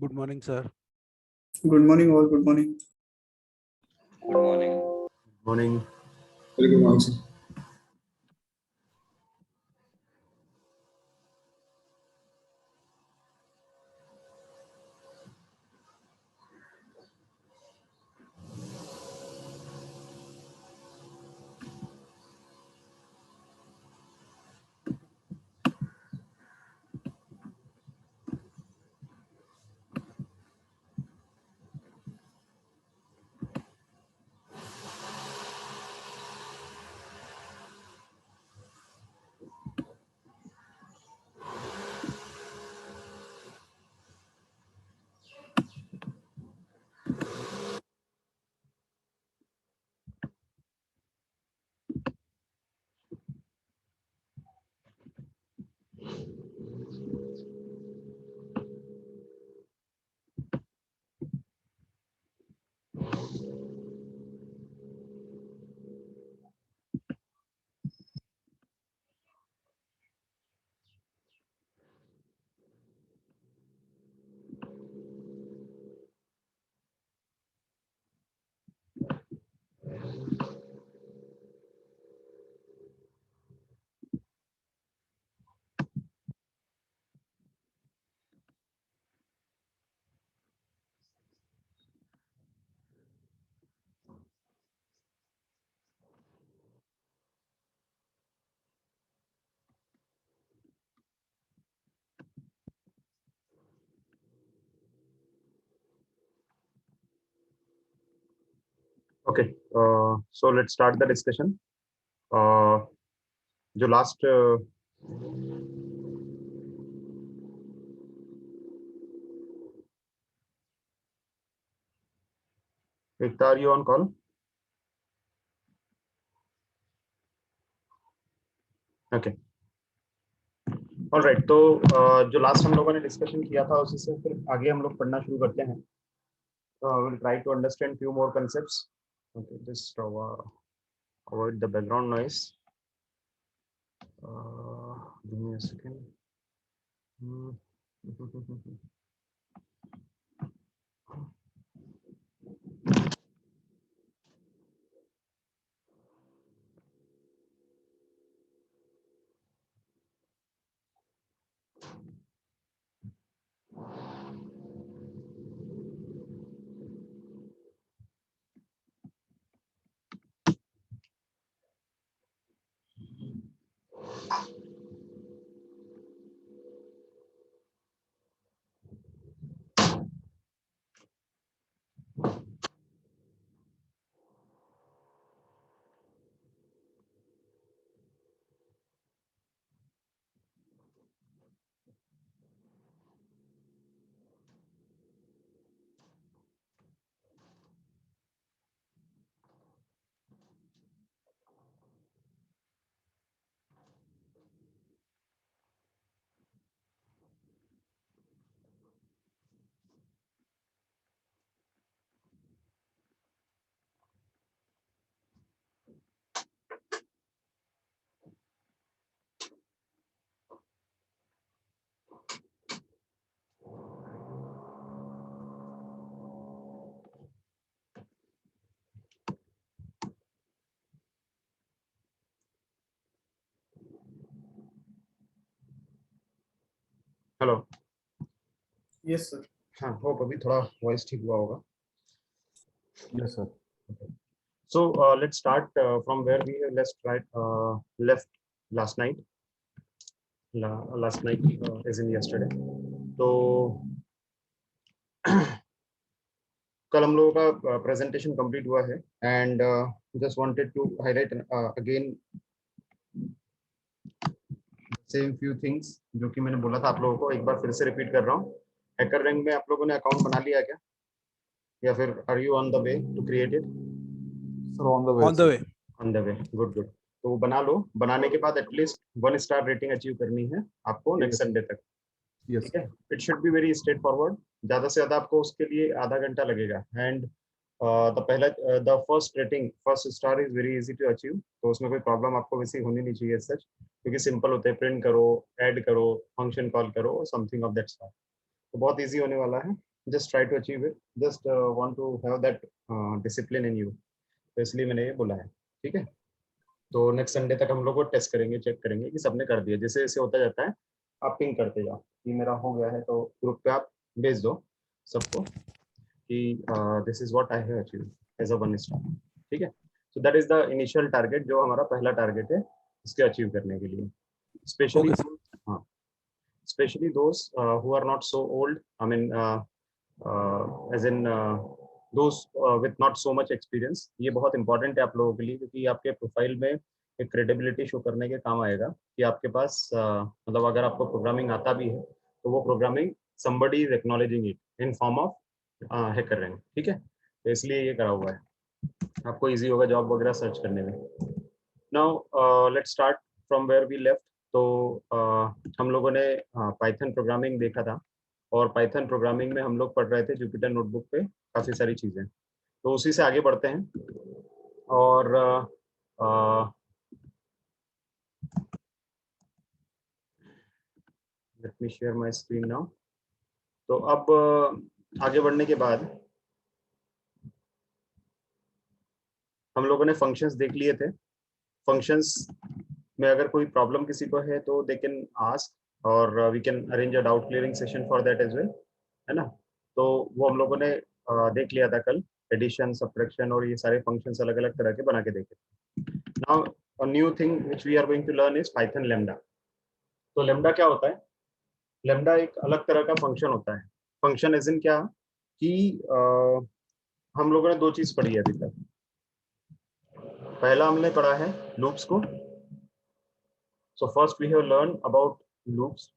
Good morning, sir. Good morning, all. Good morning. Good morning. Morning. Very good morning, sir. Okay, so let's start the discussion. जो last Ekta, are you on call? Okay. All right. तो जो last हम लोगों ने discussion किया था उसी से फिर आगे हम लोग पढ़ना शुरू करते हैं. We'll try to understand few more concepts. Okay, just avoid the background noise. Give me a second. Hello. Yes, sir. हाँ, होप अभी थोड़ा वॉइस ठीक हुआ होगा. Yes, sir. So let's start from where we left last night. Last night as in yesterday. तो कल हम लोगों का प्रेजेंटेशन कंप्लीट हुआ है and just wanted to highlight again same few things जो कि मैंने बोला था आप लोगों को. एक बार फिर से रिपीट कर रहा हूँ. हैकर रैंक में आप लोगों ने अकाउंट बना लिया क्या, या फिर are you on the way to create it? Sir, on the way. On the way. On the way. Good good. तो वो बना लो. बनाने के बाद एटलीस्ट 1 स्टार रेटिंग अचीव करनी है आपको नेक्स्ट संडे तक. Yes. ठीक है. It should be very straightforward. ज्यादा से ज्यादा आपको उसके लिए आधा घंटा लगेगा. And the first star is very easy to achieve. तो उसमें कोई प्रॉब्लम आपको वैसे होनी नहीं चाहिए सच, क्योंकि सिंपल होते हैं. प्रिंट करो, ऐड करो, फंक्शन कॉल करो, समथिंग ऑफ दैट सॉर्ट. तो बहुत इजी होने वाला है. just try to achieve it, just want to have that discipline in you, तो इसलिए मैंने ये बोला है, ठीक है। तो नेक्स्ट संडे तक हम लोग वो टेस्ट करेंगे, चेक करेंगे कि सबने कर दिया। जैसे जैसे होता जाता है आप पिंग करते जाओ कि मेरा हो गया है, तो ग्रुप पे आप भेज दो सबको कि this is what I have achieved as a 1 star, ठीक है। So that is the initial target, जो हमारा पहला टारगेट है इसके अचीव करने के लिए। स्पेशली हाँ, specially those who are not so old, I mean as in those with not so much experience. ये बहुत इंपॉर्टेंट है आप लोगों के लिए, क्योंकि आपके प्रोफाइल में एक क्रेडिबिलिटी शो करने के काम आएगा कि आपके पास मतलब अगर आपको प्रोग्रामिंग आता भी है तो वो programming somebody is acknowledging it in form of hacker rank, ठीक है। तो इसलिए ये करा हुआ है, आपको इजी होगा जॉब वगैरह सर्च करने में। Now let's start from where we left. तो हम लोगों ने पाइथन प्रोग्रामिंग देखा था, और पाइथन प्रोग्रामिंग में हम लोग पढ़ रहे थे जुपिटर नोटबुक पे काफ़ी सारी चीज़ें, तो उसी से आगे बढ़ते हैं। और let me share my screen now. तो अब आगे बढ़ने के बाद हम लोगों ने फंक्शंस देख लिए थे। फंक्शंस में अगर कोई प्रॉब्लम किसी को है तो दे कैन आस्क, और we can arrange a doubt clearing session for that as well, है ना। तो वो हम लोगों ने देख लिया था कल, एडिशन, सब्ट्रैक्शन और ये सारे फंक्शंस अलग अलग तरह के बना के देखे। Now a new thing which we are going to learn is Python lambda. तो लैम्डा क्या होता है? लैम्डा एक अलग तरह का फंक्शन होता है। फंक्शन एज इन क्या कि हम लोगों ने दो चीज पढ़ी है अभी तक। पहला हमने पढ़ा है लूप्स को। So first we have learn about loops.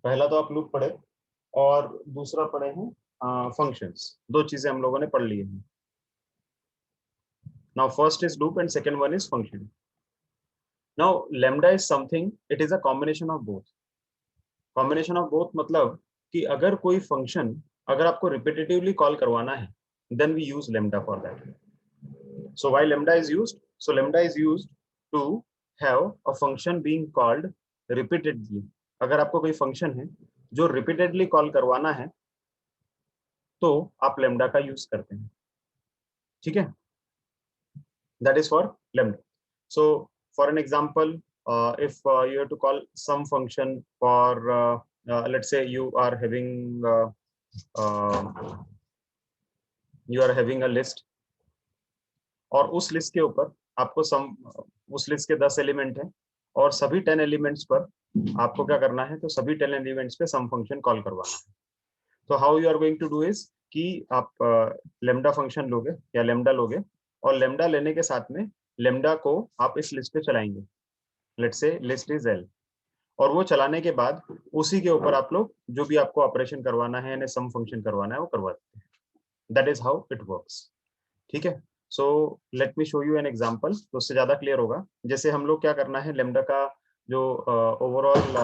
पहला तो आप लूप पढ़े, और दूसरा पढ़े हैं फंक्शंस। दो चीजें हम लोगों ने पढ़ ली हैं। Now first is loop and second one is function. Now lambda is something, it is a combination of both. Combination of both मतलब कि अगर कोई फंक्शन अगर आपको रिपीटेटिवली कॉल करवाना है, then we use lambda for that. So why lambda is used? So lambda is used to have a function being called repeatedly. अगर आपको कोई फंक्शन है जो रिपीटेडली कॉल करवाना है तो आप lambda का यूज करते हैं, ठीक है। That is for lambda. So for an example, if you have to call some function for let's say you are having a list, और उस लिस्ट के ऊपर आपको उस लिस्ट के 10 एलिमेंट हैं, और सभी 10 एलिमेंट्स पर आपको क्या करना है, तो सभी 10 एलिमेंट्स पे सम फंक्शन कॉल करवाना है। तो how you are going to do is कि आप लेम्डा फंक्शन लोगे या लेम्डा लोगे, और लेम्डा लेने के साथ में लेम्डा को आप इस लिस्ट पे चलाएंगे। Let's say list is L, और वो चलाने के बाद उसी के ऊपर आप लोग जो भी आपको ऑपरेशन करवाना है, सम फंक्शन करवाना है, वो करवा देते हैं। That is how it works, ठीक है। So let me show you an example, तो उससे ज्यादा क्लियर होगा। जैसे हम लोग क्या करना है, लेम्डा का जो overall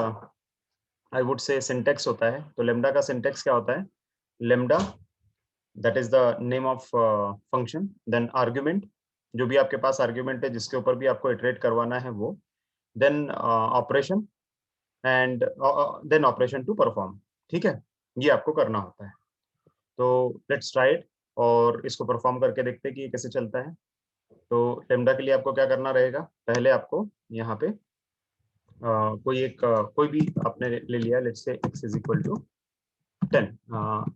I would say syntax होता है, तो लेम्डा का सिंटेक्स क्या होता है? Lambda, that is the name of function, then argument, जो भी आपके पास आर्ग्यूमेंट है जिसके ऊपर भी आपको इटरेट करवाना है वो, then operation, and then operation to perform, ठीक है। ये आपको करना होता है। तो लेट्स ट्राई इट, और इसको परफॉर्म करके देखते हैं कि ये कैसे चलता है। तो लेम्डा के लिए आपको क्या करना रहेगा, पहले आपको यहाँ पे कोई भी आपने ले लिया, let's say x is equal to 10,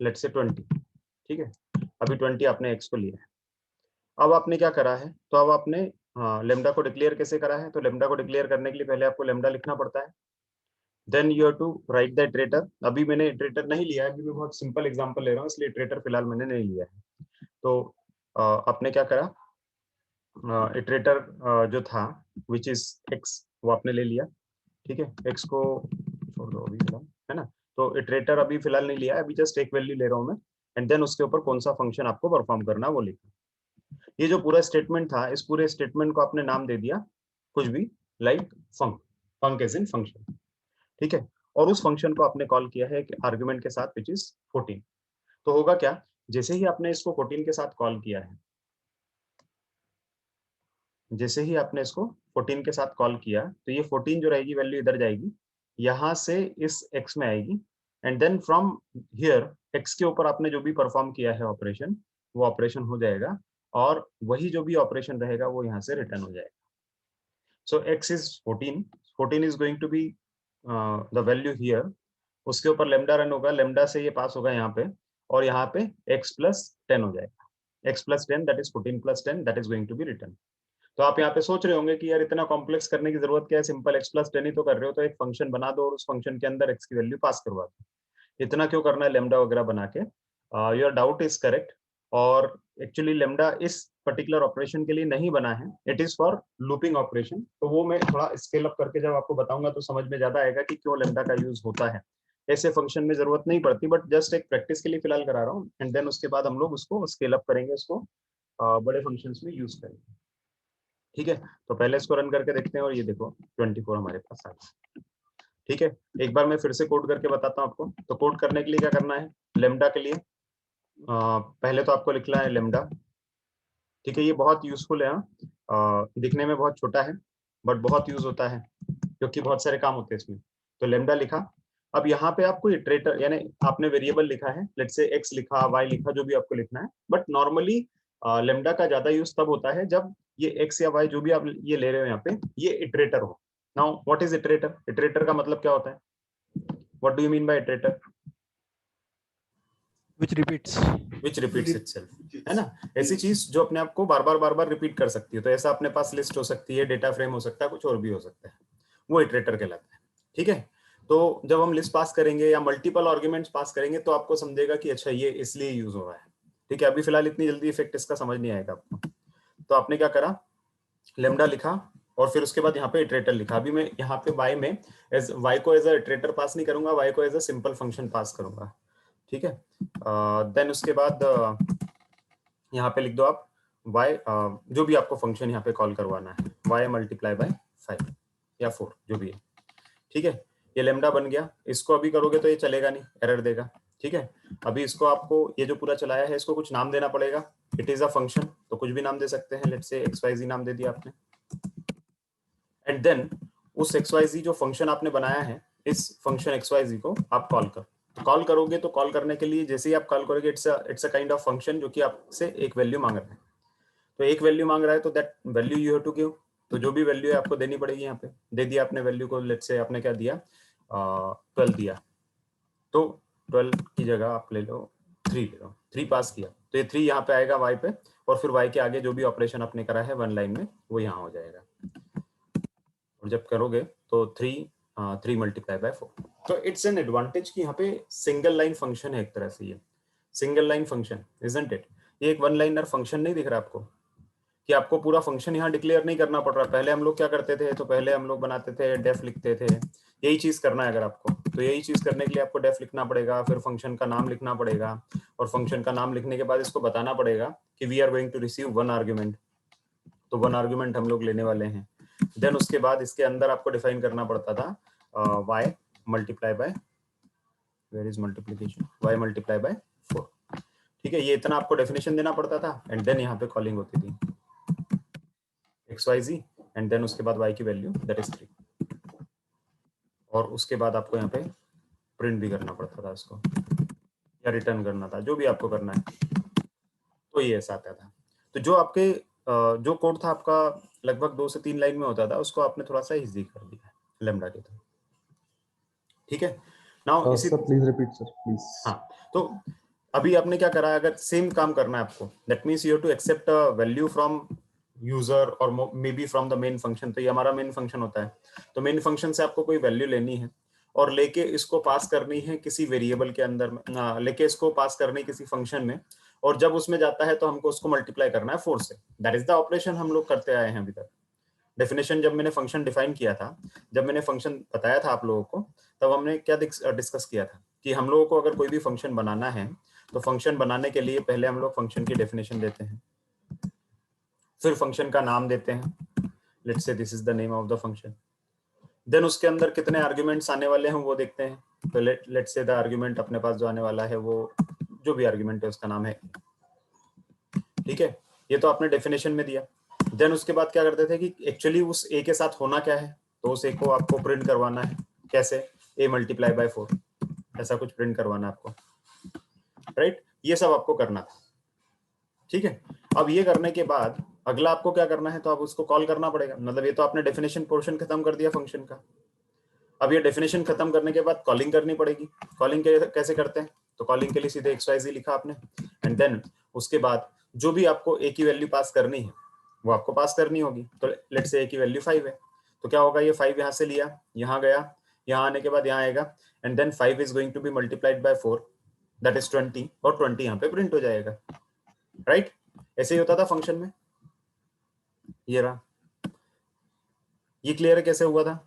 let's say 20, ठीक है। अभी 20 आपने x को लिया है। अब आपने क्या करा है, तो अब आपने लेम्डा को डिक्लेयर कैसे करा है, तो लेम्डा को डिक्लेयर करने के लिए पहले आपको लेम्डा लिखना पड़ता है। Then you have to write the iterator. अभी मैंने इटरेटर नहीं लिया है, अभी मैं बहुत सिंपल एग्जांपल ले रहा हूँ, इसलिए इटरेटर फिलहाल मैंने नहीं लिया है। तो आपने क्या करा, इटरेटर जो था विच इज x, वो आपने ले लिया, ठीक है। x को छोड़ दो अभी फिलहाल, है ना। तो इटरेटर अभी फिलहाल नहीं लिया है, अभी जस्ट एक वैल्यू ले रहा हूँ मैं, एंड देन उसके ऊपर कौन सा फंक्शन आपको परफॉर्म करना है वो लिखा। ये जो पूरा स्टेटमेंट था, इस पूरे स्टेटमेंट को आपने नाम दे दिया कुछ भी, like func as in function, ठीक है। और उस फंक्शन को आपने कॉल किया है आर्गुमेंट के साथ विच इज 14। तो होगा क्या, जैसे ही आपने इसको 14 के साथ कॉल किया है, जैसे ही आपने इसको 14 के साथ कॉल किया, तो ये 14 जो रहेगी वैल्यू इधर जाएगी, यहाँ से इस x में आएगी, and then from here x के ऊपर आपने जो भी परफॉर्म किया है ऑपरेशन, वो ऑपरेशन हो जाएगा और वही जो भी ऑपरेशन रहेगा वो यहाँ से रिटर्न हो जाएगा. So x is 14. 14 is going to be the value here. उसके ऊपर लेमडा रन होगा, लेमडा से ये पास होगा यहाँ पे और यहाँ पे x plus 10 हो जाएगा. x plus 10 that is 14 plus 10 that is going to be written. तो आप यहाँ पे सोच रहे होंगे कि यार इतना कॉम्प्लेक्स करने की जरूरत क्या है, सिंपल x plus 10 ही तो कर रहे हो, तो एक फंक्शन बना दो और उस फंक्शन के अंदर x की वैल्यू पास करवा दो. इतना क्यों करना है लेमडा वगैरह बना के? Your doubt is correct. और एक्चुअली लेमडा इस पर्टिकुलर ऑपरेशन के लिए नहीं बना है, it is for looping operation. तो वो मैं थोड़ा स्केल अप करके जब आपको बताऊंगा तो समझ में ज्यादा आएगा कि क्यों लेमडा का यूज होता है. ऐसे फंक्शन में जरूरत नहीं पड़ती, बट जस्ट एक प्रैक्टिस के लिए फिलहाल करा रहा हूँ. एंड देन उसके बाद हम लोग उसको स्केल अप करेंगे, उसको बड़े फंक्शंस में यूज करेंगे. ठीक है, तो पहले इसको रन करके देखते हैं और ये देखो 24 हमारे पास आ गया. ठीक है, एक बार मैं फिर से कोड करके बताता हूँ आपको. तो कोड करने के लिए क्या करना है, लेमडा के लिए पहले तो आपको लिखना है लेमडा. ठीक है, ये बहुत यूजफुल है. दिखने में बहुत छोटा है बट बहुत यूज होता है क्योंकि बहुत सारे काम होते हैं इसमें. तो लेमडा लिखा. अब यहाँ पे आपको इटरेटर, यानी आपने वेरिएबल लिखा है, लेट्स से x लिखा, y लिखा, जो भी आपको लिखना है. बट नॉर्मली लेमडा का ज्यादा यूज तब होता है जब ये x या y जो भी आप ये ले रहे हो यहाँ पे, ये इटरेटर हो. Now what is iterator? Iterator का मतलब क्या होता है? What do you mean by iterator? which repeats itself, है ना? ऐसी चीज जो अपने आप को बार बार रिपीट कर सकती है. तो ऐसा अपने पास लिस्ट हो सकती है, डेटा फ्रेम हो सकता है, कुछ और भी हो सकता है, वो इटरेटर कहलाता है. ठीक है, तो जब हम लिस्ट पास करेंगे या मल्टीपल आर्गुमेंट्स पास करेंगे तो आपको समझेगा कि अच्छा ये इसलिए यूज हो रहा है. ठीक है, अभी फिलहाल इतनी जल्दी इफेक्ट इसका समझ नहीं आएगा आपको. तो आपने क्या करा, लेमडा लिखा और फिर उसके बाद यहाँ पे इटरेटर लिखा. अभी मैं यहाँ पे y में y को एज अ इटरेटर पास नहीं करूंगा, y को एज अ सिंपल फंक्शन पास करूंगा. ठीक है, देन उसके बाद यहाँ पे लिख दो आप y, जो भी आपको फंक्शन यहाँ पे कॉल करवाना है, y मल्टीप्लाई बाय 5 या 4 जो भी है. ठीक है, ये लेमडा बन गया. इसको अभी करोगे तो ये चलेगा नहीं, एरर देगा. ठीक है, अभी इसको आपको ये जो पूरा चलाया है इसको कुछ नाम देना पड़ेगा. इट इज अ फंक्शन, तो कुछ भी नाम दे सकते हैं. लेट्स से xyz नाम दे दिया आपने. एंड देन उस xyz जो फंक्शन आपने बनाया है, इस फंक्शन xyz को आप कॉल करो. कॉल करोगे तो कॉल करने के लिए जैसे ही आप कॉल करोगे, it's a kind of function जो कि आपसे एक वैल्यू मांग रहा है. तो एक वैल्यू मांग रहा है तो that value you have to give. तो जो भी वैल्यू है आपको देनी पड़ेगी. यहाँ पे दे दिया आपने वैल्यू को. लेट्स से आपने क्या दिया, 12 दिया. तो 12 की जगह आप ले लो 3, ले लो 3 पास किया. तो ये 3 यहाँ पे आएगा y पे और फिर y के आगे जो भी ऑपरेशन आपने करा है वन लाइन में वो यहाँ हो जाएगा. और जब करोगे तो 3 मल्टीप्लाई बाय 4. तो इट्स एन एडवांटेज कि यहाँ पे सिंगल लाइन फंक्शन है एक तरह से. ये single line function isn't it. ये एक वन लाइनर फंक्शन नहीं दिख रहा आपको कि आपको पूरा फंक्शन यहाँ डिक्लेयर नहीं करना पड़ रहा. पहले हम लोग क्या करते थे, तो पहले हम लोग बनाते थे डेफ लिखते थे. यही चीज करना है अगर आपको, तो यही चीज करने के लिए आपको डेफ लिखना पड़ेगा, फिर फंक्शन का नाम लिखना पड़ेगा और फंक्शन का नाम लिखने के बाद इसको बताना पड़ेगा कि we are going to receive 1 argument. तो 1 आर्गुमेंट हम लोग लेने वाले हैं. देन उसके बाद इसके अंदर आपको डिफाइन करना पड़ता था y multiply by, where is multiplication, y multiply by 4. ठीक है, ये इतना आपको डेफिनेशन देना पड़ता था. एंड देन यहाँ पे कॉलिंग होती थी xyz एंड देन उसके बाद y की वैल्यू दैट इज 3. और उसके बाद आपको यहाँ पे प्रिंट भी करना पड़ता था इसको या रिटर्न करना था, जो भी आपको करना है. तो ये ऐसा आता था. तो जो आपके जो कोड था आपका लगभग 2 से 3 लाइन में होता था, उसको आपने थोड़ा सा इजी कर दिया लेमडा के थ्रू. ठीक है, now sir please repeat sir please. हाँ, तो अभी आपने क्या करा, अगर सेम काम करना है आपको, that means you have to accept a value from user और may be from the main function. तो ये हमारा मेन फंक्शन होता है. तो मेन फंक्शन से आपको कोई वैल्यू लेनी है और लेके इसको पास करनी है किसी वेरिएबल के अंदर में, लेके इसको पास करनी किसी फंक्शन में, और जब उसमें जाता है तो हमको उसको मल्टीप्लाई करना है 4 से. दैट इज द ऑपरेशन हम लोग करते आए हैं अभी तक. डेफिनेशन जब मैंने फंक्शन डिफाइन किया था, जब मैंने फंक्शन बताया था आप लोगों को, तब हमने क्या डिस्कस किया था कि हम लोगों को अगर कोई भी फंक्शन बनाना है तो फंक्शन बनाने के लिए पहले हम लोग फंक्शन की डेफिनेशन देते हैं, फिर फंक्शन का नाम देते हैं. Let's say this is the name of the function. Then उसके अंदर कितने आर्गुमेंट्स आने वाले हैं वो देखते हैं. तो लेट्स से द आर्गुमेंट अपने पास जो आने वाला है वो जो भी आर्गुमेंट है उसका नाम है. ठीक है, ये तो आपने डेफिनेशन में दिया. देन उसके बाद क्या करते थे कि एक्चुअली उस a के साथ होना क्या है, तो उस a को आपको प्रिंट करवाना है. कैसे? a multiply by 4. ऐसा कुछ प्रिंट करवाना है आपको, राइट? ये सब आपको करना था, ठीक है। अब ये करने के बाद अगला आपको क्या करना है, तो अब उसको कॉल करना पड़ेगा। मतलब ये तो आपने डेफिनेशन पोर्शन खत्म कर दिया फंक्शन का। अब ये डेफिनेशन खत्म करने के बाद कॉलिंग करनी पड़ेगी। कॉलिंग कैसे करते हैं, तो कॉलिंग के लिए सीधे XYZ लिखा आपने, एंड देन उसके बाद जो भी आपको a की वैल्यू पास करनी है वो आपको पास करनी होगी। तो लेट्स से a की वैल्यू 5 है, तो क्या होगा, ये 5 यहाँ से लिया, यहाँ गया, यहाँ आने के बाद यहाँ आएगा, and then 5 is going to be multiplied by 4, that is 20, और 20 यहाँ पे प्रिंट हो जाएगा, राइट? ऐसे ही होता था फंक्शन में। ये रहा, ये क्लियर है कैसे हुआ था,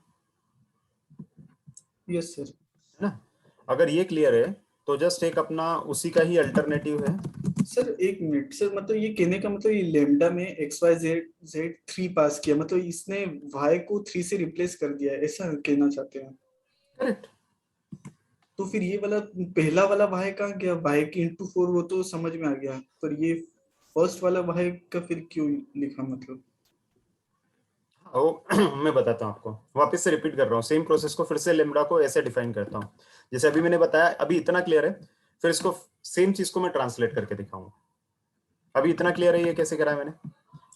यस सर। है ना? अगर ये क्लियर है तो जस्ट एक अपना उसी का ही अल्टरनेटिव है। सर एक मिनट सर, मतलब ये कहने का मतलब ये लेमडा में XYZ 3 पास किया, मतलब इसने y को 3 से रिप्लेस कर दिया, ऐसा कहना चाहते हैं? करेक्ट। तो फिर ये वाला पहला वाला y कहाँ गया? y की इंटू 4 वो तो समझ में आ गया, पर ये फर्स्ट वाला y का फिर क्यों लिखा मतलब? मैं बताता हूँ आपको, वापस से रिपीट कर रहा हूँ सेम प्रोसेस को, फिर से लेमडा को ऐसे डिफाइन करता हूँ जैसे अभी मैंने बताया। अभी इतना क्लियर है, फिर इसको सेम चीज को मैं ट्रांसलेट करके दिखाऊंगा। अभी इतना क्लियर है ये कैसे करा है मैंने,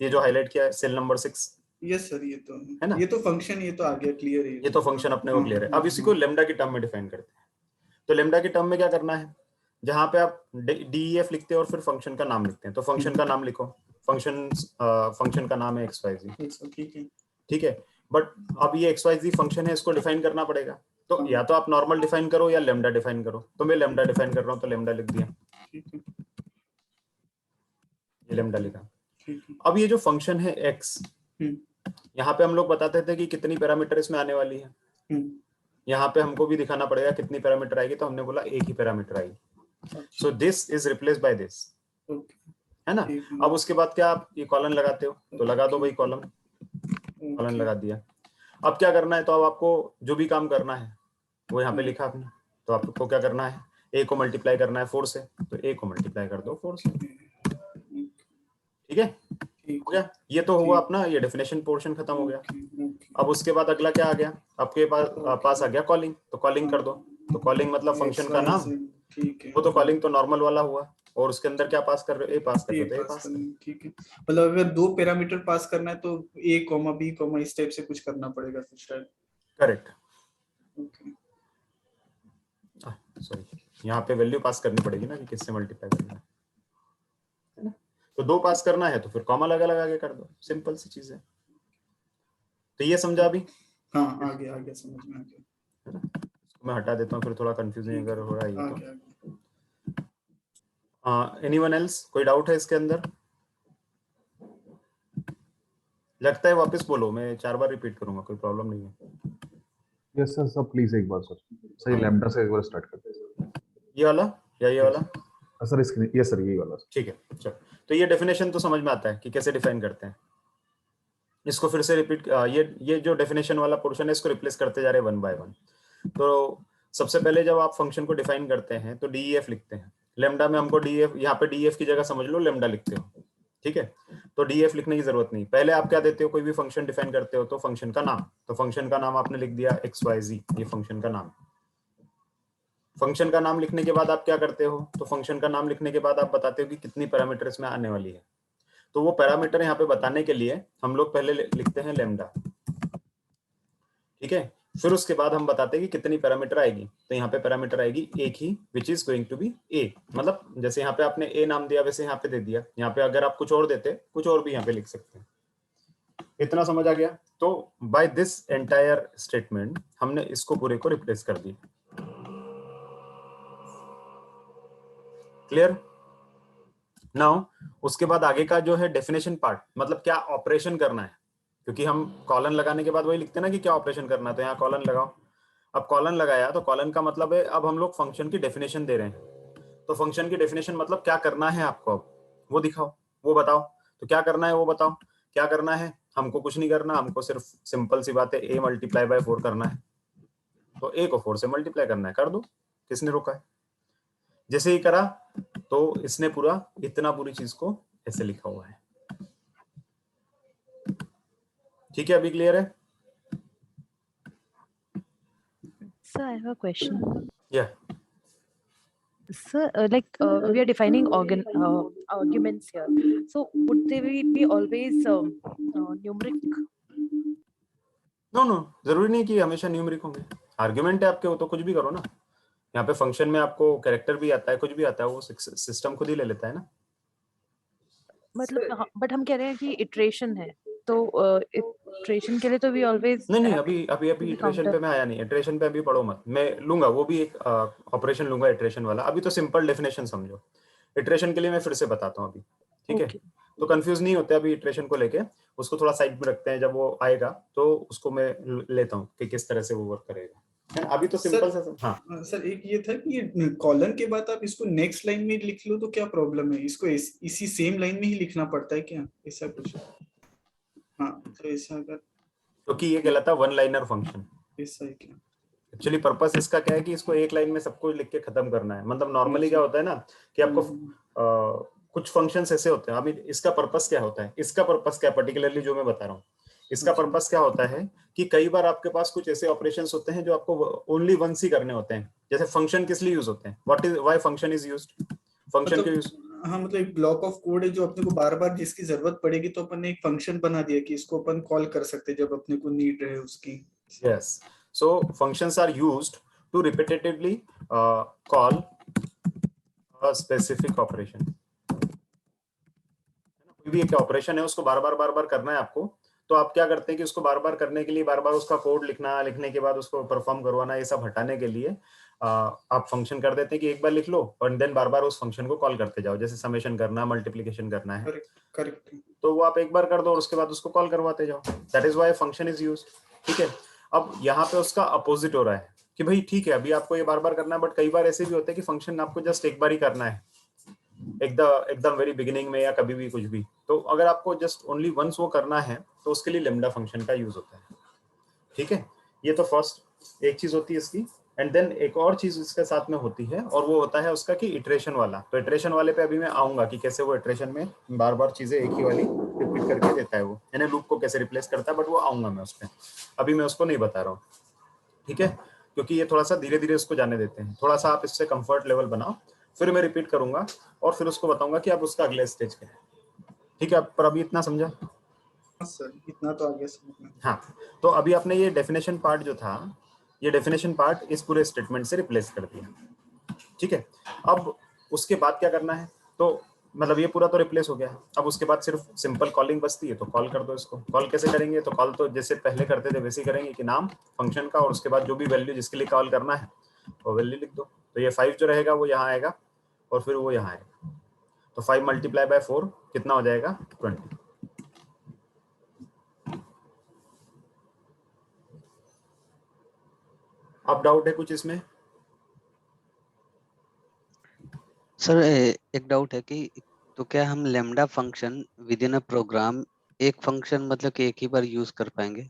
ये जो हाईलाइट किया है सेल नंबर 6। यस सर, ये तो है ना, ये तो फंक्शन, ये तो आ गया क्लियर है, ये तो फंक्शन अपने को क्लियर है। अब इसी को लेमडा की टर्म में डिफाइन करते हैं। तो लेमडा की टर्म में क्या करना है, जहां पे आप DEF लिखते हैं और फिर फंक्शन का नाम लिखते हैं, तो फंक्शन का नाम लिखो, फंक्शन का नाम है XYZ, ठीक है। ठीक है। बट अब ये XYZ फंक्शन है, इसको डिफाइन करना पड़ेगा। तो या तो आप नॉर्मल डिफाइन करो या लेमडा डिफाइन करो, तो मैं लेमडा डिफाइन कर रहा हूँ, तो लेमडा लिख दिया, ये लेमडा लिखा। अब ये जो फंक्शन है x, यहाँ पे हम लोग बताते थे कि कितनी पैरामीटर इसमें आने वाली है, यहाँ पे हमको भी दिखाना पड़ेगा कितनी पैरामीटर आएगी, तो हमने बोला एक ही पैरामीटर आएगी। So this is replace by this, है ना। अब उसके बाद क्या आप ये कॉलन लगाते हो, तो लगा दो भाई कॉलन, कॉलन लगा दिया। अब क्या करना है, तो अब आपको जो भी काम करना है वो यहाँ पे लिखा आपने, तो आपको क्या करना है, a को मल्टीप्लाई करना है 4 से, तो a को मल्टीप्लाई कर दो 4 से, ठीक है, हो गया। ये तो हुआ अपना, ये डेफिनेशन पोर्शन खत्म हो गया। अब उसके बाद अगला क्या आ गया आपके पास आ गया कॉलिंग, तो कॉलिंग कर दो। तो कॉलिंग मतलब फंक्शन का नाम, वो तो कॉलिंग तो नॉर्मल वाला हुआ, और उसके अंदर क्या पास कर रहे हो, a पास कर रहे हो, तो a पास कर। ठीक है, मतलब अगर 2 पैरामीटर पास करना है तो a, b, इस टाइप से कुछ करना पड़ेगा फिर शायद। करेक्ट, सॉरी, यहाँ पे वैल्यू पास करनी पड़ेगी ना कि किससे मल्टीप्लाई करना है ना। तो 2 पास करना है तो फिर कॉमा लगा के कर दो, सिंपल सी चीज है। तो ये समझा अभी? हाँ, आ गया समझ में आ गया, है ना। मैं हटा देता हूँ, फिर थोड़ा कंफ्यूजिंग अगर हो रहा है ये तो। एनीवन एल्स, कोई डाउट है इसके अंदर? लगता है वापस बोलो, मैं 4 बार रिपीट करूंगा, कोई प्रॉब्लम नहीं है। यस सर, सब प्लीज एक बार सर, सही लैम्डा से एक बार स्टार्ट करते हैं। ये वाला या ये वाला? सर इसके, यस सर, यही वाला। ठीक है, चलो। तो ये डेफिनेशन तो समझ में आता है कि कैसे डिफाइन करते हैं। इसको फिर से रिपीट, ये जो डेफिनेशन वाला पोर्शन है इसको रिप्लेस करते जा रहे हैं 1 बाय 1। तो सबसे पहले जब आप फंक्शन को डिफाइन करते हैं तो DEF लिखते हैं। लेमडा में हमको DEF, यहाँ पे DEF की जगह समझ लो लेमडा लिखते हो, ठीक है। तो DEF लिखने की जरूरत नहीं, पहले आप क्या देते हो, कोई भी फंक्शन डिफाइन करते हो तो फंक्शन का नाम, तो फंक्शन का नाम आपने लिख दिया XYZ, ये फंक्शन का नाम। फंक्शन का नाम लिखने के बाद आप क्या करते हो, तो फंक्शन का नाम लिखने के बाद आप बताते हो कि कितनी पैरामीटर इसमें आने वाली है। तो वो पैरामीटर यहाँ पे बताने के लिए हम लोग पहले लिखते हैं लेमडा, ठीक है। फिर उसके बाद हम बताते हैं कि कितनी पैरामीटर आएगी, तो यहाँ पे पैरामीटर आएगी एक ही, which is going to be a। मतलब जैसे यहाँ पे आपने a नाम दिया वैसे यहाँ पे दे दिया। यहाँ पे अगर आप कुछ और देते, कुछ और भी यहाँ पे लिख सकते हैं। इतना समझ आ गया? तो बाय दिस एंटायर स्टेटमेंट हमने इसको पूरे को रिप्लेस कर दिया। क्लियर? नाउ उसके बाद आगे का जो है डेफिनेशन पार्ट, मतलब क्या ऑपरेशन करना है, क्योंकि हम कॉलन लगाने के बाद वही लिखते हैं ना कि क्या ऑपरेशन करना है, तो यहाँ कॉलन लगाओ। अब कॉलन लगाया तो कॉलन का मतलब है अब हम लोग फंक्शन की डेफिनेशन दे रहे हैं। तो फंक्शन की डेफिनेशन मतलब क्या करना है आपको, अब वो दिखाओ, वो बताओ। तो क्या करना है वो बताओ, क्या करना है? हमको कुछ नहीं करना, हमको सिर्फ सिंपल सी बात है a मल्टीप्लाई बाय 4 करना है। तो a को 4 से मल्टीप्लाई करना है, कर दो, किसने रोका है। जैसे ही करा तो इसने पूरा इतना पूरी चीज को ऐसे लिखा हुआ है, ठीक है। अभी क्लियर है? Sir, I have a question. Yeah. Sir, we are defining arguments here. So would they be always numeric? No, जरूरी नहीं कि हमेशा न्यूमेरिक होंगे। आर्गुमेंट है आपके, वो तो कुछ भी करो ना। यहाँ पे फंक्शन में आपको कैरेक्टर भी आता है, कुछ भी आता है, वो सिस्टम खुद ही ले लेता है ना। मतलब बट हम कह रहे हैं कि इटरेशन है, तो इटरेशन के लिए तो वी ऑलवेज नहीं, अभी इटरेशन पे मैं आया नहीं। इटरेशन पे अभी पढ़ो मत, मैं लूंगा वो भी एक ऑपरेशन लूंगा इटरेशन वाला। अभी तो सिंपल डेफिनेशन समझो। इटरेशन के लिए मैं फिर से बताता हूँ अभी, ठीक है? तो कंफ्यूज नहीं होते अभी इटरेशन को लेके, उसको थोड़ा साइड में रखते हैं, जब वो आएगा तो उसको मैं लेता हूँ कि किस तरह से वो वर्क करेगा। अभी तो सिंपल सा। हाँ सर, एक ये था कि ये कॉलन के बाद आप इसको नेक्स्ट लाइन में लिख लो तो क्या प्रॉब्लम है? इसको इसी सेम लाइन में ही लिखना पड़ता है क्या, ऐसा कुछ? हाँ, तो ऐसा अगर क्योंकि ये कहलाता है वन लाइनर फंक्शन। ऐसा है क्या? एक्चुअली पर्पस इसका क्या है कि इसको एक लाइन में सब कुछ लिख के खत्म करना है। मतलब नॉर्मली क्या होता है ना कि आपको कुछ फंक्शंस ऐसे होते हैं। अभी इसका पर्पस क्या होता है, इसका पर्पस क्या पर्टिकुलरली जो मैं बता रहा हूँ, इसका पर्पस क्या होता है कि कई बार आपके पास कुछ ऐसे ऑपरेशंस होते हैं जो आपको ओनली वंस ही करने होते हैं। जैसे फंक्शन किस लिए यूज होते हैं, why function is used, function के यूज। हाँ, मतलब एक ब्लॉक ऑफ कोड है जो अपने को बार बार जिसकी जरूरत पड़ेगी तो अपन ने एक फंक्शन बना दिया कि इसको अपन कॉल कर सकते हैं जब अपने को नीड रहे उसकी। Yes. So functions are used to repetitively call a specific operation. कोई भी एक ऑपरेशन है उसको बार बार करना है आपको, तो आप क्या करते हैं कि उसको बार बार करने के लिए बार बार उसका कोड लिखना, लिखने के बाद उसको परफॉर्म करवाना, ये सब हटाने के लिए आप फंक्शन कर देते हैं कि एक बार लिख लो और देन बार बार उस फंक्शन को कॉल करते जाओ। जैसे समेशन करना, मल्टीप्लिकेशन करना है, करेक्ट। तो वो आप एक बार कर दो और उसके बाद उसको कॉल करवाते जाओ। That is why function is used, ठीक है? अब यहाँ पे उसका अपोजिट हो रहा है कि भाई ठीक है अभी आपको ये बार बार करना है, बट कई बार ऐसे भी होते हैं कि फंक्शन आपको जस्ट एक बार ही करना है, एकदम वेरी बिगिनिंग में या कभी भी कुछ भी। तो अगर आपको जस्ट ओनली वंस वो करना है तो उसके लिए लेमडा फंक्शन का यूज होता है, ठीक है? ये तो फर्स्ट एक चीज होती है इसकी। एंड देन एक और चीज इसके साथ में होती है और वो होता है उसका कि इटरेशन वाला। तो इटरेशन वाले पे अभी मैं आऊंगा कि कैसे वो इटरेशन में बार बार चीजें एक ही वाली रिपीट करके देता है, वो यानी लूप को कैसे रिप्लेस करता है, बट वो आऊंगा मैं उस पर, अभी मैं उसको नहीं बता रहा हूँ, ठीक है? क्योंकि ये थोड़ा सा धीरे धीरे उसको जाने देते हैं, थोड़ा सा आप इससे कंफर्ट लेवल बनाओ, फिर मैं रिपीट करूंगा और फिर उसको बताऊंगा कि आप उसका अगले स्टेज क्या है, ठीक है? पर अभी इतना समझा? सर, इतना तो आगे समझ में। हाँ, तो अभी आपने ये डेफिनेशन पार्ट जो था, ये डेफिनेशन पार्ट इस पूरे स्टेटमेंट से रिप्लेस कर दिया, ठीक है? अब उसके बाद क्या करना है, तो मतलब ये पूरा तो रिप्लेस हो गया। अब उसके बाद सिर्फ सिंपल कॉलिंग बचती है, तो कॉल कर दो इसको। कॉल कैसे करेंगे, तो कॉल तो जैसे पहले करते थे वैसे ही करेंगे कि नाम फंक्शन का और उसके बाद जो भी वैल्यू जिसके लिए कॉल करना है वो वैल्यू लिख दो। तो ये 5 जो रहेगा वो यहाँ आएगा और फिर वो यहाँ आएगा। तो 5 मल्टीप्लाई बाय 4 कितना हो जाएगा, 20। अब डाउट है कुछ इसमें? सर एक डाउट है कि तो क्या हम lambda function within a program एक फंक्शन मतलब कि एक ही बार यूज कर पाएंगे?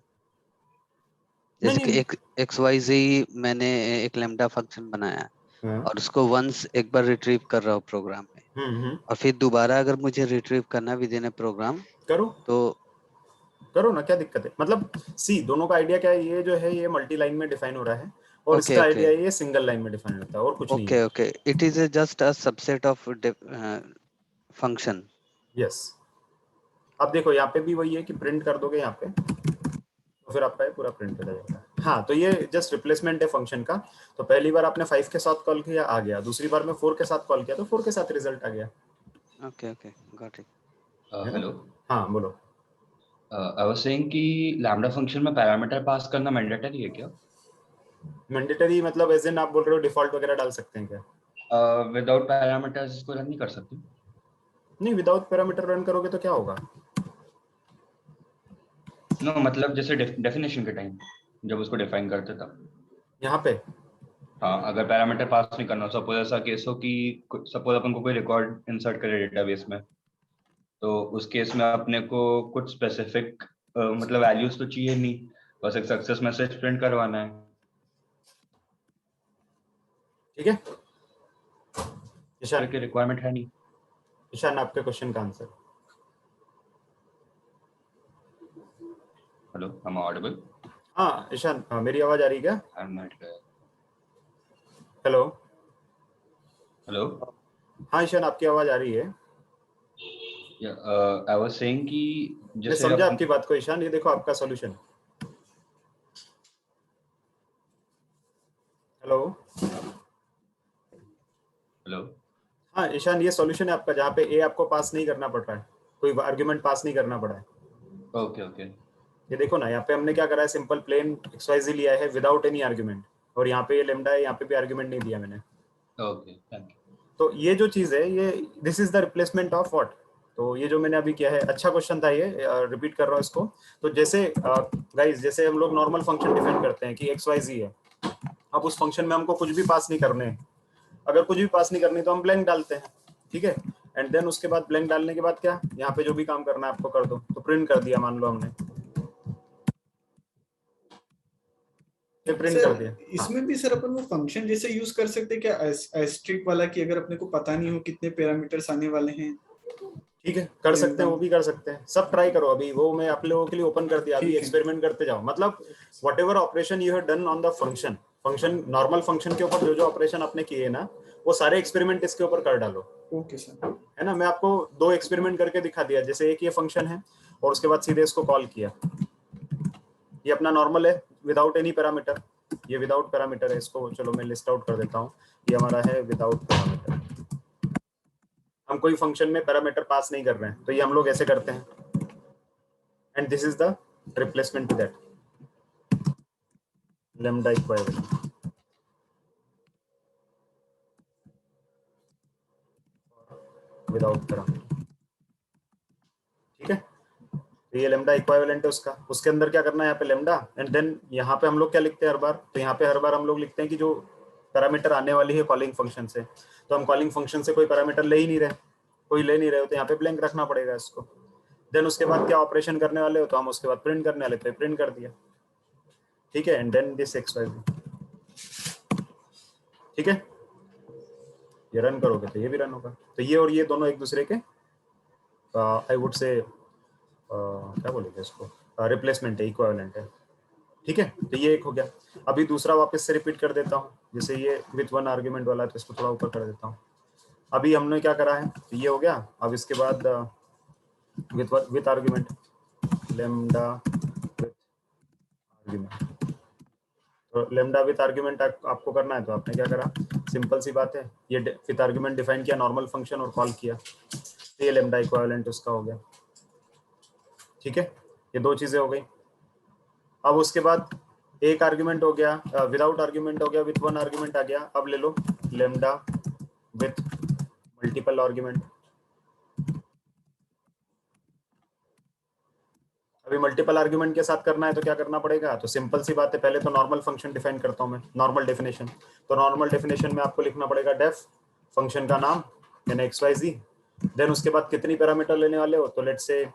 जैसे कि XYZ मैंने एक लेमडा फंक्शन बनाया और उसको वंस एक बार रिट्रीव कर रहा हूँ प्रोग्राम में, और फिर दोबारा अगर मुझे रिट्रीव करना विद इन अ प्रोग्राम करो तो करो ना, क्या दिक्कत है? मतलब सी दोनों का आइडिया क्या है, ये जो है ये मल्टी लाइन में डिफाइन हो रहा है और इसका आइडिया ये सिंगल लाइन में डिफाइन होता है और कुछ नहीं है। Okay, it is just a subset of function. Yes, अब देखो यहाँ पे भी वही है कि प्रिंट कर दोगे यहाँ पे तो फिर आपका ये पूरा प्रिंट हो जाएगा। हाँ, तो ये जस्ट रिप्लेसमेंट है फंक्शन का। तो पहली बार आपने 5 के साथ कॉल किया, आ गया। दूसरी बार में 4 के साथ कॉल किया तो 4 के साथ रिजल्ट आ गया। Okay got it. हेलो, हाँ बोलो। आई वाज सेइंग कि लैम्डा फंक्शन में पैरामीटर पास करना मैंडेटरी है क्या? मैंडेटरी मतलब एज इन आप बोल रहे हो डिफॉल्ट वगैरह डाल सकते हैं क्या? विदाउट पैरामीटर्स इसको रन नहीं कर सकते? नहीं, विदाउट पैरामीटर रन करोगे तो क्या होगा? नो मतलब जैसे डेफिनेशन के टाइम जब उसको डिफाइन करते तब। यहाँ पे हाँ, अगर पैरामीटर पास नहीं करना, सपोज ऐसा केस हो कि सपोज अपन को कोई रिकॉर्ड इंसर्ट करे डेटाबेस में, तो उस केस में अपने को कुछ स्पेसिफिक मतलब वैल्यूज तो चाहिए नहीं, बस एक सक्सेस मैसेज प्रिंट करवाना है। ठीक है ईशान, की रिक्वायरमेंट है नहीं। ईशान आपके क्वेश्चन का answer. Hello, am I audible? हाँ ईशान, मेरी आवाज आ रही है क्या? I'm not. हेलो हेलो, हाँ ईशान, आपकी आवाज आ रही है। आई वाज सेइंग कि मैं जैसे समझा अपन आपकी बात को ईशान, ये देखो आपका सॉल्यूशन। हेलो। हेलो। हाँ ईशान, ये सॉल्यूशन है आपका, जहाँ पे ए आपको पास नहीं करना पड़ रहा है, कोई आर्ग्यूमेंट पास नहीं करना पड़ा है। ओके ओके ये देखो ना, यहाँ पे हमने क्या करा है, सिंपल प्लेन XYZ लिया है विदाउट एनी आर्ग्यूमेंट, और यहाँ पे ये लेमडा है, यहाँ पे भी आर्ग्यूमेंट नहीं दिया मैंने। Okay, thank you. तो ये जो चीज है, ये this is the replacement of what. तो ये जो मैंने अभी किया है, अच्छा क्वेश्चन था ये, रिपीट कर रहा हूँ इसको। तो जैसे गाइस, जैसे हम लोग नॉर्मल फंक्शन डिफाइन करते हैं कि XYZ है, अब उस फंक्शन में हमको कुछ भी पास नहीं करने हैं। अगर कुछ भी पास नहीं करनी तो हम ब्लैंक डालते हैं, ठीक है। एंड देन उसके बाद ब्लैंक डालने के बाद क्या, यहाँ पे जो भी काम करना है आपको कर दो। तो प्रिंट कर दिया, मान लो हमने ये प्रिंट कर सर दिया। हाँ इसमें भी सर अपन वो फंक्शन जैसे यूज कर सकते हैं क्या, एस्ट्रिक वाला, कि अगर अपने को पता नहीं हो कितने पैरामीटर्स आने वाले हैं। ठीक है, कर सकते हैं, वो भी कर सकते हैं, सब ट्राई करो। अभी वो मैं आप लोगों के लिए ओपन कर दिया, अभी ठीक है। एक्सपेरिमेंट करते जाओ। मतलब what ever operation you have done on the function, normal function के ऊपर जो जो ऑपरेशन आपने किए ना, वो सारे एक्सपेरिमेंट इसके ऊपर कर डालो। Okay sir. है ना, मैं आपको 2 एक्सपेरिमेंट करके दिखा दिया। जैसे एक ये फंक्शन है, और उसके बाद सीधे इसको कॉल किया। ये अपना नॉर्मल है विदाउट एनी पैरामीटर, ये विदाउट पैरामीटर है। इसको चलो मैं लिस्ट आउट कर देता हूँ। ये हमारा है विदाउट पैरामीटर, हम कोई फंक्शन में पैरामीटर पास नहीं कर रहे हैं, तो ये हम लोग ऐसे करते हैं। And this is the replacement to that lambda equivalent without parameter, ठीक है। तो ये lambda equivalent है उसका। उसके अंदर क्या करना है, यहाँ पे lambda, एंड देन यहाँ पे हम लोग क्या लिखते हैं हर बार, तो यहाँ पे हर बार हम लोग लिखते हैं कि जो पैरामीटर आने वाली है कॉलिंग फंक्शन से, तो हम कॉलिंग फंक्शन से कोई पैरामीटर ले ही नहीं रहे, कोई ले नहीं रहे हो, तो यहाँ पे ब्लैंक रखना पड़ेगा इसको। देन उसके बाद क्या ऑपरेशन करने वाले हो, तो हम उसके बाद प्रिंट करने वाले, तो प्रिंट कर दिया, ठीक है। एंड देन दिस XYZ, ठीक है। ये रन करोगे तो ये भी रन होगा। तो ये और ये दोनों एक दूसरे के आई वुड से क्या बोलेंगे इसको, रिप्लेसमेंट है, इक्विवेलेंट है, ठीक है। तो ये एक हो गया। अभी दूसरा वापस से रिपीट कर देता हूँ। जैसे ये विथ वन आर्ग्यूमेंट वाला है, तो इसको थोड़ा ऊपर कर देता हूँ। अभी हमने क्या करा है, तो ये हो गया। अब इसके बाद with argument lambda with argument, तो लेमडा विथ आर्ग्यूमेंट आपको करना है, तो आपने क्या करा, सिंपल सी बात है, ये विथ आर्ग्यूमेंट डिफाइन किया नॉर्मल फंक्शन और कॉल किया, तो ये लेमडा इक्विवेलेंट उसका हो गया, ठीक है। ये 2 चीजें हो गई। अब उसके बाद एक आर्ग्यूमेंट हो गया, विदाउट आर्ग्यूमेंट हो गया, विथ वन आर्ग्यूमेंट आ गया। अब ले लो लेमडा विथ मल्टीपल आर्ग्यूमेंट। अभी मल्टीपल आर्ग्यूमेंट के साथ करना है तो क्या करना पड़ेगा, तो सिंपल सी बात है, पहले तो नॉर्मल फंक्शन डिफाइन करता हूं मैं, नॉर्मल डेफिनेशन। तो नॉर्मल डेफिनेशन में आपको लिखना पड़ेगा डेफ फंक्शन का नाम यानी XYZ, देन उसके बाद कितनी पैरामीटर लेने वाले हो, तो लेट्स से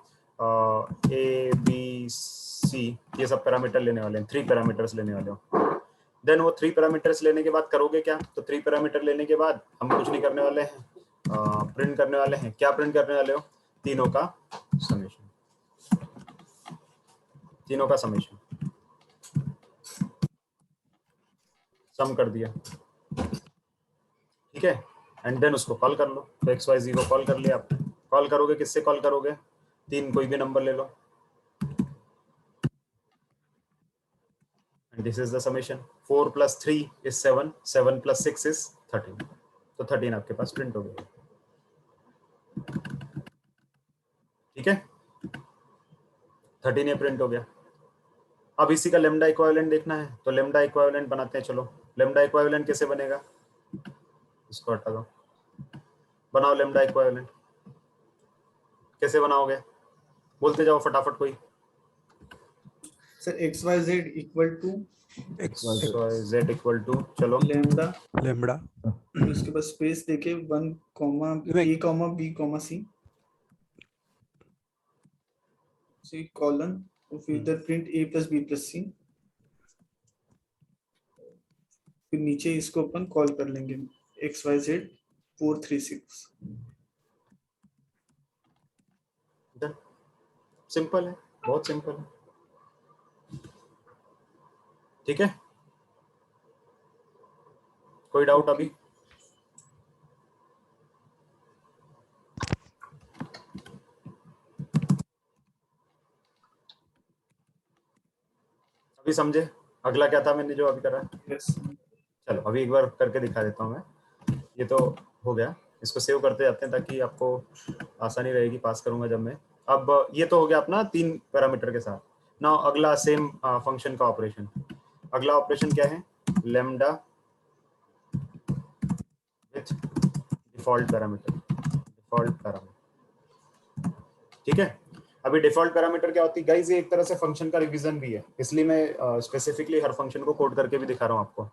ABC, ये सब पैरामीटर लेने वाले हैं, 3 पैरामीटर्स लेने वाले हो। देन वो 3 पैरामीटर्स लेने के बाद करोगे क्या, तो 3 पैरामीटर लेने के बाद हम कुछ नहीं करने वाले हैं, प्रिंट करने वाले हैं। क्या प्रिंट करने वाले हो, तीनों का समेशन, तीनों का समेशन सम कर दिया, ठीक है। एंड देन उसको कॉल कर लो। तो XYZ को कॉल कर लिया आपने। कॉल करोगे, किससे कॉल करोगे, 3 कोई भी नंबर ले लो, and this is the summation. 4 + 3 is 7, 7 + 6 is 13, तो 13 आपके पास प्रिंट हो गया, ठीक है। 13 ये प्रिंट हो गया। अब इसी का लेमडा इक्विवेलेंट देखना है, तो लेमडा इक्विवेलेंट बनाते हैं। चलो लेमडा इक्विवेलेंट कैसे बनेगा, इसको हटा दो, बनाओ लेमडा इक्विवेलेंट। कैसे बनाओगे, बोलते जाओ फटाफट कोई। Sir XYZ equal to XYZ equal to, चलो लेमडा, लेमडा उसके बाद स्पेस देके 1, A, B, C, C colon, और फिर इधर प्रिंट A + B + C, फिर नीचे इसको अपन कॉल कर लेंगे XYZ 436। सिंपल है, बहुत सिंपल है, ठीक है। कोई डाउट अभी, अभी समझे अगला क्या था मैंने जो अभी करा? यस चलो अभी एक बार करके दिखा देता हूँ मैं। ये तो हो गया, इसको सेव करते जाते हैं ताकि आपको आसानी रहेगी पास करूंगा जब मैं। अब ये तो हो गया अपना 3 पैरामीटर के साथ। नाउ अगला सेम फंक्शन का ऑपरेशन। अगला ऑपरेशन क्या है? Lambda with default parameter. ठीक है, अभी डिफॉल्ट पैरामीटर क्या होती है गाइस? ये एक तरह से फंक्शन का रिवीजन भी है, इसलिए मैं स्पेसिफिकली हर फंक्शन को कोड करके भी दिखा रहा हूँ आपको,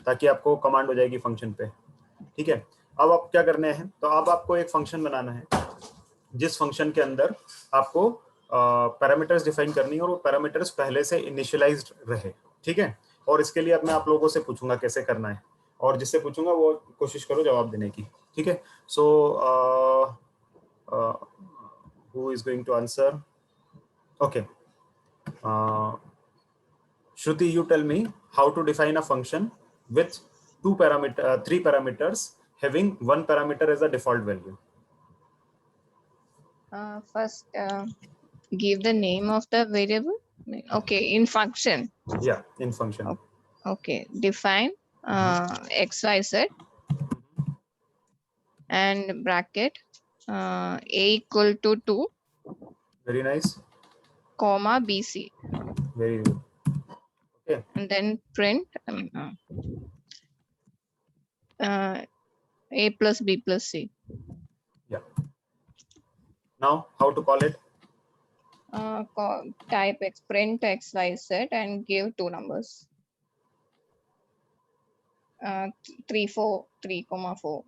ताकि आपको कमांड हो जाएगी फंक्शन पे। ठीक है, अब आप क्या करने हैं, तो अब आपको एक फंक्शन बनाना है जिस फंक्शन के अंदर आपको पैरामीटर्स डिफाइन करनी है और वो पैरामीटर्स पहले से इनिशियलाइज्ड रहे। ठीक है, और इसके लिए अब मैं आप लोगों से पूछूंगा कैसे करना है, और जिससे पूछूंगा वो कोशिश करो जवाब देने की। ठीक है, सो who is going to answer? Okay, Shruti, you tell me how to define a function with 3 parameters having 1 parameter as a default value. First, give the name of the variable. Okay, in function. Yeah, in function. Okay, define x, y, z and bracket a equal to 2. Very nice. Comma bc. Very good. Okay. And then print a plus b plus c. Yeah. Now, how to call it? Type x, print x, y, z and give 2 numbers. 3, 4, 3, 4.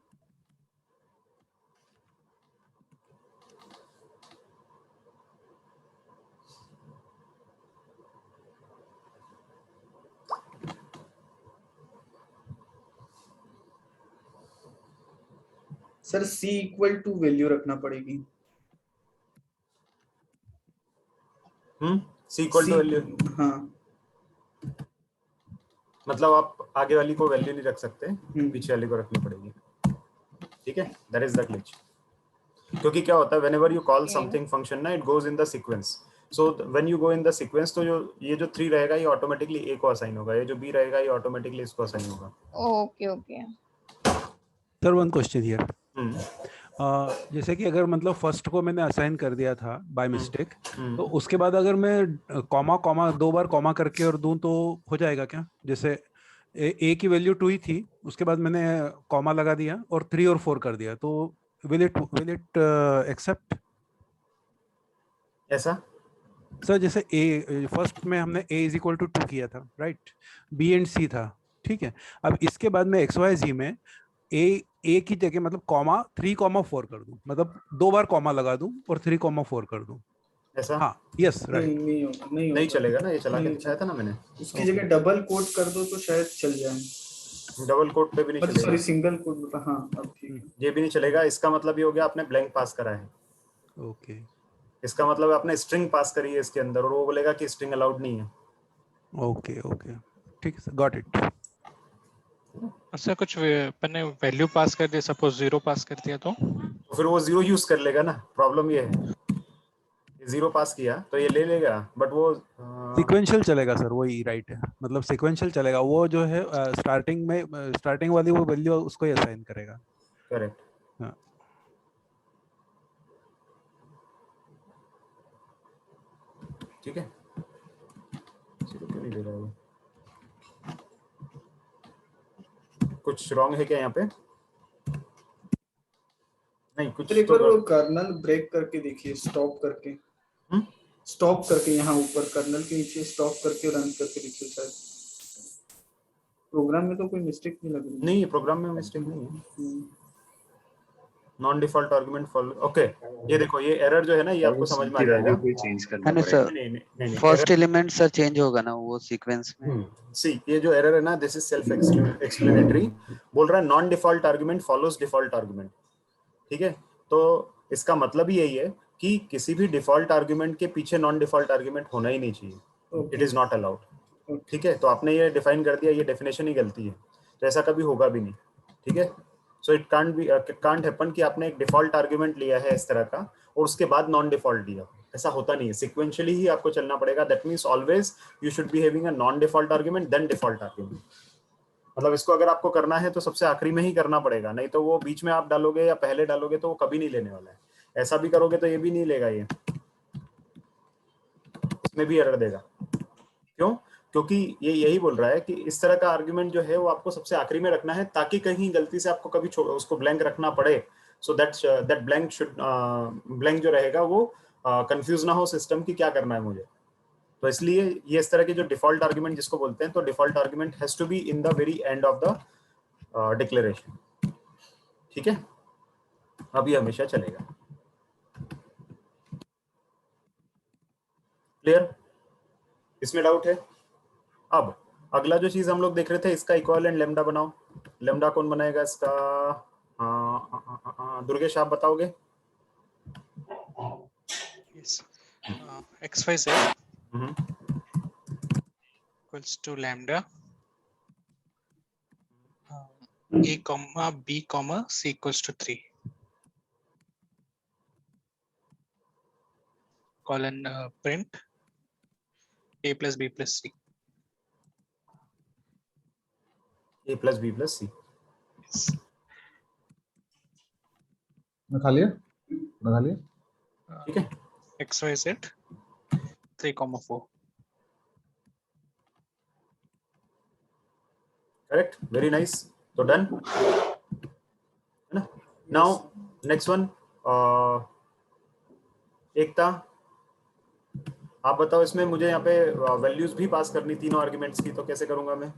Sir c equal to value रखना पड़ेगी। c equal to value. हाँ, मतलब आप आगे वाली को value नहीं रख सकते, पीछे वाली को रखनी पड़ेगी। ठीक है, दैट इज द ग्लिच। क्योंकि क्या होता है, whenever you call something function ना, it goes in the sequence. So when you go in the sequence, तो ये जो 3 रहेगा ये ऑटोमेटिकली a को असाइन होगा, ये जो b रहेगा ये ऑटोमेटिकली इसको असाइन होगा। Okay. Sir one question here. जैसे कि अगर मतलब फर्स्ट को मैंने असाइन कर दिया था बाय मिस्टेक, तो उसके बाद अगर मैं कॉमा 2 बार कॉमा करके और दूं तो हो जाएगा क्या? जैसे a की वैल्यू 2 ही थी, उसके बाद मैंने कॉमा लगा दिया और 3 और 4 कर दिया, तो विल इट एक्सेप्ट? ऐसा सर जैसे a फर्स्ट में हमने a इज इक्वल टू 2 किया था, राइट? b एंड c था, ठीक है। अब इसके बाद में x y z में a की जगह मतलब कॉमा 3 4 कर दूं, मतलब 2 बार कॉमा लगा दूं और 3 4 कर दूं, ऐसा? हाँ, यस, राइट। नहीं चलेगा ना, ये चला के दिखाया था ना मैंने। उसकी जगह डबल कोट कर दो तो शायद चल जाए। डबल कोट पे भी नहीं चलेगा। Sorry, single quote. हाँ, अब ठीक है। ये भी नहीं चलेगा। इसका मतलब ये हो गया आपने ब्लैंक पास करा है। ओके, इसका मतलब आपने स्ट्रिंग पास करी है इसके अंदर, और वो बोलेगा कि स्ट्रिंग अलाउड नहीं है। ओके, ठीक है सर, गॉट इट। अच्छा, कुछ मैंने वैल्यू पास कर दिया, सपोज 0 पास कर दिया तो फिर वो 0 यूज कर लेगा ना। प्रॉब्लम ये है, 0 पास किया तो ये ले लेगा, बट वो सीक्वेंशियल चलेगा सर, वही राइट है, मतलब सीक्वेंशियल चलेगा। वो जो है स्टार्टिंग वाली वो वैल्यू उसको ही असाइन करेगा। करेक्ट। हाँ, ठीक है। क्यों नहीं दे रहा है? कुछ रॉन्ग है क्या यहाँ पे? नहीं, कुछ एक बार वो कर्नल ब्रेक करके देखिए, स्टॉप करके। स्टॉप करके यहाँ ऊपर कर्नल के नीचे स्टॉप करके रन करके देखिए, शायद प्रोग्राम में तो कोई मिस्टेक नहीं लग रही। नहीं, प्रोग्राम में मिस्टेक नहीं है। Non default argument follow. Okay, ये देखो, ये एरर जो है ना, ये आपको समझ में आ जाएगा। चेंज करना नहीं, फर्स्ट एलिमेंट सर चेंज होगा ना वो सीक्वेंस में। सी, ये जो एरर है ना, दिस इज सेल्फ एक्सप्लेनेटरी। बोल रहा है non default argument follows default argument. ठीक है, तो इसका मतलब ही यही है कि किसी भी डिफॉल्ट आर्गुमेंट के पीछे नॉन डिफॉल्ट आर्गुमेंट होना ही नहीं चाहिए। It is not allowed. ठीक है, तो आपने ये डिफाइन कर दिया, ये डेफिनेशन ही गलती है, तो ऐसा कभी होगा भी नहीं। ठीक है, सो इट कांट हैपन कि आपने एक डिफॉल्ट आर्गुमेंट लिया है इस तरह का और उसके बाद नॉन डिफॉल्ट दिया। ऐसा होता नहीं है, सिक्वेंशियली ही आपको चलना पड़ेगा। That means always you should be having a non default argument then default argument. मतलब इसको अगर आपको करना है तो सबसे आखिरी में ही करना पड़ेगा, नहीं तो वो बीच में आप डालोगे या पहले डालोगे तो वो कभी नहीं लेने वाला है। ऐसा भी करोगे तो ये भी नहीं लेगा, ये इसमें भी एरर देगा। क्यों? क्योंकि ये यही बोल रहा है कि इस तरह का आर्ग्यूमेंट जो है वो आपको सबसे आखिरी में रखना है, ताकि कहीं गलती से आपको कभी उसको ब्लैंक रखना पड़े, so that blank should blank जो रहेगा वो कंफ्यूज ना हो सिस्टम की क्या करना है मुझे। तो इसलिए ये इस तरह के जो डिफॉल्ट आर्ग्यूमेंट जिसको बोलते हैं, तो default argument has to be in the very end of the declaration. ठीक है, अब ये हमेशा चलेगा। क्लियर? इसमें डाउट है? अब अगला जो चीज हम लोग देख रहे थे, इसका इक्विवेलेंट लेम्डा बनाओ। लेम्डा कौन बनाएगा इसका? दुर्गेश आप बताओगे? Yes. XYZ equals to lambda A comma B comma C equals to 3. Colon print A plus B plus C. A plus B plus C। Yes. खा लिया? खा लिया? ठीक है। XYZ 3,4. Correct, very nice. तो डन है ना। नाउ नेक्स्ट वन, एकता आप बताओ, इसमें मुझे यहाँ पे वैल्यूज भी पास करनी तीनों आर्ग्यूमेंट्स की, तो कैसे करूंगा मैं?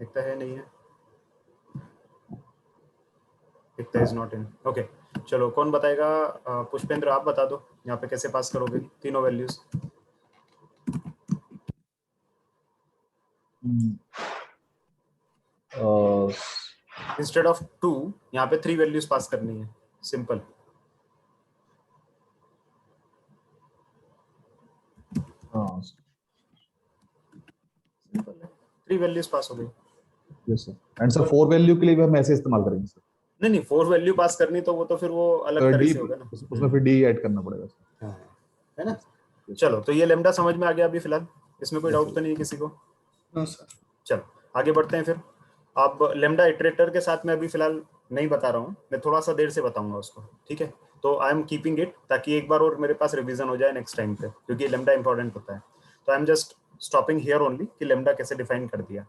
एकता है नहीं है? एकता इज नॉट इन। ओके, चलो कौन बताएगा? पुष्पेंद्र आप बता दो यहाँ पे कैसे पास करोगे तीनों वैल्यूज। इंस्टेड ऑफ 2 यहाँ पे 3 वैल्यूज पास करनी है, सिंपल। हाँ, सिंपल है, 3 वैल्यूज पास हो गई। Yes sir. And sir 4 value के लिए भी हम ऐसे इस्तेमाल करेंगे सर? नहीं नहीं, 4 वैल्यू पास करनी तो वो तो फिर वो अलग तरह से होगा ना, उसमें फिर डी ऐड करना पड़ेगा सर, है ना। चलो, तो ये लेम्डा समझ में आ गया अभी फिलहाल, इसमें कोई डाउट तो नहीं है किसी को? हाँ सर। चलो आगे बढ़ते हैं फिर। अब लेम्डा इटरेटर के साथ मैं अभी फिलहाल नहीं बता रहा हूँ, मैं थोड़ा सा देर से बताऊंगा उसको, ठीक है। तो आई एम कीपिंग इट ताकि एक बार और मेरे पास रिवीजन हो जाए नेक्स्ट टाइम पे, क्योंकि लेम्डा इंपॉर्टेंट होता है। तो I am just stopping here only कि लेम्डा कैसे डिफाइन कर दिया।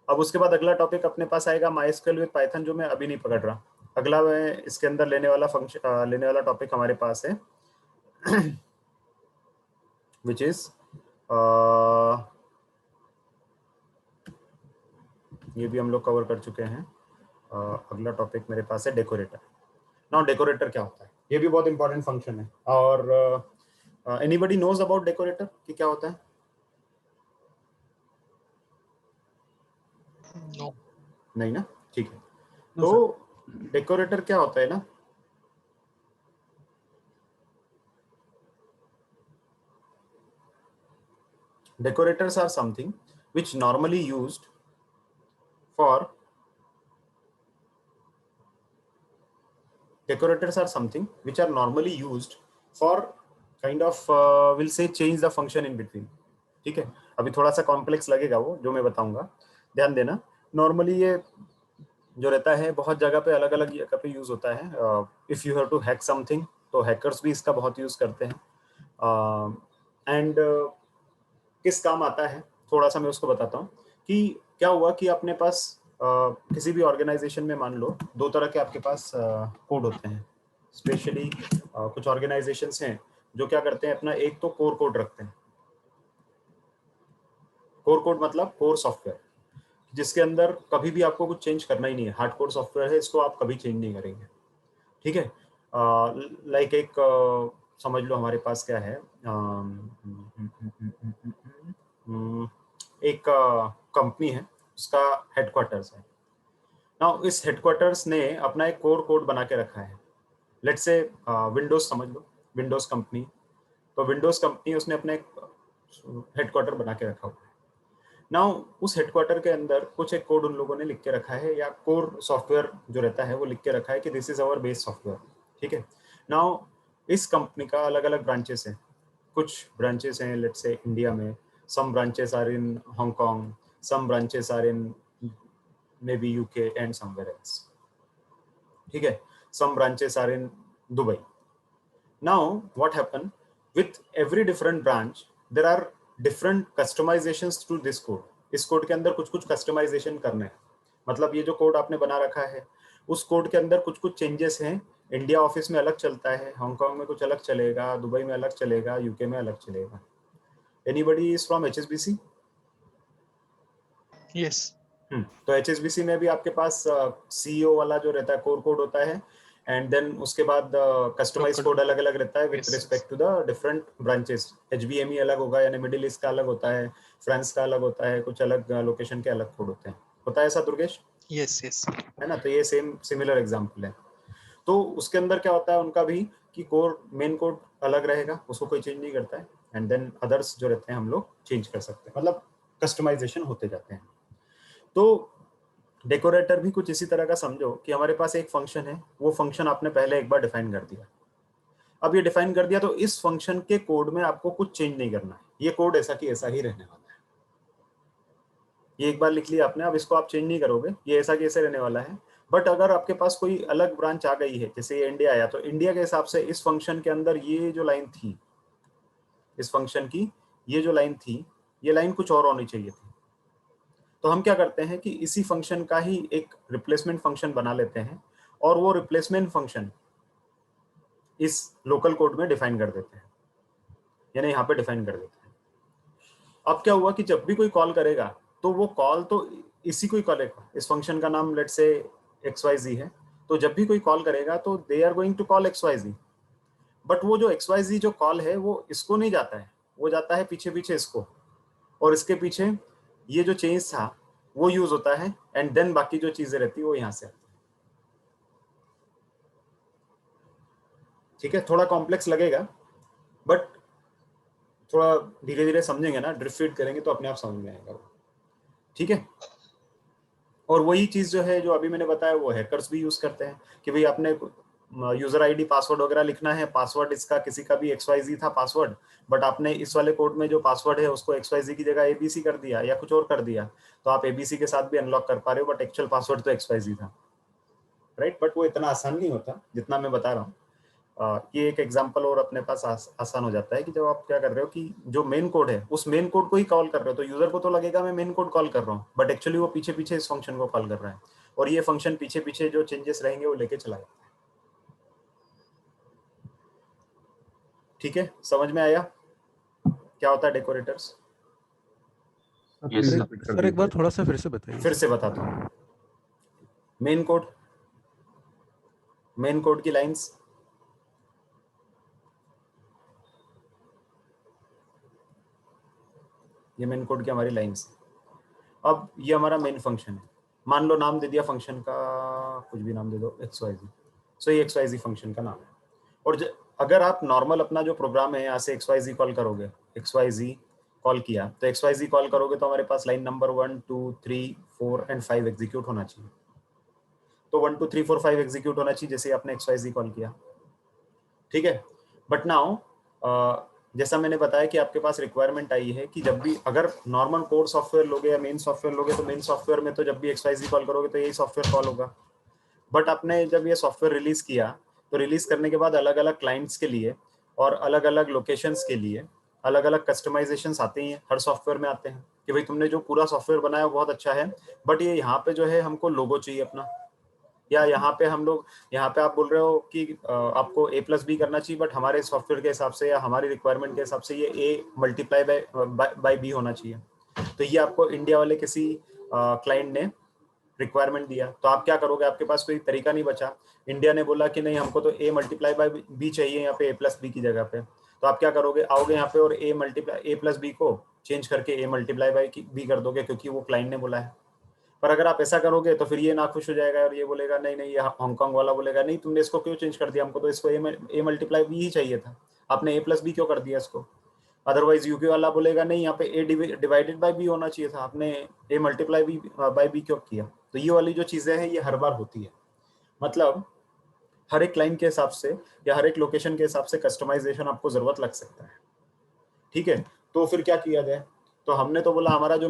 अब उसके बाद अगला टॉपिक अपने पास आएगा माइस्क्यूएल विद पाइथन, जो मैं अभी नहीं पकड़ रहा। अगला मैं इसके अंदर लेने वाला टॉपिक हमारे पास है विच इज ये भी हम लोग कवर कर चुके हैं। अगला टॉपिक मेरे पास है डेकोरेटर। नाउ डेकोरेटर क्या होता है, ये भी बहुत इंपॉर्टेंट फंक्शन है। और एनीबडी नोज अबाउट डेकोरेटर कि क्या होता है? No. नहीं ना, ठीक है। तो डेकोरेटर क्या होता है ना, decorators are something which normally used for kind of we'll say change the function in between। ठीक है, अभी थोड़ा सा कॉम्प्लेक्स लगेगा वो जो मैं बताऊंगा, ध्यान देना। नॉर्मली ये जो रहता है बहुत जगह पे अलग अलग जगह पे यूज होता है। If you have to hack something तो हैकर्स भी इसका बहुत यूज करते हैं। एंड किस काम आता है थोड़ा सा मैं उसको बताता हूँ कि क्या हुआ कि अपने पास किसी भी ऑर्गेनाइजेशन में मान लो 2 तरह के आपके पास कोड होते हैं। स्पेशली कुछ ऑर्गेनाइजेशंस हैं जो क्या करते हैं, अपना एक तो कोर कोड रखते हैं। कोर कोड मतलब कोर सॉफ्टवेयर, जिसके अंदर कभी भी आपको कुछ चेंज करना ही नहीं है। हार्ड कोर सॉफ्टवेयर है, इसको आप कभी चेंज नहीं करेंगे, ठीक है। लाइक एक समझ लो हमारे पास क्या है, एक कंपनी है, उसका हेडक्वार्टर्स है। नाउ इस हेडक्वार्टर्स ने अपना एक कोर कोड बना के रखा है। लेट्स से विंडोज समझ लो, विंडोज कंपनी। तो विंडोज कंपनी उसने अपना एक हेडक्वार्टर बना के रखा हुआ है। नाउ उस हेडक्वार्टर के अंदर कुछ एक कोड उन लोगों ने लिख के रखा है, या कोर सॉफ्टवेयर जो रहता है वो लिख के रखा है कि this is our base software, ठीक है। नाउ इस कंपनी का अलग अलग ब्रांचेस हैं, कुछ ब्रांचेस हैं लेट्स से इंडिया में, some branches are in Hong Kong, some branches are in maybe UK and somewhere else. ठीक है, some branches are in Dubai. Now what happened with every different branch, there are different customizations to this code. इस code के अंदर कुछ कुछ customization करने हैं, मतलब ये जो कोड आपने बना रखा है उस कोड के अंदर कुछ कुछ चेंजेस हैं, इंडिया ऑफिस में अलग चलता है, हांगकांग में कुछ अलग चलेगा, दुबई में अलग चलेगा, यूके में अलग चलेगा. Anybody is from HSBC? Yes. तो HSBC में भी आपके पास CEO वाला जो रहता है कोर कोड होता है, एंड देन उसके बाद कस्टमाइज कोड अलग अलग रहता है with respect to the different branches. HBME अलग होगा, यानी मिडिल ईस्ट का अलग होता है, फ्रांस का अलग होता है, कुछ अलग लोकेशन के अलग कोड होते हैं. होता है ऐसा दुर्गेश? Yes, yes. है ना, तो ये सिमिलर एग्जांपल है. तो उसके अंदर क्या होता है उनका भी कि कोर मेन कोड अलग रहेगा, उसको कोई चेंज नहीं करता है, एंड देन अदर्स जो रहते हैं हम लोग चेंज कर सकते हैं, मतलब कस्टमाइजेशन होते जाते हैं. तो डेकोरेटर भी कुछ इसी तरह का समझो कि हमारे पास एक फंक्शन है, वो फंक्शन आपने पहले एक बार डिफाइन कर दिया. अब ये डिफाइन कर दिया तो इस फंक्शन के कोड में आपको कुछ चेंज नहीं करना है, ये कोड ऐसा कि ऐसा ही रहने वाला है. ये एक बार लिख लिया आपने, अब इसको आप चेंज नहीं करोगे, ये ऐसा कि ऐसे रहने वाला है. बट अगर आपके पास कोई अलग ब्रांच आ गई है, जैसे ये इंडिया आया, तो इंडिया के हिसाब से इस फंक्शन के अंदर ये जो लाइन थी, इस फंक्शन की ये जो लाइन थी, ये लाइन कुछ और होनी चाहिए थी. तो हम क्या करते हैं कि इसी फंक्शन का ही एक रिप्लेसमेंट फंक्शन बना लेते हैं, और वो रिप्लेसमेंट फंक्शन इस लोकल कोड में डिफाइन कर देते हैं, यानी यहाँ पे डिफाइन कर देते हैं. अब क्या हुआ कि जब भी कोई कॉल करेगा तो वो कॉल तो इसी को ही करेगा. इस फंक्शन का नाम लेट्स से XYZ है, तो जब भी कोई कॉल करेगा तो they are going to call XYZ. But वो जो XYZ जो कॉल है वो इसको नहीं जाता है, वो जाता है पीछे पीछे इसको, और इसके पीछे ये जो चेंज था वो यूज होता है, एंड देन बाकी जो चीजें रहती है वो यहाँ से आती है. ठीक है, थोड़ा कॉम्प्लेक्स लगेगा, बट थोड़ा धीरे धीरे समझेंगे ना, ड्रिफ्ट फीड करेंगे तो अपने आप समझ में आएगा. ठीक है, और वही चीज जो है जो अभी मैंने बताया वो हैकर्स भी यूज करते हैं कि भाई आपने यूजर आईडी पासवर्ड वगैरह लिखना है, पासवर्ड इसका किसी का भी XYZ था पासवर्ड, बट आपने इस वाले कोड में जो पासवर्ड है उसको XYZ की जगह ABC कर दिया या कुछ और कर दिया, तो आप ABC के साथ भी अनलॉक कर पा रहे हो, बट एक्चुअल पासवर्ड तो XYZ था, राइट. बट वो इतना आसान नहीं होता जितना मैं बता रहा हूँ. ये एक एग्जांपल और अपने पास आसान हो जाता है कि जब आप क्या कर रहे हो कि जो मेन कोड है उस मेन कोड को ही कॉल कर रहे हो, तो यूजर को तो लगेगा मैं मेन कोड कॉल कर रहा हूँ, बट एक्चुअली वो पीछे पीछे इस फंक्शन को कॉल कर रहा है, और ये फंक्शन पीछे पीछे जो चेंजेस रहेंगे वो लेके चला जाता है. ठीक है, समझ में आया क्या होता है डेकोरेटर्स? सर एक बार थोड़ा सा फिर से बताइए. फिर से बताता हूँ. मेन कोड की लाइंस, ये मेन कोड की हमारी लाइंस. अब ये हमारा मेन फंक्शन है, मान लो नाम दे दिया फंक्शन का, कुछ भी नाम दे दो XYZ. सो ये XYZ फंक्शन का नाम है, और अगर आप नॉर्मल अपना जो प्रोग्राम है यहाँ से XYZ कॉल करोगे, XYZ कॉल किया तो XYZ कॉल करोगे तो हमारे पास लाइन नंबर 1 2 3 4 एंड 5 एग्जीक्यूट होना चाहिए. तो 1 2 3 4 5 एग्जीक्यूट होना चाहिए जैसे आपने XYZ कॉल किया. ठीक है, बट नाउ जैसा मैंने बताया कि आपके पास रिक्वायरमेंट आई है कि जब भी अगर नॉर्मल कोर सॉफ्टवेयर लोगे या मेन सॉफ्टवेयर लोगे, तो मेन सॉफ्टवेयर में तो जब भी XYZ कॉल करोगे तो यही सॉफ्टवेयर कॉल होगा. बट आपने जब ये सॉफ्टवेयर रिलीज किया तो रिलीज करने के बाद अलग अलग क्लाइंट्स के लिए और अलग अलग लोकेशंस के लिए अलग अलग कस्टमाइजेशंस आते हैं, हर सॉफ्टवेयर में आते हैं कि भाई तुमने जो पूरा सॉफ्टवेयर बनाया बहुत अच्छा है, बट ये यहाँ पे जो है हमको लोगो चाहिए अपना, या यहाँ पे हम लोग यहाँ पे आप बोल रहे हो कि आपको A+B करना चाहिए, बट हमारे सॉफ्टवेयर के हिसाब से या हमारी रिक्वायरमेंट के हिसाब से ये A मल्टीप्लाई बाय B होना चाहिए. तो ये आपको इंडिया वाले किसी क्लाइंट ने रिक्वायरमेंट दिया, तो आप क्या करोगे, आपके पास कोई तरीका नहीं बचा. इंडिया ने बोला कि नहीं हमको तो A मल्टीप्लाई बाय B चाहिए यहाँ पे A+B की जगह पे, तो आप क्या करोगे, आओगे यहाँ पे और A+B को चेंज करके A मल्टीप्लाई बाय B कर दोगे क्योंकि वो क्लाइंट ने बोला है. पर अगर आप ऐसा करोगे तो फिर ये नाखुश हो जाएगा और ये बोलेगा नहीं नहीं, ये हांगकांग वाला बोलेगा नहीं तुमने इसको क्यों चेंज कर दिया, हमको तो इसको A मल्टीप्लाई B ही चाहिए था, आपने A+B क्यों कर दिया इसको. अदरवाइज यूके वाला बोलेगा नहीं यहाँ पे A डिवाइडेड बाय B होना चाहिए था, आपने A मल्टीप्लाई बाय B क्यों किया. तो ये वाली जो चीजें हैं ये हर बार होती है, मतलब हर एक लाइन के हिसाब से या हर एक लोकेशन के हिसाब से कस्टमाइजेशन आपको जरूरत लग सकता है, ठीक है। तो फिर क्या किया जाए, तो हमने तो बोला हमारा जो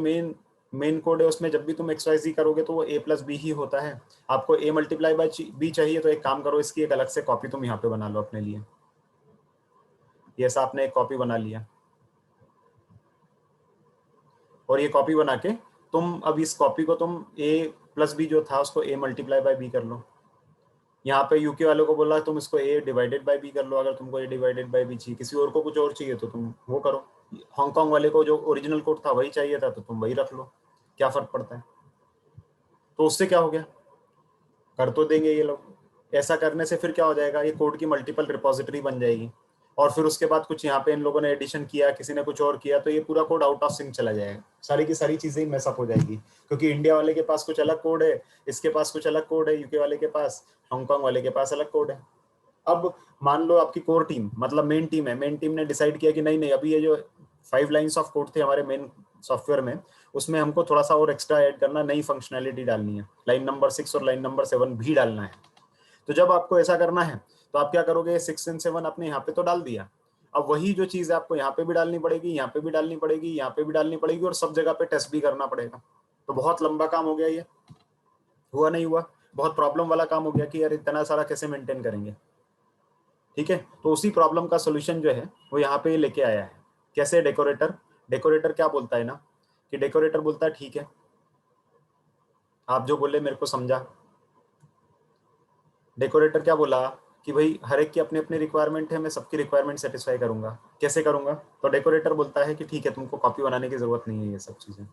मेन कोड है उसमें जब भी तुम XYZ करोगे तो वो A+B ही होता है। आपको A × B चाहिए तो एक काम करो, इसकी एक अलग से कॉपी तुम यहाँ पे बना लो अपने लिए। ये ऐसा आपने एक कॉपी बना लिया और ये कॉपी बना के तुम अब इस कॉपी को तुम A+B जो था उसको A × B कर लो। यहाँ पे यूके वालों को बोला तुम इसको A/B कर लो, अगर तुमको A/B चाहिए, किसी और को कुछ और चाहिए तो तुम वो करो। हांगकांग वाले को जो ओरिजिनल कोड था वही चाहिए था तो तुम वही रख लो, क्या फर्क पड़ता है। तो उससे क्या हो गया, कर तो देंगे ये लोग। ऐसा करने से फिर क्या हो जाएगा, ये कोड की मल्टीपल रिपोजिटरी बन जाएगी और फिर उसके बाद कुछ यहाँ पे इन लोगों ने एडिशन किया, किसी ने कुछ और किया, तो ये पूरा कोड आउट ऑफ सिंक चला जाएगा, सारी की सारी चीजें ही मैसअप हो जाएगी, क्योंकि इंडिया वाले के पास कुछ अलग कोड है, इसके पास कुछ अलग कोड है, यूके वाले के पास, हांगकांग वाले के पास अलग कोड है। अब मान लो आपकी कोर टीम मतलब मेन टीम है, मेन टीम ने डिसाइड किया कि नहीं अभी ये जो 5 लाइन्स ऑफ कोड थे हमारे मेन सॉफ्टवेयर में, उसमें हमको थोड़ा सा और एक्स्ट्रा ऐड करना, नई फंक्शनैलिटी डालनी है, लाइन नंबर 6 और लाइन नंबर 7 भी डालना है। तो जब आपको ऐसा करना है तो आप क्या करोगे, 6 और 7 आपने यहाँ पे तो डाल दिया, अब वही जो चीज है आपको यहाँ पे भी डालनी पड़ेगी, यहाँ पे भी डालनी पड़ेगी, यहाँ पे भी डालनी पड़ेगी और सब जगह पे टेस्ट भी करना पड़ेगा। तो बहुत लंबा काम हो गया, ये हुआ नहीं हुआ, बहुत प्रॉब्लम वाला काम हो गया कि यार इतना सारा कैसे मेंटेन करेंगे, ठीक है। तो उसी प्रॉब्लम का सोल्यूशन जो है वो यहाँ पे लेके आया है। कैसे, डेकोरेटर क्या बोलता है ना, कि डेकोरेटर बोलता है ठीक है आप जो बोले मेरे को समझा। डेकोरेटर क्या बोला कि भाई हर एक की अपनी अपनी रिक्वायरमेंट है, मैं सबकी रिक्वायरमेंट सेटिस्फाई करूंगा। कैसे करूंगा, तो डेकोरेटर बोलता है कि ठीक है तुमको कॉपी बनाने की जरूरत नहीं है ये सब चीजें,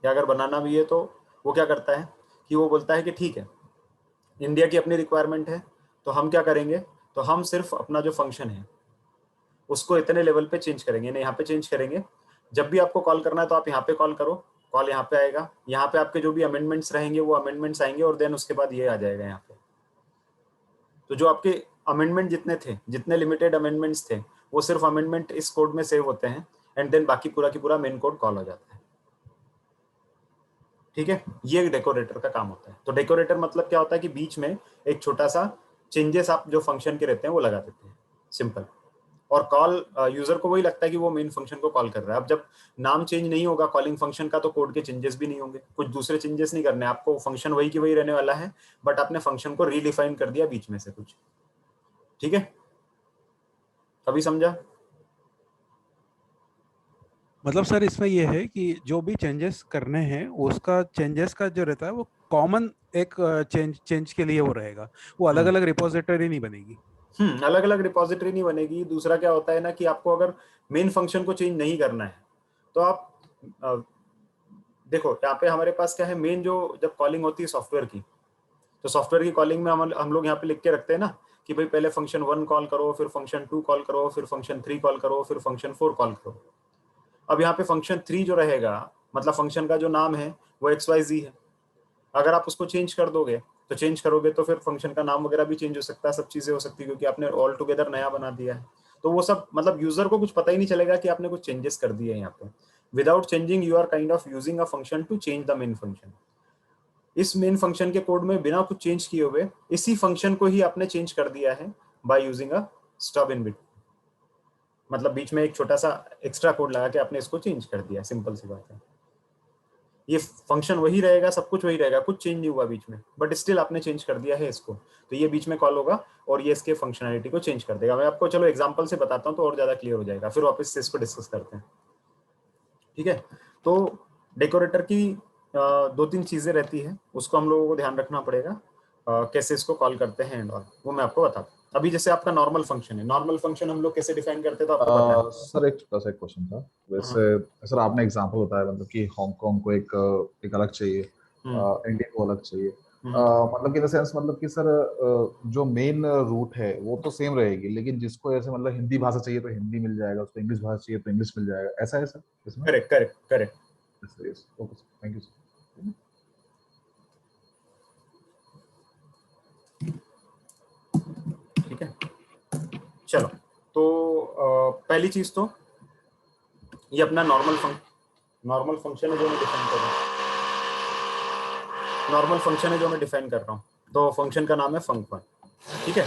या अगर बनाना भी है तो वो क्या करता है कि वो बोलता है कि ठीक है इंडिया की अपनी रिक्वायरमेंट है, तो हम क्या करेंगे, तो हम सिर्फ अपना जो फंक्शन है उसको इतने लेवल पे चेंज करेंगे, नहीं यहाँ पे चेंज करेंगे, जब भी आपको कॉल करना है तो आप यहाँ पे कॉल करो, कॉल यहाँ पे आएगा, यहाँ पे आपके जो भी अमेंडमेंट्स रहेंगे वो अमेंडमेंट्स आएंगे और देन उसके बाद ये आ जाएगा यहाँ पे। तो जो आपके अमेंडमेंट जितने थे, जितने लिमिटेड अमेंडमेंट्स थे, वो सिर्फ अमेंडमेंट इस कोड में सेव होते हैं एंड देन बाकी पूरा की पूरा मेन कोड कॉल हो जाता है, ठीक है। ये डेकोरेटर का काम होता है। तो डेकोरेटर मतलब क्या होता है कि बीच में एक छोटा सा चेंजेस आप जो फंक्शन के रहते हैं वो लगा देते हैं, सिंपल। और कॉल यूजर को वही लगता है कि वो मेन फंक्शन को कॉल कर रहा है। अब जब नाम चेंज नहीं होगा कॉलिंग फंक्शन का तो कोड के चेंजेस भी नहीं होंगे, कुछ दूसरे चेंजेस नहीं करने, आपको फंक्शन वही की वही रहने वाला है, बट आपने फंक्शन को रीडिफाइन कर दिया बीच में से कुछ, ठीक है। अभी समझा? मतलब सर इसमें ये है कि जो भी चेंजेस करने हैं उसका चेंजेस का जो रहता है वो कॉमन एक चेंज के लिए वो रहेगा, वो अलग अलग रिपोजिटरी नहीं बनेगी। अलग अलग रिपोजिटरी नहीं बनेगी। दूसरा क्या होता है ना कि आपको अगर मेन फंक्शन को चेंज नहीं करना है तो आप देखो यहाँ पे हमारे पास क्या है, मेन जो जब कॉलिंग होती है सॉफ्टवेयर की, तो सॉफ्टवेयर की कॉलिंग में हम लोग यहाँ पे लिख के रखते हैं ना कि भाई पहले फंक्शन 1 कॉल करो, फिर फंक्शन 2 कॉल करो, फिर फंक्शन 3 कॉल करो, फिर फंक्शन 4 कॉल करो। अब यहाँ पे फंक्शन 3 जो रहेगा, मतलब फंक्शन का जो नाम है वो XYZ है, अगर आप उसको चेंज कर दोगे तो चेंज करोगे तो फिर फंक्शन का नाम वगैरह भी चेंज हो सकता है, सब चीजें हो सकती है, क्योंकि आपने ऑल टुगेदर नया बना दिया है। तो वो सब मतलब यूजर को कुछ पता ही नहीं चलेगा कि आपने कुछ चेंजेस कर दिए यहाँ पे। Without changing you are kind of using a function to change the main function. इस मेन फंक्शन के कोड में बिना कुछ चेंज किए हुए इसी फंक्शन को ही आपने चेंज कर दिया है by using a stub in between, मतलब बीच में एक छोटा सा एक्स्ट्रा कोड लगा के आपने इसको चेंज कर दिया, सिंपल सी बात है। ये फंक्शन वही रहेगा, सब कुछ वही रहेगा, कुछ चेंज नहीं हुआ बीच में, बट स्टिल आपने चेंज कर दिया है इसको, तो ये बीच में कॉल होगा और ये इसके फंक्शनैलिटी को चेंज कर देगा। मैं आपको चलो एग्जांपल से बताता हूँ तो और ज्यादा क्लियर हो जाएगा, फिर वापस से इसको डिस्कस करते हैं, ठीक है। तो डेकोरेटर की 2-3 चीजें रहती है, उसको हम लोगों को ध्यान रखना पड़ेगा, कैसे इसको कॉल करते हैं एंड ऑल, वो मैं आपको बताता हूँ। अभी जैसे आपका नॉर्मल फंक्शन है, नॉर्मल फंक्शन हम लोग कैसे डिफाइन करते हैं तो आपको पता है। सर एक छोटा सा क्वेश्चन था, वैसे सर आपने एग्जांपल बताया मतलब कि हांगकांग को एक अलग चाहिए, इंडिया को अलग चाहिए, मतलब कि इन द सेंस मतलब कि सर जो मेन रूट है वो तो सेम रहेगी, लेकिन जिसको ऐसे मतलब हिंदी भाषा चाहिए तो हिंदी मिल जाएगा, उसको इंग्लिश भाषा चाहिए तो इंग्लिश मिल जाएगा, ऐसा है सर इसमें? Correct correct correct. Okay sir, thank you sir. ठीक है, चलो तो पहली चीज तो ये अपना नॉर्मल फंक्शन है जो मैं डिफाइन कर रहा हूँ। नॉर्मल फंक्शन है जो मैं डिफाइन कर रहा हूँ, तो फंक्शन का नाम है func1। ठीक है,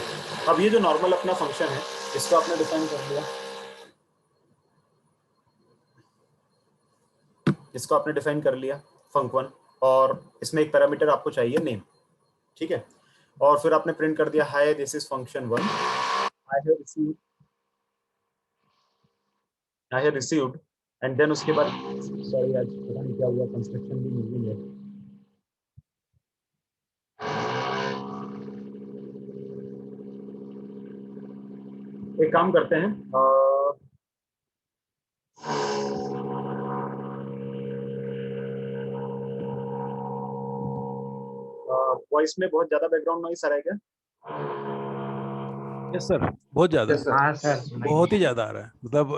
अब ये जो नॉर्मल अपना फंक्शन है इसको आपने डिफाइन कर लिया, इसको आपने डिफाइन कर लिया func1, और इसमें एक पैरामीटर आपको चाहिए नेम। ठीक है, और फिर आपने प्रिंट कर दिया hi this is func1, I have received, एंड देन उसके बाद सॉरी आज पता नहीं क्या हुआ, कंस्ट्रक्शन भी मिल गई है। एक काम करते हैं, वॉइस में बहुत ज्यादा बैकग्राउंड नॉइस आ रहा है क्या? यस सर, बहुत ज्यादा। Yes, sir. हाँ सर, बहुत ही ज्यादा आ रहा है, मतलब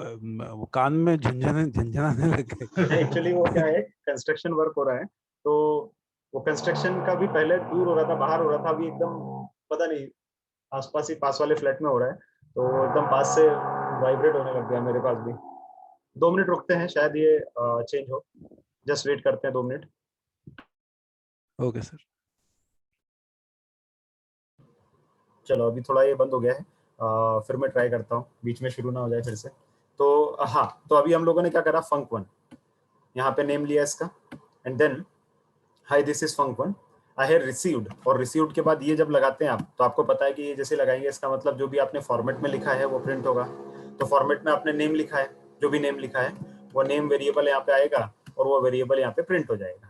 वो कान में झंझनाने लग गए। एक्चुअली वो क्या है, कंस्ट्रक्शन वर्क हो रहा है, तो वो कंस्ट्रक्शन का भी पहले दूर हो रहा था, बाहर हो रहा था, अभी एकदम पता नहीं आसपास ही पास वाले फ्लैट में हो रहा है, तो एकदम पास से वाइब्रेट होने लग गया मेरे पास भी। 2 मिनट रुकते हैं, शायद ये चेंज हो, जस्ट वेट करते हैं 2 मिनट। Okay sir. चलो अभी थोड़ा ये बंद हो गया है, फिर मैं ट्राई करता हूँ, बीच में शुरू ना हो जाए फिर से। तो हाँ, तो अभी हम लोगों ने क्या करा, func1 यहाँ पे नेम लिया इसका, and then hi this is func1 I have received, और रिसीव्ड के बाद ये जब लगाते हैं आप, तो आपको पता है कि ये जैसे लगाएंगे इसका मतलब जो भी आपने फॉर्मेट में लिखा है वो प्रिंट होगा। तो फॉर्मेट में आपने नेम लिखा है, जो भी नेम लिखा है वो नेम वेरिएबल यहाँ पे आएगा, और वो वेरिएबल यहाँ पे प्रिंट हो जाएगा,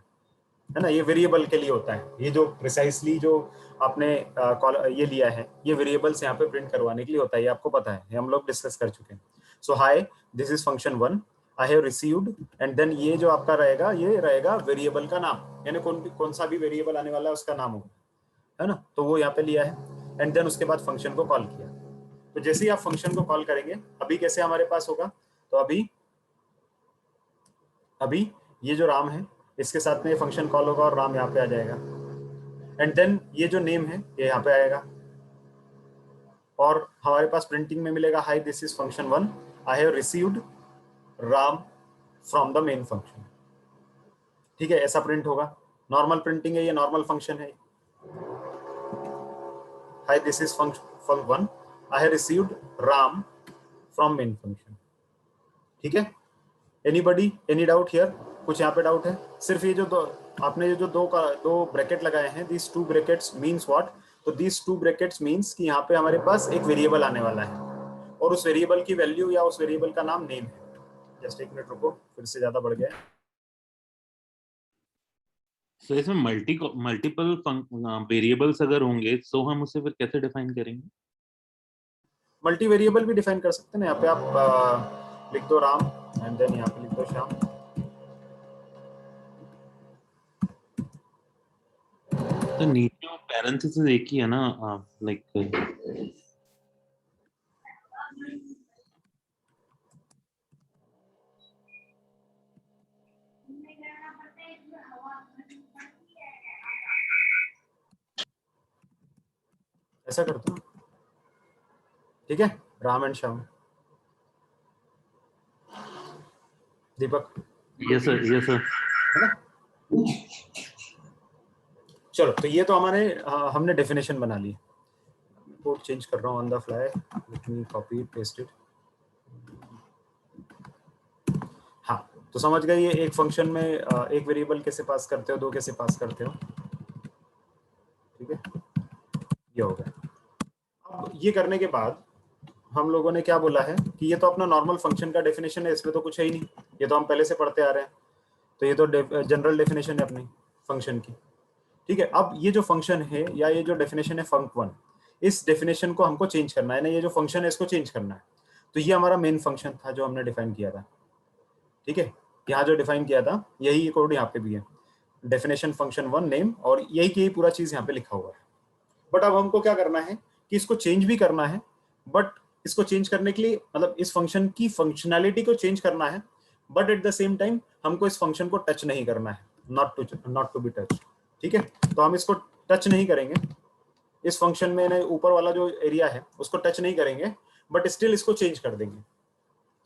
है ना। ये वेरिएबल के लिए होता है, ये जो प्रिसाइसली जो आपने ये लिया है, ये वेरिएबल्स यहाँ पे प्रिंट करवाने के लिए होता है, ये आपको पता है, हम लोग डिस्कस कर चुके हैं। So hi this is func1 I have received, and then ये जो आपका रहेगा, ये रहेगा वेरिएबल का नाम, यानी कौन सा भी वेरिएबल आने वाला है उसका नाम होगा, है ना। तो वो यहाँ पे लिया है, एंड देन उसके बाद फंक्शन को कॉल किया। तो जैसे ही आप फंक्शन को कॉल करेंगे, अभी कैसे हमारे पास होगा, तो अभी ये जो राम है इसके साथ में फंक्शन कॉल होगा और राम यहाँ पे आ जाएगा, एंड देन ये जो नेम है ये यहाँ पे आएगा, और हमारे पास प्रिंटिंग में मिलेगा हाय this is func1 I have received Ram from the main function. ठीक है, ऐसा प्रिंट होगा, नॉर्मल प्रिंटिंग है, ये नॉर्मल फंक्शन है। हाय this is func1 I have received Ram from main function. ठीक है, एनीबडी एनी डाउट हियर? कुछ यहाँ पे डाउट है? सिर्फ ये जो आपने ये जो दो ब्रैकेट लगाए हैं, दिस 2 ब्रैकेट्स मींस व्हाट? तो दिस 2 ब्रैकेट्स मींस कि यहाँ पे हमारे पास एक वेरिएबल आने वाला है, और उस वेरिएबल की वैल्यू या उस वेरिएबल का नाम नेम है। जस्ट 1 मिनट रुको, फिर से ज्यादा बढ़ गया। सो इसमें मल्टीपल वेरिएबल्स अगर होंगे तो हम उसे फिर कैसे डिफाइन करेंगे? मल्टी वेरिएबल भी डिफाइन कर सकते हैं। यहाँ पे आप लिख दो राम, एंड देन यहाँ पे लिख दो श्याम। तो नीचे वो पैरेंथेसिस एक ही है ना, लाइक ऐसा करते हो, ठीक है, Ram and Shyam. Deepak? Yes sir, yes sir. है ना? चलो, तो ये तो हमारे हमने डेफिनेशन बना ली। कोड चेंज कर रहा हूँ on the fly, let me copy paste it. हाँ, तो समझ गए ये एक फंक्शन में एक वेरिएबल कैसे पास करते हो, 2 कैसे पास करते हो। ठीक है, ये हो गया। अब ये करने के बाद हम लोगों ने क्या बोला है कि ये तो अपना नॉर्मल फंक्शन का डेफिनेशन है, इसमें तो कुछ है ही नहीं, ये तो हम पहले से पढ़ते आ रहे हैं, तो ये तो जनरल डेफिनेशन है अपनी फंक्शन की। ठीक है, अब ये जो फंक्शन है या ये जो डेफिनेशन है func1, इस डेफिनेशन को हमको चेंज करना है ना, ये जो फंक्शन है इसको चेंज करना है। तो ये हमारा मेन फंक्शन था जो हमने डिफाइन किया था। ठीक है, यहाँ जो डिफाइन किया था यही कोड यहाँ पे भी है, डेफिनेशन func1 नेम, और यही की पूरा चीज यहाँ पे लिखा हुआ है। बट अब हमको क्या करना है कि इसको चेंज भी करना है, बट इसको चेंज करने के लिए मतलब इस फंक्शन की फंक्शनैलिटी को चेंज करना है, but at the same time हमको इस फंक्शन को टच नहीं करना है, नॉट टू बी टच। ठीक है, तो हम इसको टच नहीं करेंगे, इस फंक्शन में ऊपर वाला जो एरिया है उसको टच नहीं करेंगे, बट स्टिल इसको चेंज कर देंगे।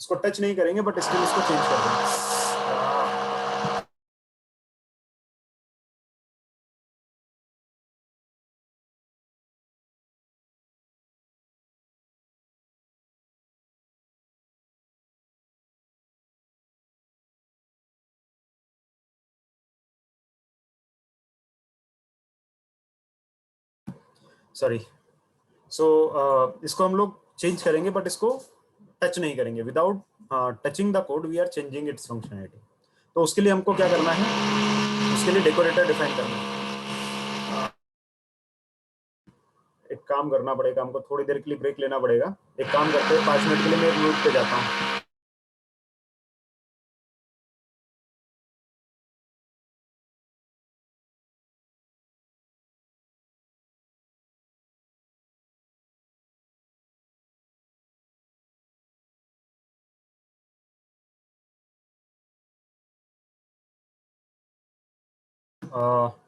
इसको टच नहीं करेंगे बट स्टिल इसको चेंज कर देंगे। सॉरी, सो इसको हम लोग चेंज करेंगे, बट इसको टच नहीं करेंगे। Without touching the code we are changing its functionality. तो उसके लिए हमको क्या करना है, उसके लिए डेकोरेटर डिफाइन करना है। एक काम करना पड़ेगा हमको, थोड़ी देर के लिए ब्रेक लेना पड़ेगा। एक काम करते हैं, 5 मिनट के लिए मैं एक म्यूट पे जाता हूँ।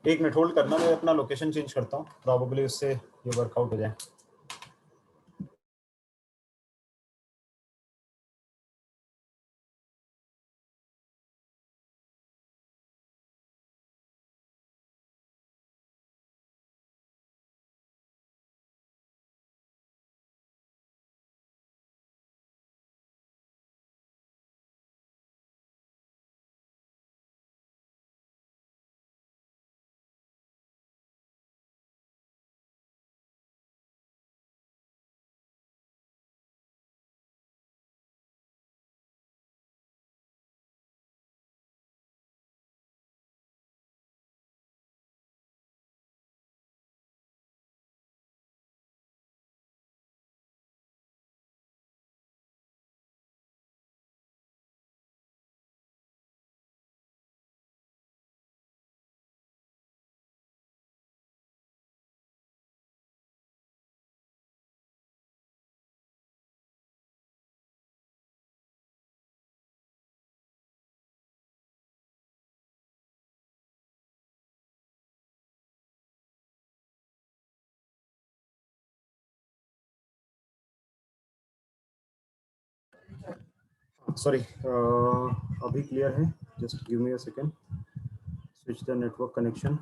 एक मिनट होल्ड करना, मैं अपना लोकेशन चेंज करता हूँ, प्रॉबेबली उससे ये वर्कआउट हो जाए। सॉरी, अभी क्लियर है? Just give me a second, switch the network connection.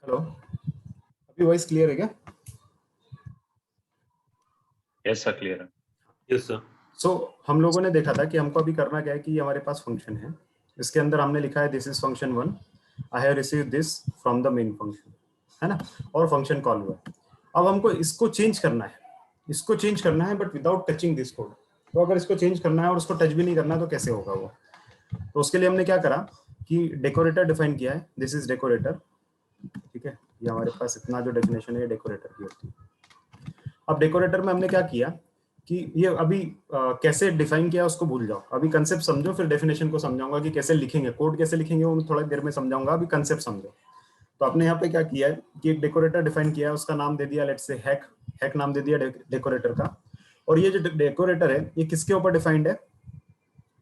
Hello, अभी वॉइस क्लियर है क्या? यस सर, क्लियर है। Yes sir. सो हम लोगों ने देखा था कि हमको अभी करना क्या है कि हमारे पास फंक्शन है, इसके अंदर हमने लिखा है this is function 1, I have received this from the main function, है ना, और फंक्शन कॉल हुआ। अब हमको इसको चेंज करना है, इसको चेंज करना है, but without touching this code. तो अगर इसको चेंज करना है और उसको टच भी नहीं करना है तो कैसे होगा वो? तो उसके लिए हमने क्या करा कि डेकोरेटर डिफाइन किया है, दिस इज डेकोरेटर। ठीक है, ये हमारे पास इतना जो डेफिनेशन है डेकोरेटर की होती है। अब डेकोरेटर में हमने क्या किया कि ये अभी कैसे डिफाइन किया उसको भूल जाओ, अभी कंसेप्ट समझो, फिर डेफिनेशन को समझाऊंगा कि कैसे लिखेंगे, कोड कैसे लिखेंगे वो थोड़ा देर में समझाऊंगा, अभी कंसेप्ट समझो। तो आपने यहाँ पे क्या किया है कि एक डेकोरेटर डिफाइन किया है, उसका नाम दे दिया लेट्स से हैक नाम दे दिया डेकोरेटर का। और ये जो डेकोरेटर है ये किसके ऊपर डिफाइंड है?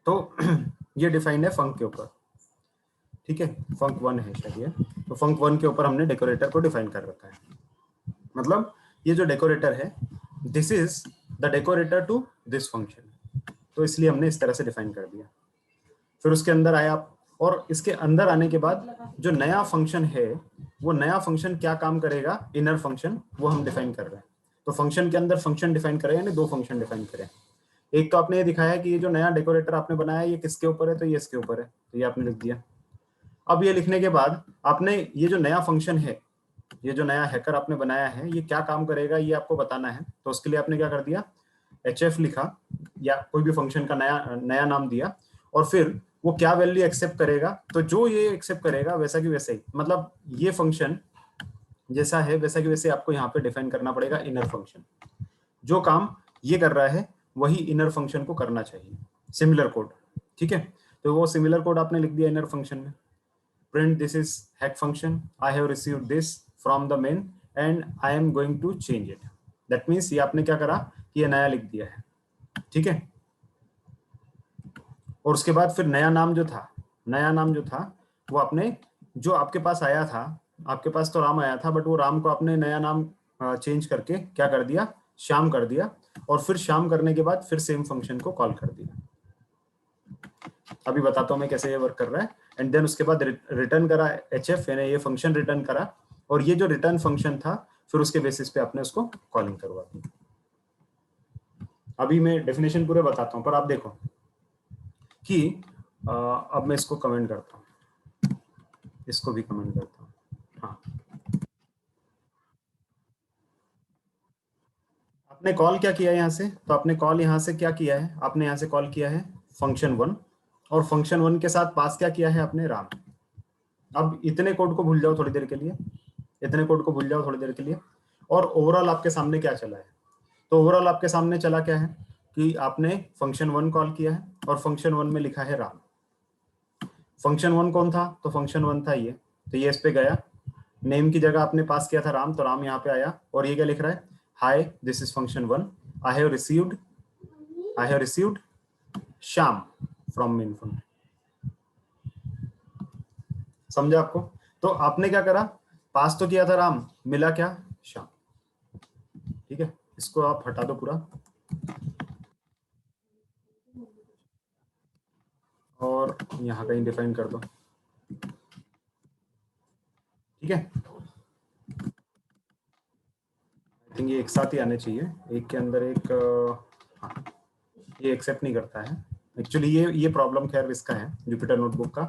तो ये डिफाइंड है फंक के ऊपर। ठीक है, फंक 1 है शायद ये, तो फंक 1 के ऊपर हमने डेकोरेटर को डिफाइन कर रखा है। मतलब ये जो डेकोरेटर है this is the decorator to this function, तो इसलिए हमने इस तरह से डिफाइन कर दिया। फिर उसके अंदर आया, और इसके अंदर आने के बाद जो नया फंक्शन है वो नया फंक्शन क्या काम करेगा, इनर फंक्शन, वो हम डिफाइन कर रहे हैं। तो फंक्शन के अंदर फंक्शन डिफाइन करें, यानी 2 फंक्शन डिफाइन करें। एक तो आपने ये दिखाया है कि ये जो नया डेकोरेटर आपने बनाया ये किसके ऊपर है, तो ये इसके ऊपर है, तो ये आपने लिख दिया। अब ये लिखने के बाद आपने ये जो नया फंक्शन है, ये जो नया हैकर आपने बनाया है ये क्या काम करेगा ये आपको बताना है। तो उसके लिए आपने क्या कर दिया, hf लिखा या कोई भी फंक्शन का नया नाम दिया, और फिर वो क्या वैल्यू एक्सेप्ट करेगा, तो जो ये एक्सेप्ट करेगा वैसा की वैसे ही, मतलब ये फंक्शन जैसा है वैसा की वैसे आपको यहाँ पे डिफाइन करना पड़ेगा इनर फंक्शन। जो काम ये कर रहा है वही इनर फंक्शन को करना चाहिए, सिमिलर कोड। ठीक है, तो वो सिमिलर कोड आपने लिख दिया इनर फंक्शन में। print this is hack function, I have received this from the main and I am going to change it. That means ये आपने क्या करा कि ये नया लिख दिया है। ठीक है, और उसके बाद फिर नया नाम जो था वो आपने, जो आपके पास आया था, आपके पास तो राम आया था, बट वो राम को आपने नया नाम चेंज करके क्या कर दिया, श्याम कर दिया, और फिर श्याम करने के बाद फिर सेम फंक्शन को कॉल कर दिया। अभी बताता हूँ मैं कैसे ये वर्क कर रहा है। एंड देन उसके बाद रिटर्न करा hf, यानी ये फंक्शन रिटर्न करा, और ये जो रिटर्न फंक्शन था फिर उसके बेसिस पे आपने उसको कॉलिंग करवा दी। अभी मैं डेफिनेशन पूरे बताता हूं, पर आप देखो कि अब मैं इसको कमेंट करता हूं, इसको भी कमेंट करता हूं। हाँ, आपने कॉल क्या किया यहाँ से, तो आपने कॉल यहाँ से क्या किया है, आपने यहाँ से कॉल किया है फंक्शन 1, और फंक्शन 1 के साथ पास क्या किया है आपने, राम। अब इतने कोड को भूल जाओ थोड़ी देर के लिए, इतने कोड को भूल जाओ थोड़ी देर के लिए, और ओवरऑल आपके सामने क्या चला है। तो ओवरऑल आपके सामने चला क्या है कि आपने फंक्शन 1 कॉल किया है और फंक्शन 1 में लिखा है राम। फंक्शन 1 कौन था, तो फंक्शन 1 था ये, तो ये इस पे गया, नेम की जगह आपने पास किया था राम, तो राम यहाँ पे आया, और ये क्या लिख रहा है, हाय this is function 1, I have received Shyam from main function. समझा आपको? तो आपने क्या करा, पास तो किया था राम, मिला क्या, श्याम। ठीक है, इसको आप हटा दो पूरा, और यहाँ कहीं डिफाइन कर दो। ठीक है, आई थिंक ये एक साथ ही आने चाहिए, एक के अंदर एक। हाँ, ये एक्सेप्ट नहीं करता है एक्चुअली, ये प्रॉब्लम खैर इसका है जुपिटर नोटबुक का,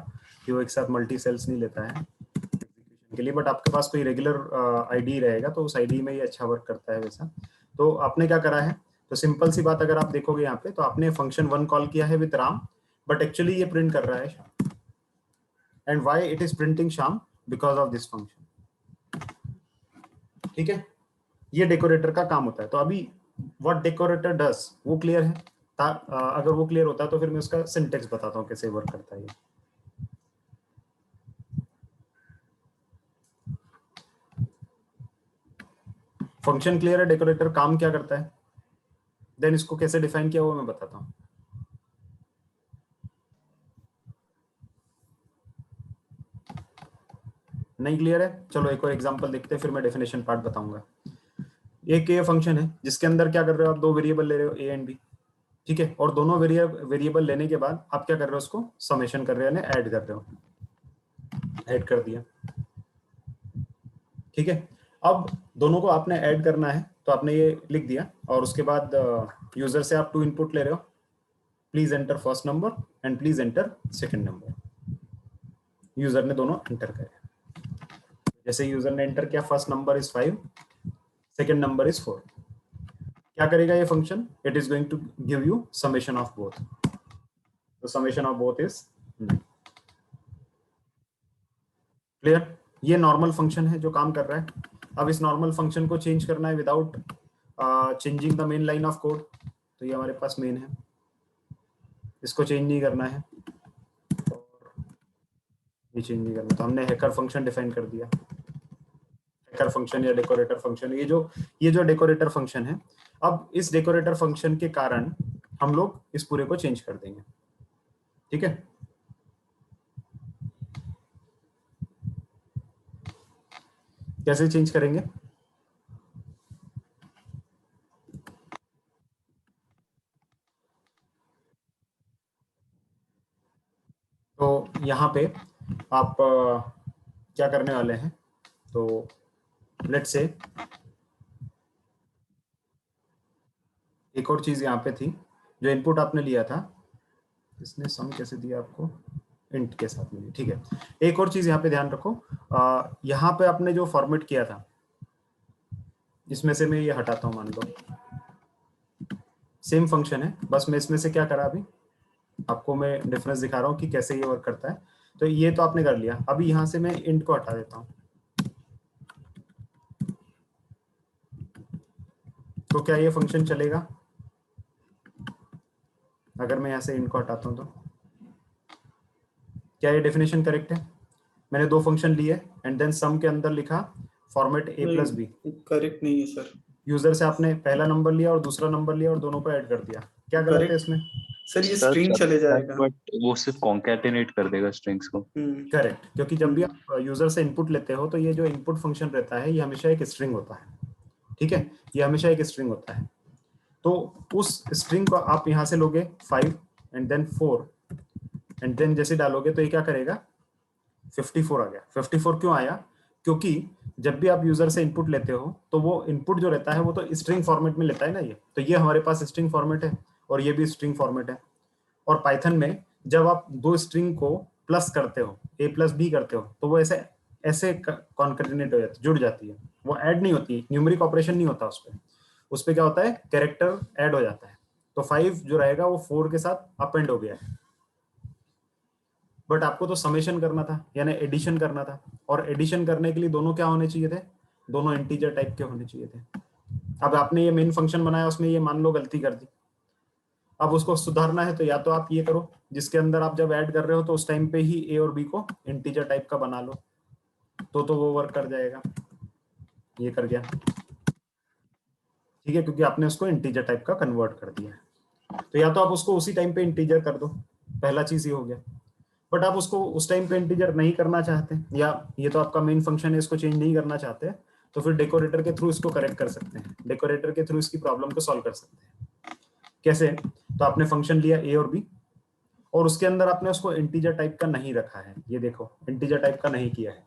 कि वो एक साथ मल्टी सेल्स नहीं लेता है एग्जीक्यूशन के लिए, बट आपके पास कोई रेगुलर आईडी रहेगा तो उस आईडी में ये अच्छा वर्क करता है वैसा। तो आपने क्या करा है, तो सिंपल सी बात अगर आप देखोगे यहाँ पे, तो आपने फंक्शन 1 कॉल किया है विद राम, बट एक्चुअली ये प्रिंट कर रहा है Shyam, and why it is printing Shyam, because of this function. ठीक है, ये डेकोरेटर का काम होता है। तो अभी व्हाट डेकोरेटर डज वो क्लियर है, अगर वो क्लियर होता है तो फिर मैं उसका सिंटेक्स बताता हूँ कैसे वर्क करता है ये। फंक्शन क्लियर है, डेकोरेटर काम क्या करता है, देन इसको कैसे डिफाइन किया वो मैं बताता हूँ। नहीं क्लियर है, चलो एक और एग्जांपल देखते हैं, फिर मैं डेफिनेशन पार्ट बताऊंगा। एक ये फंक्शन है जिसके अंदर क्या कर रहे हो आप, दो वेरिएबल ले रहे हो ए एंड बी। ठीक है, और दोनों वेरिएबल लेने के बाद आप क्या कर रहे हो, उसको समेशन कर रहे हो, यानी ऐड कर रहे हो, ऐड कर दिया। ठीक है, अब दोनों को आपने ऐड करना है, तो आपने ये लिख दिया, और उसके बाद यूजर से आप 2 इनपुट ले रहे हो, please enter first number and please enter second number. User ने दोनों एंटर करे, जैसे यूजर ने एंटर किया first number is 5, second number is 4, क्या करेगा ये function, it is going to give you summation of both, तो summation of both is 9। Clear, ये नॉर्मल फंक्शन है जो काम कर रहा है। अब इस नॉर्मल फंक्शन को चेंज करना है without changing the main line of code, तो ये हमारे पास मेन है, इसको चेंज नहीं करना है, और ये चेंज नहीं करना, तो हमने हैकर फंक्शन डिफाइन कर दिया, हैकर फंक्शन या डेकोरेटर फंक्शन। ये जो डेकोरेटर फंक्शन है, अब इस डेकोरेटर फंक्शन के कारण हम लोग इस पूरे को चेंज कर देंगे। ठीक है, कैसे चेंज करेंगे, तो यहाँ पे आप क्या करने वाले हैं, तो लेट्स से एक और चीज यहाँ पे थी, जो इनपुट आपने लिया था, इसने सम कैसे दिया आपको, इंट के साथ में। ठीक है, एक और चीज यहाँ पे ध्यान रखो, यहाँ पे आपने जो फॉर्मेट किया था, इसमें से मैं ये हटाता हूँ, मान लो सेम फंक्शन है, बस मैं इसमें से क्या करा, अभी आपको मैं डिफरेंस दिखा रहा हूँ कि कैसे ये वर्क करता है। तो ये तो आपने कर लिया, अभी यहाँ से मैं इंट को हटा देता हूँ, तो क्या ये फंक्शन चलेगा, अगर मैं यहाँ से इंट को हटाता हूँ तो क्या ये डेफिनेशन करेक्ट है? मैंने 2 फंक्शन लिए एंड देन सम के अंदर लिखा format a plus B, correct नहीं है सर। यूजर से आपने पहला नंबर लिया और दूसरा नंबर लिया और दोनों को ऐड कर दिया, क्या गलत है इसमें? सर ये स्ट्रिंग चले जाएगा, बट वो सिर्फ कॉन्कैटिनेट कर देगा स्ट्रिंग्स को। करेक्ट, क्योंकि जब भी आप यूजर से इनपुट लेते हो तो ये जो इनपुट फंक्शन रहता है ये हमेशा एक स्ट्रिंग होता है। ठीक है, ये हमेशा एक स्ट्रिंग होता है, तो उस स्ट्रिंग को आप यहाँ से लोगे 5 एंड देन 4 एंड देन जैसे डालोगे तो ये क्या करेगा, 54 आ गया। 54 क्यों आया? क्योंकि जब भी आप यूजर से इनपुट लेते हो तो वो इनपुट जो रहता है वो तो स्ट्रिंग फॉर्मेट में लेता है ना। ये तो ये हमारे पास स्ट्रिंग फॉर्मेट है और ये भी स्ट्रिंग फॉर्मेट है। और पाइथन में जब आप दो स्ट्रिंग को प्लस करते हो, a प्लस b करते हो, तो वो ऐसे ऐसे कॉन्कैटिनेट हो जाती, जुड़ जाती है, वो ऐड नहीं होती, न्यूमेरिक ऑपरेशन नहीं होता उस पे क्या होता है, कैरेक्टर ऐड हो जाता है। तो 5 जो रहेगा वो 4 के साथ अपेंड हो गया है। बट आपको तो समेशन करना था, यानी एडिशन करना था, और एडिशन करने के लिए दोनों क्या होने चाहिए थे, दोनों इंटीजर टाइप के होने चाहिए थे। अब आपने ये मेन फंक्शन बनाया, उसमें ये मान लो गलती कर दी, अब उसको सुधारना है तो या तो आप ये करो, जिसके अंदर आप जब ऐड कर रहे हो तो उस टाइम पे ही ए और बी को इंटीजर टाइप का बना लो, तो वो वर्क कर जाएगा। ये कर गया, ठीक है, क्योंकि आपने उसको इंटीजर टाइप का कन्वर्ट कर दिया। तो या तो आप उसको उसी टाइम पे इंटीजर कर दो, पहला चीज ये हो गया। बट आप उसको उस टाइम पे इंटीजर नहीं करना चाहते, या ये तो आपका मेन फंक्शन है, इसको चेंज नहीं करना चाहते, तो फिर डेकोरेटर के थ्रू इसको करेक्ट कर सकते हैं। डेकोरेटर के थ्रू इसकी प्रॉब्लम को सॉल्व कर सकते हैं। कैसे? तो आपने फंक्शन लिया ए और बी, और उसके अंदर आपने उसको इंटीजर टाइप का नहीं रखा है, ये देखो इंटीजर टाइप का नहीं किया है,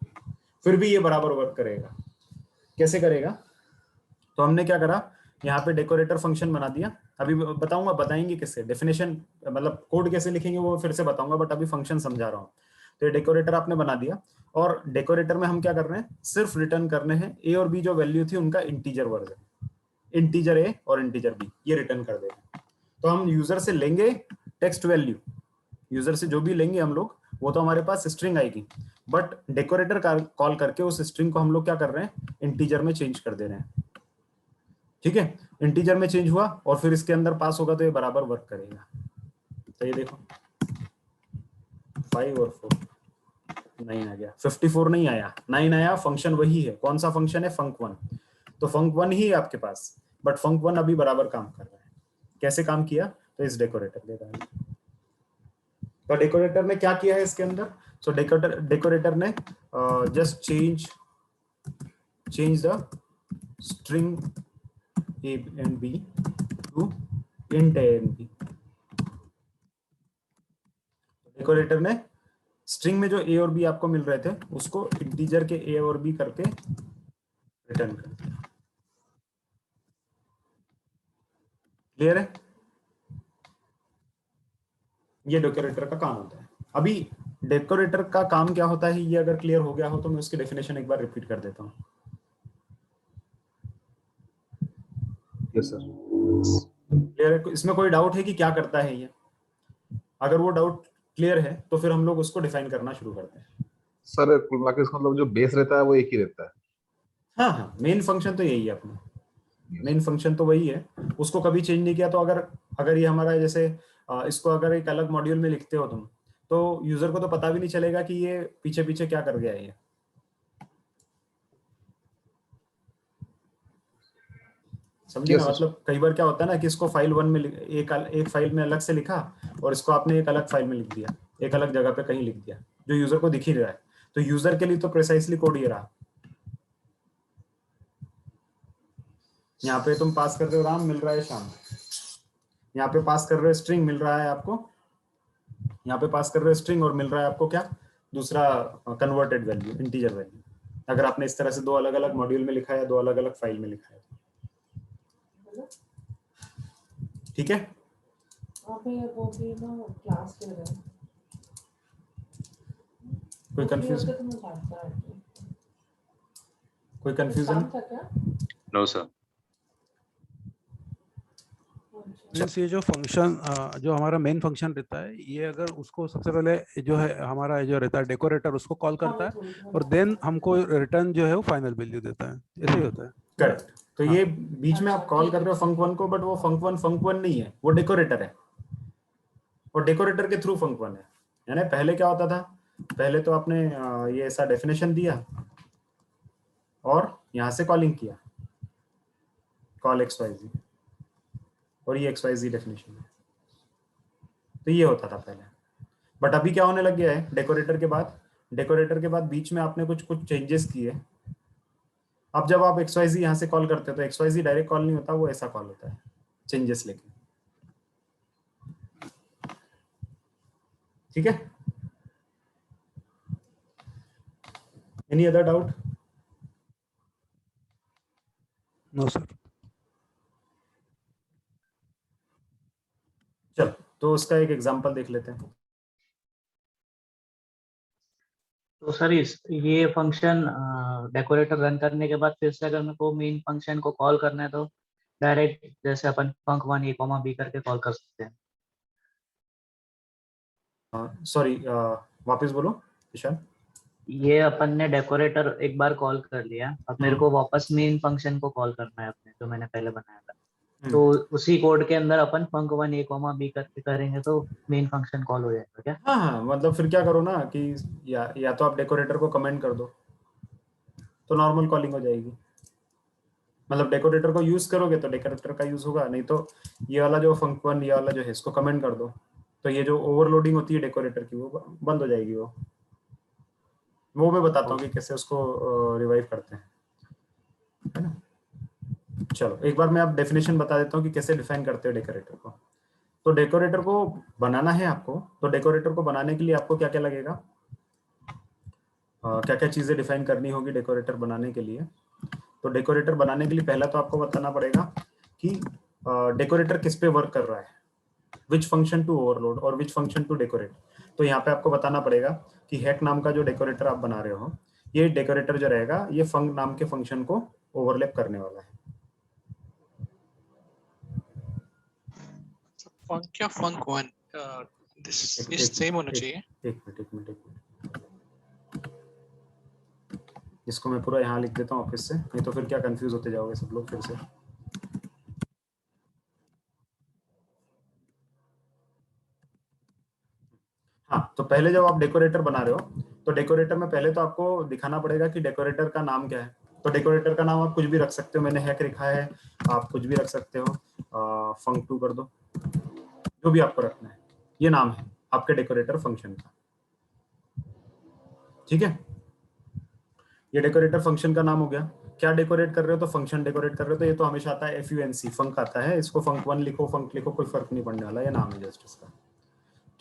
फिर भी ये बराबर वर्क करेगा। कैसे करेगा? तो हमने क्या करा, यहाँ पे डेकोरेटर फंक्शन बना दिया। अभी बताऊंगा, बताएंगे किससे, डेफिनेशन मतलब कोड कैसे लिखेंगे वो फिर से बताऊंगा, बट अभी फंक्शन समझा रहा हूँ। तो ये डेकोरेटर आपने बना दिया, और डेकोरेटर में हम क्या कर रहे हैं, सिर्फ रिटर्न करने हैं ए और बी जो वैल्यू थी उनका इंटीजर वर्जन, इंटीजर ए और इंटीजर बी, ये रिटर्न कर देंगे। तो हम यूजर से लेंगे टेक्स्ट वैल्यू, यूजर से जो भी लेंगे हम लोग, वो तो हमारे पास स्ट्रिंग आएगी, बट डेकोरेटर कॉल करके उस स्ट्रिंग को हम लोग क्या कर रहे हैं, इंटीजर में चेंज कर दे रहे हैं। ठीक है, इंटीजर में चेंज हुआ और फिर इसके अंदर पास होगा तो ये बराबर वर्क करेगा। तो ये देखो 5 और 4 9 आ गया, 54 नहीं आया, 9 आया। फंक्शन वही है, कौन सा फंक्शन है, func1। तो func1 ही है आपके पास, बट func1 अभी बराबर काम कर रहा है। कैसे काम किया? तो इस डेकोरेटर दे रहा है। तो डेकोरेटर ने क्या किया है इसके अंदर, सो डेकोरेटर ने just change the string a and b to int a and b। Decorator ने स्ट्रिंग में जो a और b आपको मिल रहे थे उसको इंटीजर के a और b करके रिटर्न कर दिया। क्लियर है? ये डेकोरेटर का काम होता है। अभी डेकोरेटर का काम क्या होता है, ये अगर क्लियर हो गया हो तो मैं उसकी डेफिनेशन एक बार रिपीट कर देता हूँ। Yes sir. क्लियर है? इसमें कोई डाउट है कि क्या करता है ये? अगर वो डाउट क्लियर है तो फिर हम लोग उसको डिफाइन करना शुरू करते हैं। सर कुल मिला के इसका मतलब जो बेस रहता है वो एक ही रहता है। हाँ हाँ, मेन फंक्शन तो यही है अपना, मेन फंक्शन तो वही है, उसको कभी चेंज नहीं किया। तो अगर ये हमारा जैसे इसको अगर एक अलग मॉड्यूल में लिखते हो तुम, तो यूजर को तो पता भी नहीं चलेगा कि ये पीछे पीछे क्या कर गया है ये। समझिए ना, मतलब कई बार क्या होता है ना कि इसको फाइल 1 में एक फाइल में अलग से लिखा, और इसको आपने एक अलग फाइल में लिख दिया, एक अलग जगह पे कहीं लिख दिया, जो यूजर को दिख ही रहा है। तो यूजर के लिए तो प्रिसाइसली कोड ये रहा। यहाँ पे तुम पास कर रहे हो राम, मिल रहा है श्याम, यहाँ पे पास कर रहे हो स्ट्रिंग, मिल रहा है आपको, यहाँ पे पास कर रहे हो स्ट्रिंग और मिल रहा है आपको क्या, दूसरा कन्वर्टेड वैल्यू, इंटीजर वैल्यू। अगर आपने इस तरह से दो अलग अलग मॉड्यूल में लिखा है, दो अलग अलग फाइल में लिखा है। ठीक है, कोई कंफ्यूजन? कोई कंफ्यूजन? No sir. मीन्स ये जो फंक्शन जो हमारा मेन फंक्शन रहता है, ये अगर उसको सबसे पहले जो है हमारा जो रहता है डेकोरेटर उसको कॉल करता है, और देन हमको रिटर्न जो है वो फाइनल वैल्यू देता है, ऐसे ही होता है। करेक्ट। तो ये बीच में आप कॉल कर रहे हो func1 को, बट वो func1 नहीं है, वो डेकोरेटर है, और डेकोरेटर के थ्रू func1 है। यानी पहले क्या होता था, पहले तो आपने ये ऐसा डेफिनेशन दिया और यहाँ से कॉलिंग किया, कॉल xyz, और ये xyz डेफिनेशन है। तो ये होता था पहले, बट अभी क्या होने लग गया है, डेकोरेटर के बाद बीच में आपने कुछ चेंजेस किए। अब जब आप xyz यहाँ से कॉल करते हो तो xyz डायरेक्ट कॉल नहीं होता, वो ऐसा कॉल होता है चेंजेस लेके। ठीक है, any other doubt? No sir. चल, तो उसका एक एग्जांपल देख लेते हैं। तो सर ये फंक्शन डेकोरेटर रन करने के बाद फिर से अगर मेरे को मेन फंक्शन को कॉल करना है तो डायरेक्ट जैसे अपन func1 a कॉमा b करके कॉल कर सकते हैं। सॉरी, वापस बोलो विशाल। ये अपन ने डेकोरेटर एक बार कॉल कर लिया, अब मेरे को वापस मेन फंक्शन को कॉल करना है अपने जो मैंने पहले बनाया था, तो उसी कोड के अंदर अपन func1 a कॉमा b करके करेंगे तो मेन फंक्शन कॉल हो जाएगा क्या? हाँ, मतलब फिर क्या करो ना कि या तो आप डेकोरेटर को कमेंट कर दो तो नॉर्मल कॉलिंग हो जाएगी। मतलब डेकोरेटर को यूज करोगे तो डेकोरेटर का यूज होगा, नहीं तो ये वाला जो func1 ये वाला जो है इसको कमेंट कर दो, तो ये जो ओवरलोडिंग होती है डेकोरेटर की वो बंद हो जाएगी। वो मैं बताता हूँ कि कैसे उसको रिवाइव करते हैं, है ना। चलो एक बार मैं आप डेफिनेशन बता देता हूँ कि कैसे डिफाइन करते हो डेकोरेटर को। तो डेकोरेटर को बनाना है आपको, तो डेकोरेटर को बनाने के लिए आपको क्या क्या लगेगा, क्या क्या चीजें डिफाइन करनी होगी डेकोरेटर बनाने के लिए। तो डेकोरेटर बनाने के लिए पहला तो आपको बताना पड़ेगा कि डेकोरेटर किस पे वर्क कर रहा है, विच फंक्शन टू ओवरलोड और विच फंक्शन टू डेकोरेट। तो यहाँ पे आपको बताना पड़ेगा कि हैक नाम का जो डेकोरेटर आप बना रहे हो, ये डेकोरेटर जो रहेगा ये फंक नाम के फंक्शन को ओवरलैप करने वाला है। फंक या func1 दिस सेम होना चाहिए। एक मिनट इसको मैं पूरा यहाँ लिख देता हूँ ऑफिस से, नहीं तो फिर क्या कंफ्यूज होते जाओगे सब लोग फिर से। हाँ, तो पहले जब आप डेकोरेटर बना रहे हो तो डेकोरेटर में पहले तो आपको दिखाना पड़ेगा कि डेकोरेटर का नाम क्या है। तो डेकोरेटर का नाम आप कुछ भी रख सकते हो, मैंने हैक लिखा है, आप कुछ भी रख सकते हो, func2 कर दो, जो भी आपको रखना है। ये नाम है आपके डेकोरेटर फंक्शन का, ठीक है। ये डेकोरेटर फंक्शन का नाम हो गया। क्या डेकोरेट कर रहे हो, तो फंक्शन डेकोरेट कर रहे हो, तो ये तो हमेशा आता है func, फंक आता है, इसको func1 लिखो फंक लिखो कोई फर्क नहीं पड़ने वाला, ये नाम है जस्ट इसका,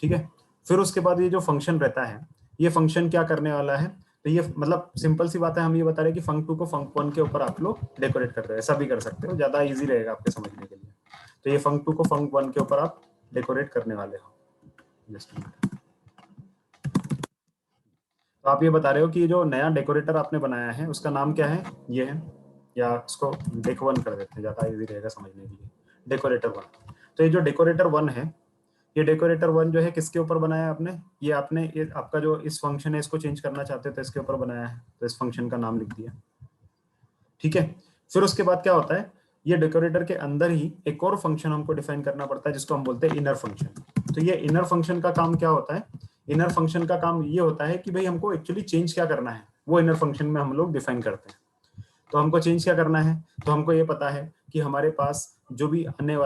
ठीक है। फिर उसके बाद ये जो फंक्शन रहता है, ये फंक्शन क्या करने वाला है, तो ये मतलब सिंपल सी बात है, हम ये बता रहे हैं कि func2 को func1 के ऊपर आप लोग डेकोरेट कर रहे हो, ऐसा भी कर सकते हो, ज्यादा इजी रहेगा आपके समझने के लिए। तो ये func2 को func1 के ऊपर आप डेकोरेट करने वाले हो। तो आप ये बता रहे हो कि जो नया डेकोरेटर आपने बनाया है उसका नाम क्या है, ये है, या उसको डेको1 कर देते हैं, ज्यादा इजी रहेगा समझने के लिए, डेकोरेटर 1। तो ये जो डेकोरेटर 1 है, ये डेकोरेटर 1 जो है किसके ऊपर बनाया है आपने, ये आपने ये आपका जो इस फंक्शन है इसको चेंज करना चाहते हो तो इसके ऊपर बनाया है, तो इस फंक्शन का नाम लिख दिया, ठीक है। फिर उसके बाद क्या होता है, ये डेकोरेटर के अंदर ही एक और फंक्शन हमको डिफाइन करना पड़ता है जिसको हम बोलते हैं इनर फंक्शन। तो ये इनर फंक्शन का काम क्या होता है, इनर फंक्शन का काम ये होता है कि भाई हमको एक्चुअली चेंज क्या करना है, वो इनर फंक्शन में हम लोग डिफाइन करते हैं। तो हमको चेंज क्या करना है, तो हमको ये पता है कि हमारे पास जो भी आने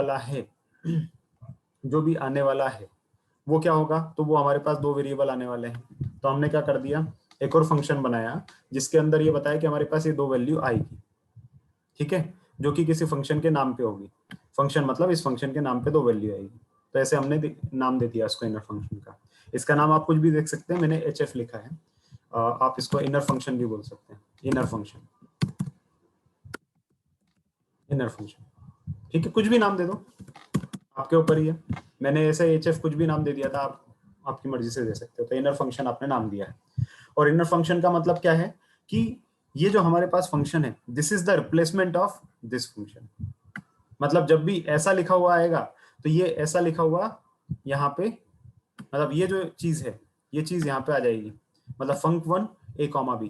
वाला है वो क्या होगा, तो वो हमारे पास 2 वेरिएबल आने वाले हैं। तो हमने क्या कर दिया, एक और फंक्शन बनाया जिसके अंदर ये बताया कि हमारे पास ये 2 वैल्यू आएगी, ठीक है, जो कि किसी फंक्शन के नाम पे होगी। फंक्शन मतलब इस फंक्शन के नाम पे 2 वैल्यू आएगी, तो ऐसे हमने नाम दे दिया इसको इनर फंक्शन का। इसका नाम आप कुछ भी देख सकते हैं, मैंने HF लिखा है, आप इसको इनर फंक्शन भी बोल सकते हैं, इनर फंक्शन, ठीक है, कुछ भी नाम दे दो, आपके ऊपर ही है। मैंने ऐसे HF कुछ भी नाम दे दिया था, आप आपकी मर्जी से दे सकते हो। तो इनर फंक्शन आपने नाम दिया है, और इनर फंक्शन का मतलब क्या है कि ये जो हमारे पास फंक्शन है, this is the replacement of this function. मतलब जब भी ऐसा लिखा हुआ आएगा तो ये ऐसा लिखा हुआ यहाँ पे, मतलब ये जो चीज है ये चीज यहाँ पे आ जाएगी, मतलब func1 a, b।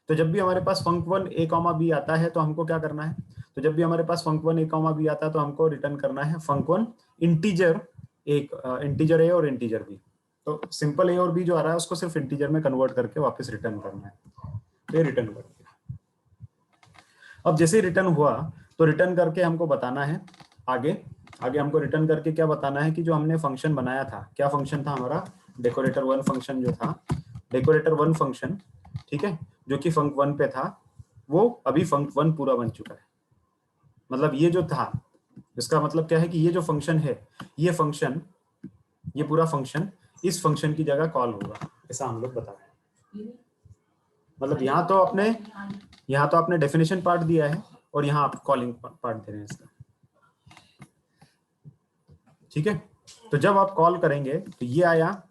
तो जब भी हमारे पास func1 a, b आता है तो हमको क्या करना है, तो जब भी हमारे पास func1 a, b आता है तो हमको रिटर्न करना है func1 इंटीजर इंटीजर a और इंटीजर b। तो सिंपल a और b जो आ रहा है उसको सिर्फ इंटीजर में कन्वर्ट करके वापस रिटर्न करना है, तो ये रिटर्न कर दिया। अब जैसे रिटर्न हुआ तो रिटर्न करके हमको बताना है आगे हमको रिटर्न करके क्या बताना है कि जो हमने फंक्शन बनाया था, क्या फंक्शन था हमारा, डेकोरेटर 1 फंक्शन जो था, डेकोरेटर 1 फंक्शन, ठीक है, जो कि func1 पे था, वो अभी func1 पूरा बन चुका है। मतलब ये जो था, इसका मतलब क्या है कि ये जो फंक्शन है, ये फंक्शन, ये पूरा फंक्शन इस फंक्शन की जगह कॉल होगा, ऐसा हम लोग बता रहे हैं। मतलब यहाँ तो आपने डेफिनेशन पार्ट दिया है और यहाँ आप कॉलिंग पार्ट दे रहे हैं इसका, ठीक है। तो जब आप कॉल करेंगे तो ये आया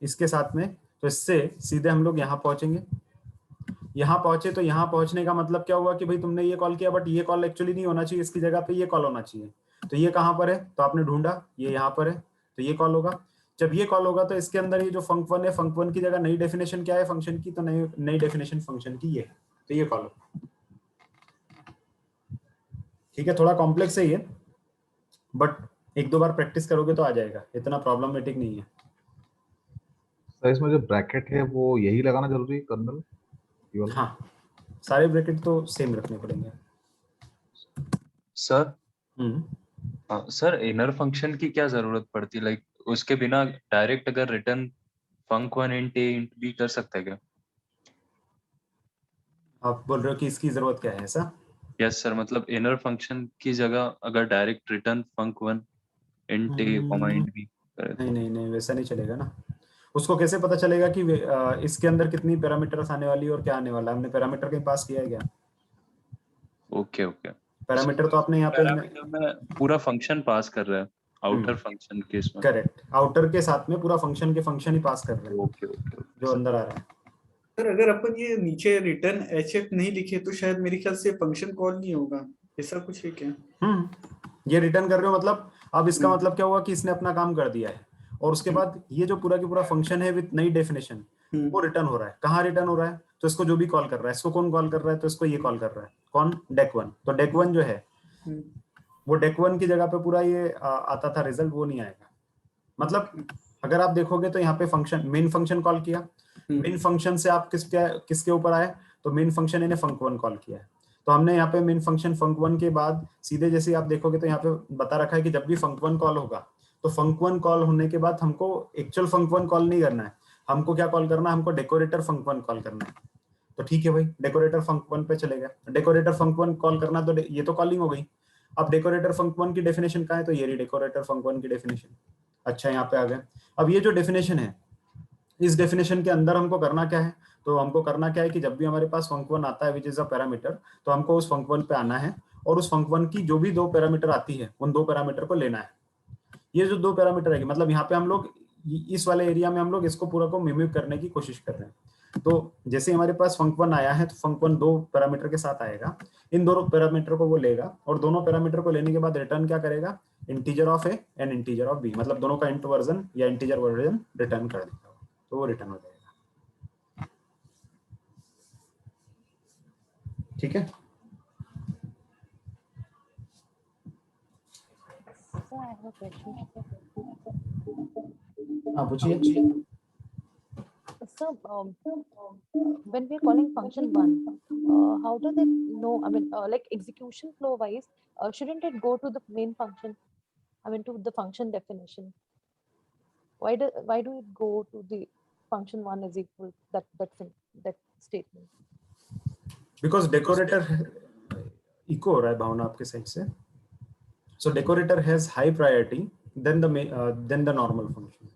इसके साथ में, तो इससे सीधे हम लोग यहाँ पहुंचेंगे। यहाँ पहुंचे तो यहाँ पहुंचने का मतलब क्या हुआ कि भाई तुमने ये कॉल किया, बट ये कॉल एक्चुअली नहीं होना चाहिए, इसकी जगह पे ये कॉल होना चाहिए। तो ये कहाँ पर है, तो आपने ढूंढा ये यहाँ पर है, तो ये कॉल होगा। जब ये कॉल होगा तो इसके अंदर ये जो फंक1 है, फंक1 की जगह नई डेफिनेशन क्या है फंक्शन की, तो नई डेफिनेशन फंक्शन की ये है, तो ये कॉल होगा। ठीक है, थोड़ा कॉम्प्लेक्स है ये, बट एक दो बार प्रैक्टिस करोगे तो आ जाएगा, इतना प्रॉब्लमेटिक नहीं है। सर इसमें जो ब्रैकेट है वो यही लगाना जरूरी है कर्नल? हाँ, सारे ब्रैकेट तो सेम रखने पड़ेंगे। सर सर इनर फंक्शन की क्या जरूरत पड़ती, लाइक उसके बिना डायरेक्ट अगर रिटर्न फंक1 इंट ए इंट बी कर सकते हैं क्या? आप बोल रहे हो कि इसकी जरूरत क्या है ऐसा? यस सर, मतलब इनर फंक्शन की जगह अगर डायरेक्ट रिटर्न फंक1 इंट ए कॉमा इंट बी करे। नहीं वैसा नहीं चलेगा ना। उसको कैसे पता चलेगा कि इसके अंदर कितनी पैरामीटर्स आने वाली और क्या आने वाला है? हमने पैरामीटर कहीं पास किया है क्या? ओके पैरामीटर तो आपने यहाँ पे पैरामीटर में पूरा फंक्शन पास कर रहा है, आउटर फंक्शन के इसमें। करेक्ट, आउटर के साथ में पूरा फंक्शन के फंक्शन ही पास कर रहे हैं। ओके जो अंदर आ रहा है। सर अगर अपन ये नीचे रिटर्न एचएफ नहीं लिखे तो शायद मेरे ख्याल से फंक्शन कॉल नहीं होगा, ऐसा कुछ है क्या? ये रिटर्न कर रहे हो मतलब अब इसका मतलब क्या हुआ कि इसने अपना काम कर दिया है, और उसके बाद ये जो पूरा की पूरा फंक्शन है विद नई डेफिनेशन वो रिटर्न हो रहा है। कहाँ रिटर्न हो रहा है? तो इसको जो भी कॉल कर रहा है, इसको कौन कॉल कर रहा है? तो इसको ये कॉल कर रहा है, कौन? डेक1। तो डेक1 जो है वो डेक1 की जगह पे पूरा ये आता था रिजल्ट, वो नहीं आएगा। मतलब अगर आप देखोगे तो यहाँ पे फंक्शन मेन फंक्शन कॉल किया, मेन फंक्शन से आप किसके ऊपर आए? तो मेन फंक्शन इन्हें फंक1 कॉल किया है। तो हमने यहाँ पे मेन फंक्शन फंक1 के बाद सीधे जैसे आप देखोगे तो यहाँ पे बता रखा है कि जब भी फंक1 कॉल होगा तो फंक1 कॉल होने के बाद हमको एक्चुअल फंक1 कॉल नहीं करना है, हमको क्या कॉल करना है? हमको डेकोरेटर फंक1 कॉल करना है। तो ठीक है भाई, डेकोरेटर फंक1 पे चलेगा। डेकोरेटर फंक1 कॉल करना, तो ये तो कॉलिंग हो गई। अब डेकोरेटर फंक1 की डेफिनेशन कहाँ है? तो ये रही डेकोरेटर फंक1 की डेफिनेशन। अच्छा, यहाँ पे आ गए। अब ये जो डेफिनेशन है, इस डेफिनेशन के अंदर हमको करना क्या है? तो हमको करना क्या है कि जब भी हमारे पास फंक1 आता है विच इज अ पैरामीटर, तो हमको उस फंक1 पे आना है और उस फंक1 की जो भी दो पैरामीटर आती है उन दो पैरामीटर को लेना है। ये जो दो पैरामीटर है, मतलब यहाँ पे हम लोग इस वाले एरिया में हम लोग इसको पूरा को मिमिक करने की कोशिश कर रहे हैं। तो जैसे हमारे पास फंक1 आया है तो फंक1 दो पैरामीटर के साथ आएगा, इन दोनों पैरामीटर को वो लेगा और दोनों पैरामीटर को लेने के बाद रिटर्न क्या करेगा? Integer of A and integer of B, मतलब दोनों का इंट वर्जन या इंटीजर वर्जन रिटर्न कर देगा, तो वो रिटर्न हो जाएगा। ठीक है। I have a question. हाँ पूछिए। So, when we are calling function 1, how do they know? I mean, like execution flow wise, shouldn't it go to the main function? I mean, to the function definition. Why do it go to the function 1 is equal that statement? Because decorator echo हो रहा है भावना आपके side से। So decorator has high priority than the normal function.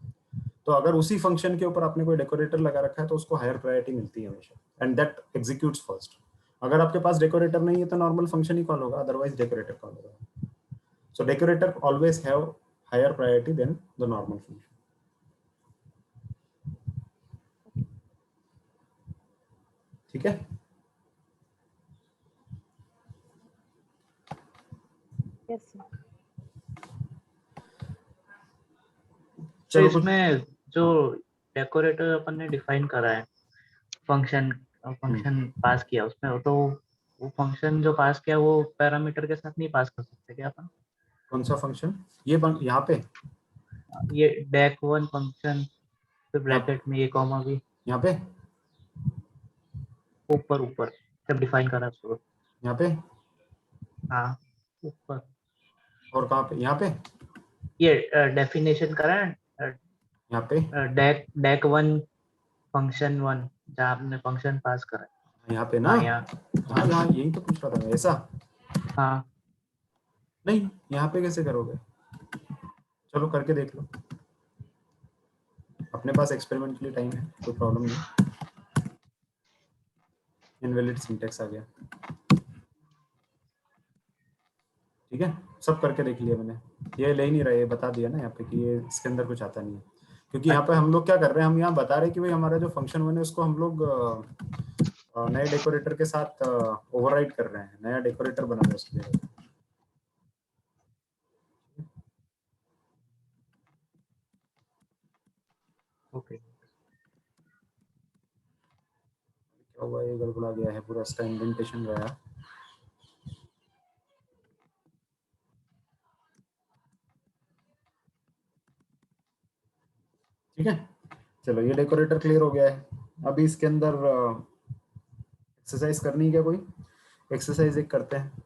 तो अगर उसी function के ऊपर आपने कोई डेकोरेटर लगा रखा है तो उसको हायर प्रायोरिटी मिलती है हमेशा, एंड दैट एग्जीक्यूट्स फर्स्ट। अगर आपके पास डेकोरेटर नहीं है तो नॉर्मल फंक्शन ही कॉल होगा, अदरवाइज डेकोरेटर कॉल होगा। So decorator always have higher priority than the normal function. ठीक है। Yes, sir. तो इसमें जो डेकोरेटर अपन ने डिफाइन करा है, फंक्शन पास किया उसमें, तो वो फंक्शन जो पास किया वो पैरामीटर के साथ नहीं पास कर सकते क्या अपन? कौन सा फंक्शन? ये यहाँ पे ये डेक1 फंक्शन फिर ब्रैकेट में ये कॉमा भी यहाँ पे ऊपर जब डिफाइन करा उसको यहाँ पे। हाँ ऊपर। और कहाँ पे? यहाँ पे ये डेफिनेशन करा है यहाँ पे डेक1 फंक्शन 1 जहाँ आपने फंक्शन पास करा है यहाँ पे ना। हाँ यहाँ यही तो पूछ रहा था मैं। ऐसा? हाँ नहीं, यहाँ पे कैसे करोगे? चलो करके देख लो, अपने पास एक्सपेरिमेंट के लिए टाइम है, कोई प्रॉब्लम नहीं। इनवैलिड सिंटेक्स आ गया। ठीक है, सब करके देख लिया मैंने, ये ले ही नहीं रहे, बता दिया ना यहाँ पे कि ये इसके अंदर कुछ आता नहीं है, क्योंकि यहाँ पे हम लोग क्या कर रहे हैं, हम यहाँ बता रहे हैं कि भाई हमारा जो फंक्शन वन है उसको हम लोग नए डेकोरेटर के साथ ओवरराइड कर रहे हैं, नया डेकोरेटर बना रहे हैं उसके लिए। ओके, क्या हुआ, ये गड़बड़ा गया है पूरा, इसका इंडेंटेशन गया। ठीक है, चलो ये डेकोरेटर क्लियर हो गया है। अभी इसके अंदर एक्सरसाइज करनी है क्या, कोई एक्सरसाइज एक करते हैं।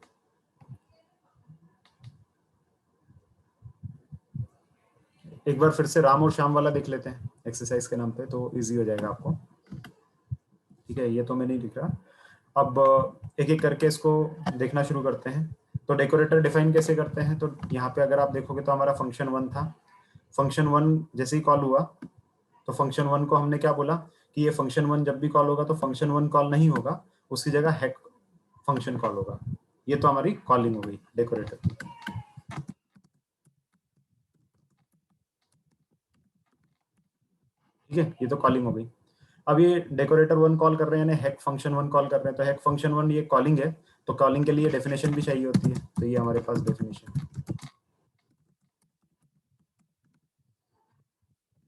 एक बार फिर से राम और श्याम वाला देख लेते हैं एक्सरसाइज के नाम पे, तो इजी हो जाएगा आपको। ठीक है, ये तो मैं नहीं लिख रहा, अब एक एक करके इसको देखना शुरू करते हैं। तो डेकोरेटर डिफाइन कैसे करते हैं, तो यहाँ पे अगर आप देखोगे तो हमारा फंक्शन वन था, फंक्शन वन जैसे ही कॉल हुआ तो फंक्शन वन को हमने क्या बोला कि ये फंक्शन वन जब भी कॉल होगा तो फंक्शन वन कॉल नहीं होगा, उसकी जगह हैक फंक्शन कॉल होगा। ये तो हमारी कॉलिंग हो गई डेकोरेटर की। ठीक है, ये तो कॉलिंग हो गई। अब ये डेकोरेटर वन कॉल कर रहे हैं, यानी हैक फंक्शन वन कॉल कर रहे हैं, तो हैक फंक्शन वन ये कॉलिंग है, तो कॉलिंग के लिए डेफिनेशन भी चाहिए होती है, तो ये हमारे पास डेफिनेशन,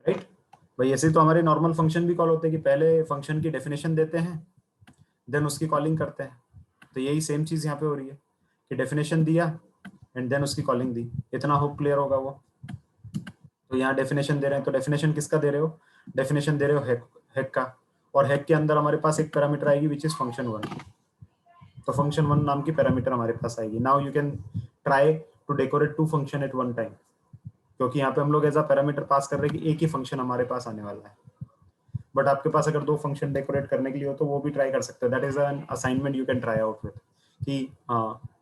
राइट भाई। ऐसे तो हमारे नॉर्मल फंक्शन भी कॉल होते हैं कि पहले फंक्शन की डेफिनेशन देते हैं देन उसकी कॉलिंग करते हैं, तो यही सेम चीज यहाँ पे हो रही है कि डेफिनेशन दिया एंड देन उसकी कॉलिंग दी। इतना होप क्लियर होगा वो। तो यहाँ डेफिनेशन दे रहे हैं, तो डेफिनेशन किसका दे रहे हो, डेफिनेशन दे रहे हो हैक का, और हैक के अंदर हमारे पास एक पैरामीटर आएगी विच इज फंक्शन वन, तो फंक्शन वन नाम की पैरामीटर हमारे पास आएगी। Now you can try to decorate two function at one time, क्योंकि यहाँ पे हम लोग एज अ पैरामीटर पास कर रहे हैं कि एक ही फंक्शन हमारे पास आने वाला है, बट आपके पास अगर दो फंक्शन डेकोरेट करने के लिए हो तो वो भी ट्राई कर सकते हो। That is an assignment you can try out with कि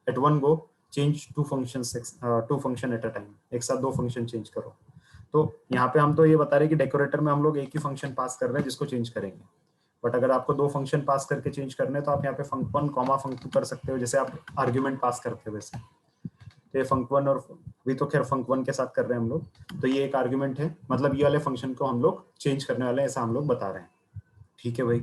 at one go change two function at a time, एक साथ दो फंक्शन चेंज करो। तो यहाँ पे हम तो ये बता रहे हैं कि डेकोरेटर में हम लोग एक ही फंक्शन पास कर रहे हैं जिसको चेंज करेंगे, बट अगर आपको दो फंक्शन पास करके चेंज करने तो आप यहाँ पे फंक वन कॉमा फंक टू कर सकते हो, जैसे आप आर्ग्यूमेंट पास करते हो वैसे। तो ये फंक वन, और भी तो खैर फंक वन के साथ कर रहे हैं हम लोग, तो ये एक आर्ग्यूमेंट है, मतलब ये वाले फंक्शन को हम लोग चेंज करने वाले हैं, ऐसा हम लोग बता रहे हैं। ठीक है भाई,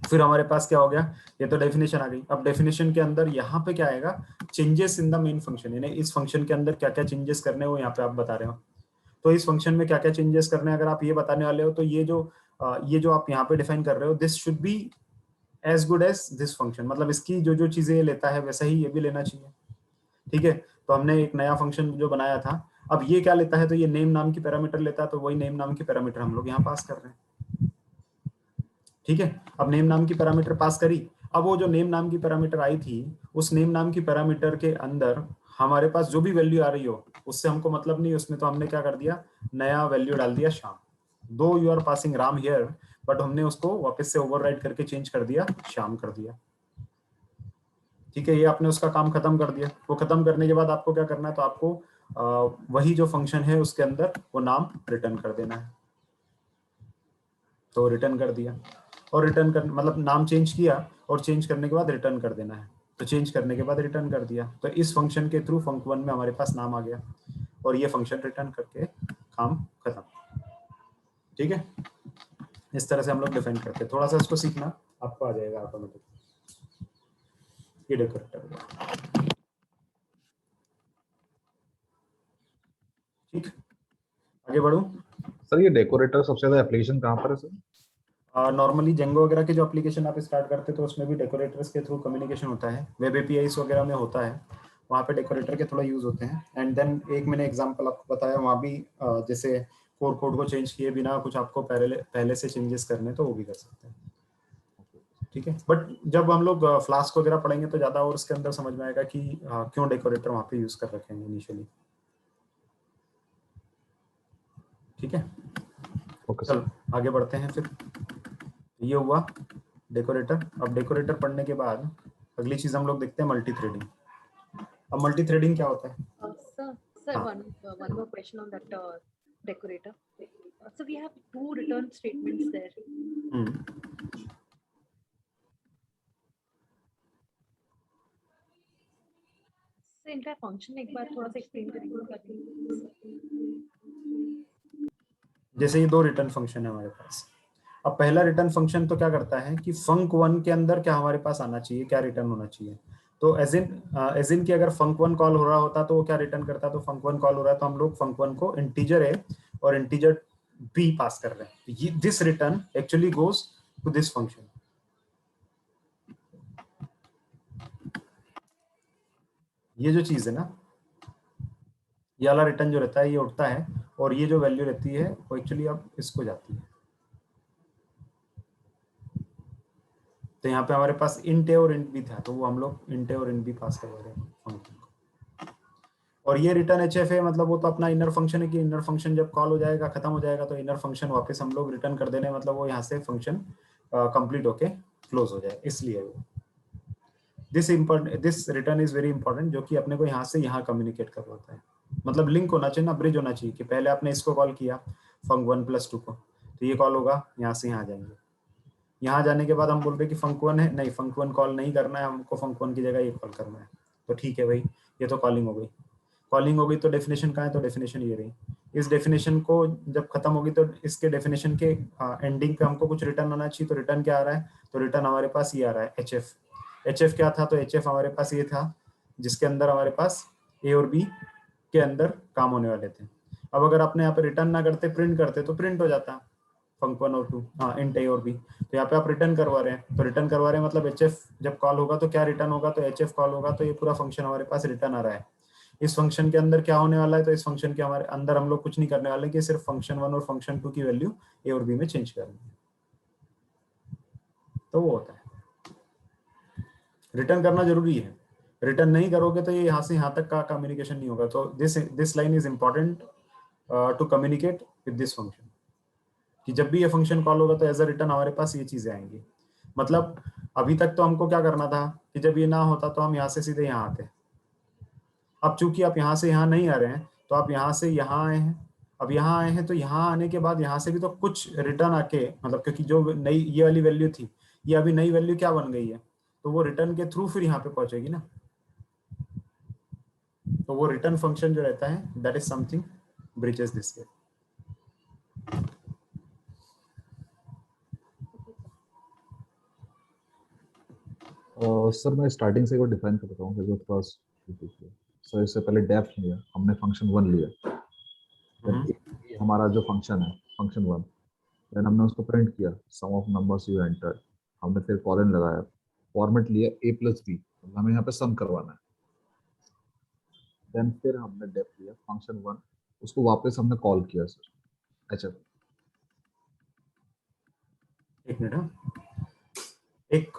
फिर हमारे पास क्या हो गया, ये तो डेफिनेशन आ गई। अब डेफिनेशन के अंदर यहाँ पे क्या आएगा, changes in the main function, यानी इस फंक्शन के अंदर क्या क्या चेंजेस करने हैं वो यहाँ पे आप बता रहे हो। तो इस फंक्शन में क्या क्या चेंजेस करने हैं अगर आप ये बताने वाले हो, तो ये जो आप यहाँ पे डिफाइन कर रहे हो, this should be as good as this function, मतलब इसकी जो जो चीजें लेता है वैसा ही ये भी लेना चाहिए। ठीक है, तो हमने एक नया फंक्शन जो बनाया था, अब ये क्या लेता है, तो ये नेम नाम की पैरामीटर लेता है, तो वही नेम नाम की पैरामीटर हम लोग यहाँ पास कर रहे हैं। ठीक है, अब नेम नाम की पैरामीटर पास करी, अब वो जो नेम नाम की पैरामीटर आई थी, उस नेम नाम की पैरामीटर के अंदर हमारे पास जो भी वैल्यू आ रही हो उससे हमको मतलब नहीं, उसमें तो हमने क्या कर दिया, नया वैल्यू डाल दिया Shyam. Though you are passing Ram here, but हमने उसको वापस से ओवरराइड करके चेंज कर दिया, श्याम कर दिया। ठीक है, ये आपने उसका काम खत्म कर दिया। वो खत्म करने के बाद आपको क्या करना है, तो आपको वही जो फंक्शन है उसके अंदर वो नाम रिटर्न कर देना है। तो रिटर्न कर दिया, और रिटर्न कर मतलब नाम चेंज किया और चेंज करने के बाद रिटर्न कर देना है, तो चेंज करने के बाद रिटर्न कर दिया। तो इस फंक्शन के थ्रू फंक वन में हमारे पास नाम आ गया और ये फंक्शन रिटर्न करके काम खत्म। ठीक है, इस तरह से हम लोग डिफाइन करते हैं। थोड़ा सा इसको सीखना, आपको आ जाएगा ऑटोमेटिक। ये डेकोरेटर, ठीक, आगे बढ़ूं। सर ये डेकोरेटर सबसे ज्यादा एप्लीकेशन कहाँ पर है सर? नॉर्मली जेंगो वगैरह के जो एप्लीकेशन आप स्टार्ट करते हैं तो उसमें भी डेकोरेटर्स के थ्रू कम्युनिकेशन होता है, वेब एपीआईज वगैरह में होता है, वहाँ पे डेकोरेटर के थोड़ा यूज होते हैं। एंड देन एक मैंने एग्जांपल आपको बताया, वहाँ भी जैसे कोर कोड को चेंज किए बिना कुछ आपको पहले से चेंजेस करने तो वो भी कर सकते हैं। ठीक है, बट जब हम लोग फ्लास्क वगैरह पढ़ेंगे तो ज्यादा और उसके अंदर समझ में आएगा कि क्यों डेकोरेटर वहाँ पे यूज कर रखे हैं इनिशियली। ठीक है, चलो आगे बढ़ते हैं। फिर ये हुआ डेकोरेटर। अब डेकोरेटर पढ़ने के बाद अगली चीज हम लोग देखते हैं मल्टी थ्रेडिंग। अब मल्टी थ्रेडिंग क्या होता है? Sir, one more question on that decorator. So we have two return statements there. Sir इनका फंक्शन एक बार थोड़ा सा एक्सप्लेन करेंगे? जैसे ये दो रिटर्न फंक्शन है हमारे पास। अब पहला रिटर्न फंक्शन तो क्या करता है कि func1 के अंदर क्या हमारे पास आना चाहिए, क्या रिटर्न होना चाहिए। तो एज इन कि अगर func1 कॉल हो रहा होता तो वो क्या रिटर्न करता, तो func1 कॉल हो रहा है तो हम लोग func1 को इंटीजर a और इंटीजर b पास कर रहे हैं। तो this return actually goes to this function. ये जो चीज है ना, ये वाला रिटर्न जो रहता है ये उठता है, और ये जो वैल्यू रहती है वो एक्चुअली अब इसको जाती है। तो यहाँ पे हमारे पास इंट ए और इंट बी था, तो वो हम लोग इंट ए और इंट बी पास करवा रहे हैं फंक्शन को। और ये रिटर्न एच एफ है, मतलब वो तो अपना इनर फंक्शन है कि इनर फंक्शन जब कॉल हो जाएगा, खत्म हो जाएगा, तो इनर फंक्शन वापस हम लोग रिटर्न कर देने, मतलब वो यहाँ से फंक्शन कंप्लीट होके क्लोज हो जाए, इसलिए वो this return is very important, जो कि अपने को यहाँ से यहाँ कम्युनिकेट करवाता है। मतलब लिंक होना चाहिए ना, ब्रिज होना चाहिए कि पहले आपने इसको कॉल किया func1+2 को, तो ये कॉल होगा, यहाँ से यहाँ जाएंगे। यहाँ जाने के बाद हम बोल रहे कि func1 है, नहीं func1 कॉल नहीं करना है हमको, func1 की जगह ये कॉल करना है। तो ठीक है भाई, ये तो कॉलिंग हो गई। कॉलिंग हो गई तो डेफिनेशन कहाँ है, तो डेफिनेशन ये रही। इस डेफिनेशन को जब खत्म होगी तो इसके डेफिनेशन के एंडिंग पे हमको कुछ रिटर्न आना चाहिए। तो रिटर्न क्या आ रहा है, तो रिटर्न हमारे पास ये आ रहा है HF। HF क्या था, तो HF हमारे पास ये था जिसके अंदर हमारे पास A और B के अंदर काम होने वाले थे। अब अगर आपने यहाँ पे रिटर्न ना करते, प्रिंट करते, तो प्रिंट हो जाता func1 और 2, हाँ इंट A और B। तो यहाँ पे आप रिटर्न करवा रहे हैं, तो रिटर्न करवा रहे हैं मतलब HF जब कॉल होगा तो क्या रिटर्न होगा, तो HF कॉल होगा, तो ये पूरा फंक्शन हमारे पास रिटर्न आ रहा है। इस फंक्शन के अंदर क्या होने वाला है, तो इस फंक्शन के हमारे अंदर हम लोग कुछ नहीं करने वाले कि सिर्फ func1 और func2 की वैल्यू A और B में चेंज करनी है। तो वो होता है, रिटर्न करना जरूरी है। रिटर्न नहीं करोगे तो ये यहाँ से यहाँ तक का कम्युनिकेशन नहीं होगा। तो this line is important to communicate with this function, कि जब भी ये फंक्शन कॉल होगा तो एज अ रिटर्न हमारे पास ये चीजें आएंगी। मतलब अभी तक तो हमको क्या करना था कि जब ये ना होता तो हम यहाँ से सीधे यहाँ आते। अब चूंकि आप यहाँ से यहाँ नहीं आ रहे हैं, तो आप यहाँ से यहाँ आए हैं। अब यहाँ आए हैं तो यहाँ आने के बाद यहाँ से भी तो कुछ रिटर्न आके, मतलब क्योंकि जो नई ये वाली वैल्यू थी, ये अभी नई वैल्यू क्या बन गई है, तो वो रिटर्न के थ्रू फिर यहाँ पे पहुंचेगी ना। तो वो रिटर्न फंक्शन जो रहता है that is something bridges this way. Sir मैं स्टार्टिंग से को डिफाइन करता हूँ कि थोड़ा सर इससे पहले डेफ लिया हमने func1 लिया, ये हमारा जो फंक्शन है func1, देन हमने उसको प्रिंट किया सम ऑफ नंबर्स यू एंटर, हमने फिर कॉलन लगाया, फॉर्मेट लिया a+b, मतलब हमें यहाँ पे सम करवाना है। देन फिर हमने डेफ लिया func1, उसको वापस हमने कॉल किया सर अच्छा। एक मिनट, एक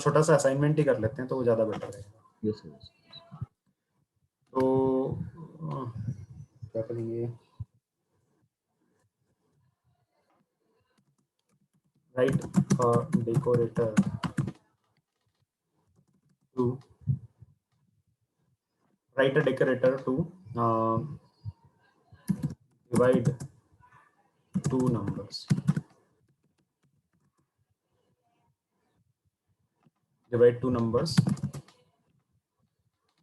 छोटा सा असाइनमेंट ही कर लेते हैं तो वो ज्यादा बेटर रहेगा। Yes yes. तो क्या करेंगे, write decorator to write a decorator to divide two numbers. Divide two numbers.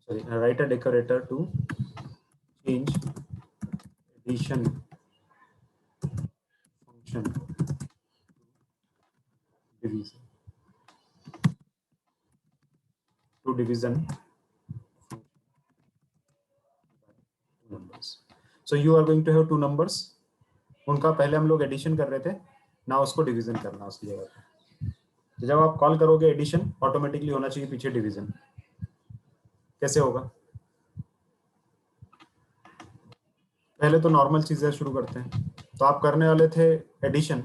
Sorry, write a decorator to change addition function division to division numbers. So you are going to have two numbers. उनका पहले हम लोग addition कर रहे थे ना, उसको division करना उसकी जगह पे। तो जब आप कॉल करोगे एडिशन, ऑटोमेटिकली होना चाहिए पीछे डिवीजन। कैसे होगा, पहले तो नॉर्मल चीजें शुरू करते हैं। तो आप करने वाले थे एडिशन,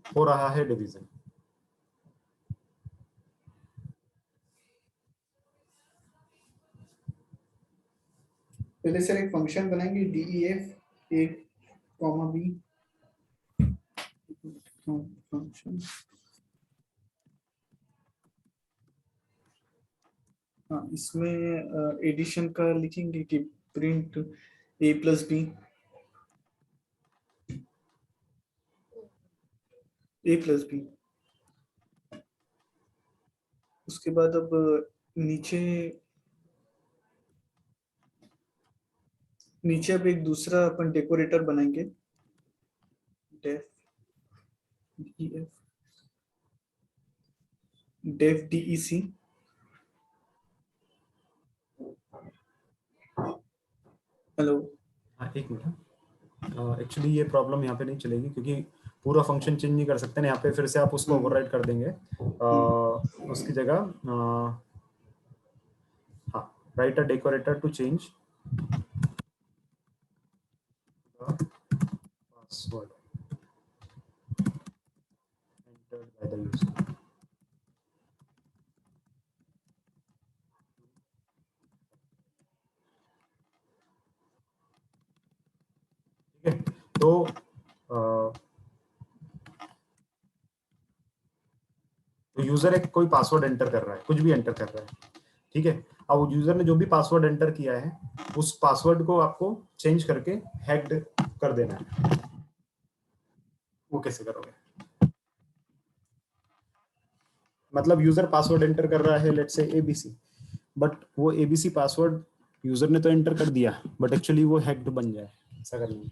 हो रहा है डिवीजन। पहले सर एक फंक्शन बनाएंगे def a, b फंक्शन। हाँ, इसमें एडिशन का लिखेंगे कि प्रिंट a+b, a+b। उसके बाद अब नीचे नीचे अब एक दूसरा अपन डेकोरेटर बनाएंगे, डेफ DEC। हेलो, हाँ एक मिनट, एक्चुअली ये प्रॉब्लम यहाँ पे नहीं चलेगी क्योंकि पूरा फंक्शन चेंज नहीं कर सकते ना यहाँ पे, फिर से आप उसको ओवरराइड कर देंगे। उसकी जगह हाँ, write a decorator to change password entered by the user। ठीक है, तो यूजर एक कोई पासवर्ड एंटर कर रहा है, कुछ भी एंटर कर रहा है, ठीक है। अब यूजर ने जो भी पासवर्ड एंटर किया है उस पासवर्ड को आपको चेंज करके हैक्ड कर देना है। वो कैसे करोगे? मतलब यूजर पासवर्ड एंटर कर रहा है लेट्स से ABC, बट वो ABC पासवर्ड यूजर ने तो एंटर कर दिया बट एक्चुअली वो हैक्ड बन जाए, ऐसा करना है।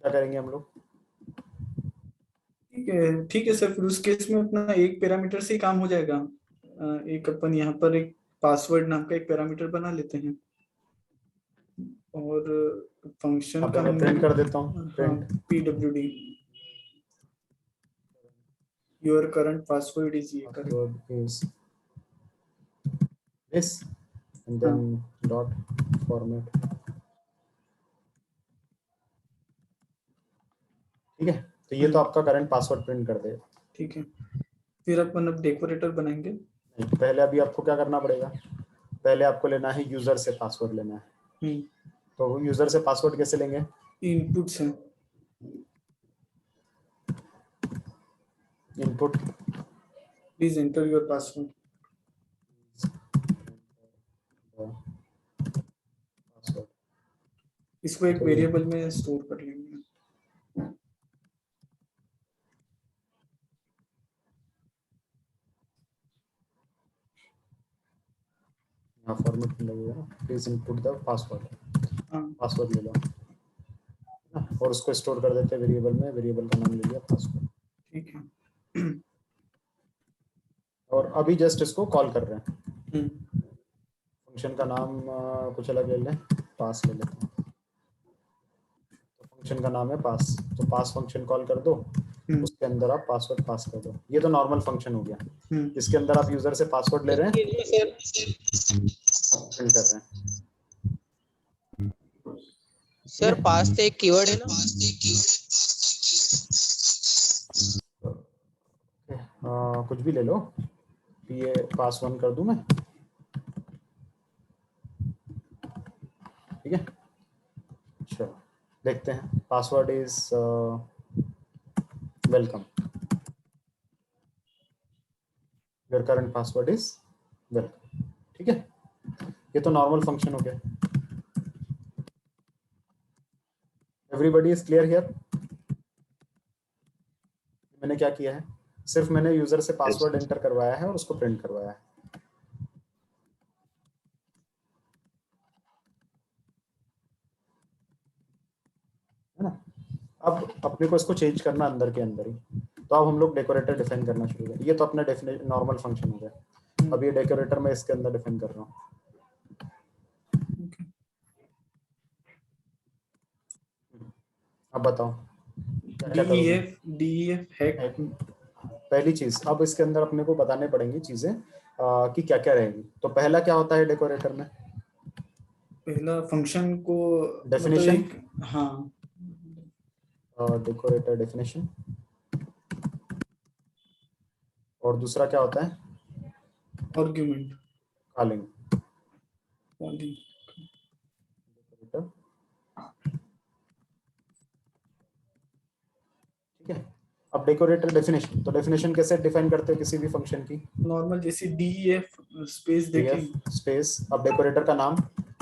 क्या करेंगे हम लोग? ठीक है सर, फिर उस केस में अपना एक पैरामीटर से ही काम हो जाएगा। एक अपन यहाँ पर एक पासवर्ड नाम का एक पैरामीटर बना लेते हैं और फंक्शन का मैं प्रिंट कर देता हूँ, print PWD your current password is ये this and then dot format। ठीक है, तो ये तो आपका करंट पासवर्ड प्रिंट कर देगा। ठीक है, फिर अपन अब डेकोरेटर बनाएंगे। पहले अभी आपको क्या करना पड़ेगा, पहले आपको लेना है यूजर से पासवर्ड लेना है। तो यूजर से पासवर्ड कैसे लेंगे? इनपुट से। Input please enter your password. इसको एक वेरिएबल में स्टोर कर लेंगे। फॉर्मेट लगेगा, please input the password. Password ले लो और उसको स्टोर कर देते हैं वेरिएबल में, वेरिएबल का नाम ले लिया पासवर्ड। ठीक है, और अभी जस्ट इसको कॉल कर रहे हैं। फंक्शन का नाम कुछ अलग ले लें, पास ले लेते हैं। तो फंक्शन का नाम है पास, तो पास फंक्शन कॉल कर दो, उसके अंदर आप पासवर्ड पास कर दो। ये तो नॉर्मल फंक्शन हो गया। इसके अंदर आप यूजर से पासवर्ड ले रहे हैं, फिल कर रहे हैं। सर पास तो एक कीवर्ड है ना? कुछ भी ले लो, ये पास 1 कर दूं मैं, ठीक है। अच्छा देखते हैं, password is welcome, your current password is welcome. ठीक है, ये तो नॉर्मल फंक्शन हो गया। Everybody is clear here? मैंने क्या किया है, सिर्फ मैंने यूजर से पासवर्ड एंटर करवाया है और उसको प्रिंट करवाया है। है ना? अब अपने को इसको चेंज करना अंदर के अंदर ही, तो अब हम लोग डेकोरेटर डिफाइन करना शुरू करें। ये तो अपना नॉर्मल फंक्शन हो गया। अब ये डेकोरेटर मैं इसके अंदर डिफाइन कर रहा हूँ। अब बताओ DEF हैक। पहली चीज, अब इसके अंदर अपने को बताने पड़ेंगी चीजें कि क्या क्या रहेगी। तो पहला क्या होता है डेकोरेटर में? पहला फंक्शन को डेफिनेशन, हाँ, डेकोरेटर डेफिनेशन। और दूसरा क्या होता है? Argument, calling. ठीक है, अब डेकोरेटर डेफिनेशन, तो डेफिनेशन कैसे डिफाइन करते हो किसी भी फंक्शन की? नॉर्मल जैसे DEF स्पेस देखें स्पेस। अब डेकोरेटर का नाम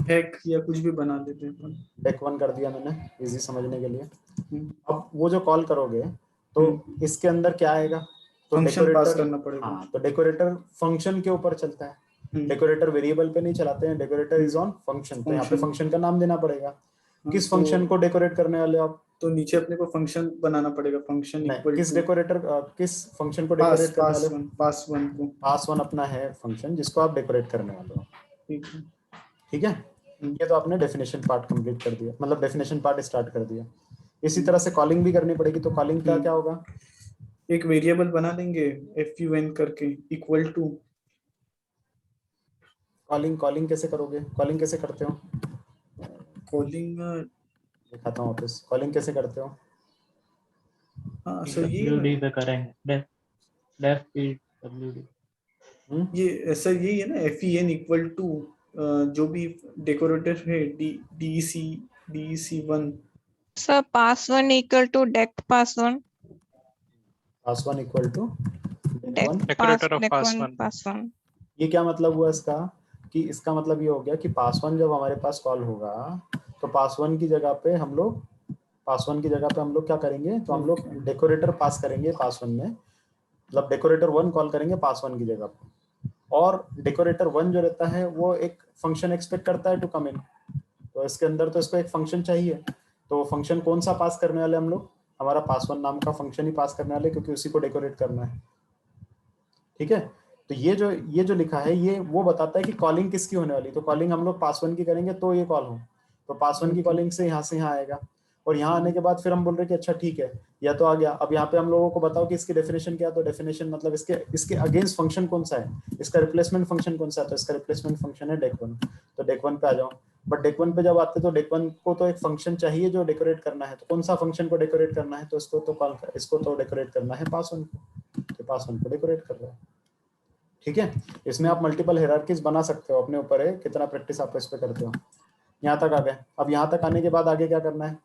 हैक या कुछ भी बना देते हैं। डेक 1 कर दिया मैंने, इजी समझने के लिए। अब वो जो कॉल करोगे तो इसके अंदर क्या आएगा? तो फंक्शन पास डेकोरेटर, करना पड़ेगा। हाँ तो डेकोरेटर फंक्शन के ऊपर चलता है, डेकोरेटर वेरिएबल पे नहीं चलाते हैं, डेकोरेटर इज ऑन फंक्शन। तो यहाँ पे फंक्शन का नाम देना पड़ेगा। किस फंक्शन को डेकोरेट करने वाले हो आप? तो नीचे अपने को फंक्शन बनाना पड़ेगा, फंक्शन इक्वल किस डेकोरेटर, किस फंक्शन को डेकोरेट करने वाले हो? पास वन को। पास वन अपना है फंक्शन जिसको आप डेकोरेट करने वाले हो। ठीक है, ठीक है। ये तो आपने डेफिनेशन पार्ट कंप्लीट कर दिया, मतलब डेफिनेशन पार्ट स्टार्ट कर दिया। इसी तरह से कॉलिंग भी करनी पड़ेगी। तो कॉलिंग का क्या होगा? एक वेरिएबल बना देंगे fun करके इक्वल टू। कॉलिंग कैसे करोगे? कॉलिंग कैसे करते हो? कॉलिंग दिखाता हूँ वापस, कॉलिंग कैसे करते हो? हाँ सर WD पे करेंगे, def pwd। ये सर यही है ना, fun इक्वल टू जो भी डेकोरेटर है dec1। Sir pass1 equal to dect pass1। pass1 equal to decorator of pass1। ये क्या मतलब हुआ इसका? कि इसका मतलब ये हो गया कि पास1 जब हमारे पास कॉल होगा तो पास1 की जगह पे हम लोग क्या करेंगे? तो हम लोग डेकोरेटर पास करेंगे पास1 में, मतलब डेकोरेटर 1 कॉल करेंगे पास1 की जगह पे। और डेकोरेटर 1 जो रहता है वो एक फंक्शन एक्सपेक्ट करता है टू कम इन। तो इसके अंदर तो इसको एक फंक्शन चाहिए। तो फंक्शन कौन सा पास करने वाले हम लोग? हमारा पास1 नाम का फंक्शन ही पास करने वाले, क्योंकि उसी को डेकोरेट करना है। ठीक है। तो ये जो लिखा है ये वो बताता है कि कॉलिंग किसकी होने वाली। तो कॉलिंग हम लोग पास1 की करेंगे तो ये कॉल हो, तो पास1 की कॉलिंग से यहाँ आएगा। और यहाँ आने के बाद फिर हम बोल रहे कि अच्छा ठीक है, या तो आ गया। अब यहाँ पे हम लोगों को बताओ कि इसकी डेफिनेशन क्या है। तो डेफिनेशन मतलब इसके अगेंस्ट फंक्शन कौन सा है, इसका रिप्लेसमेंट फंक्शन कौन सा है। तो इसका रिप्लेसमेंट फंक्शन है डेक1। तो डेक1 पे आ जाओ। बट डेक1 पे जब आते तो डेक1 को तो एक फंक्शन चाहिए जो डेकोरेट करना है। तो कौन सा फंक्शन को डेकोरेट करना है? तो इसको तो डेकोरेट करना है पास1 को। तो पास1 को डेकोरेट कर रहा है। ठीक है। इसमें आप मल्टीपल हायरार्कीज बना सकते हो, अपने ऊपर है कितना प्रैक्टिस आप इस पे करते हो। यहाँ तक आ गए। अब यहाँ तक आने के बाद आगे क्या करना है?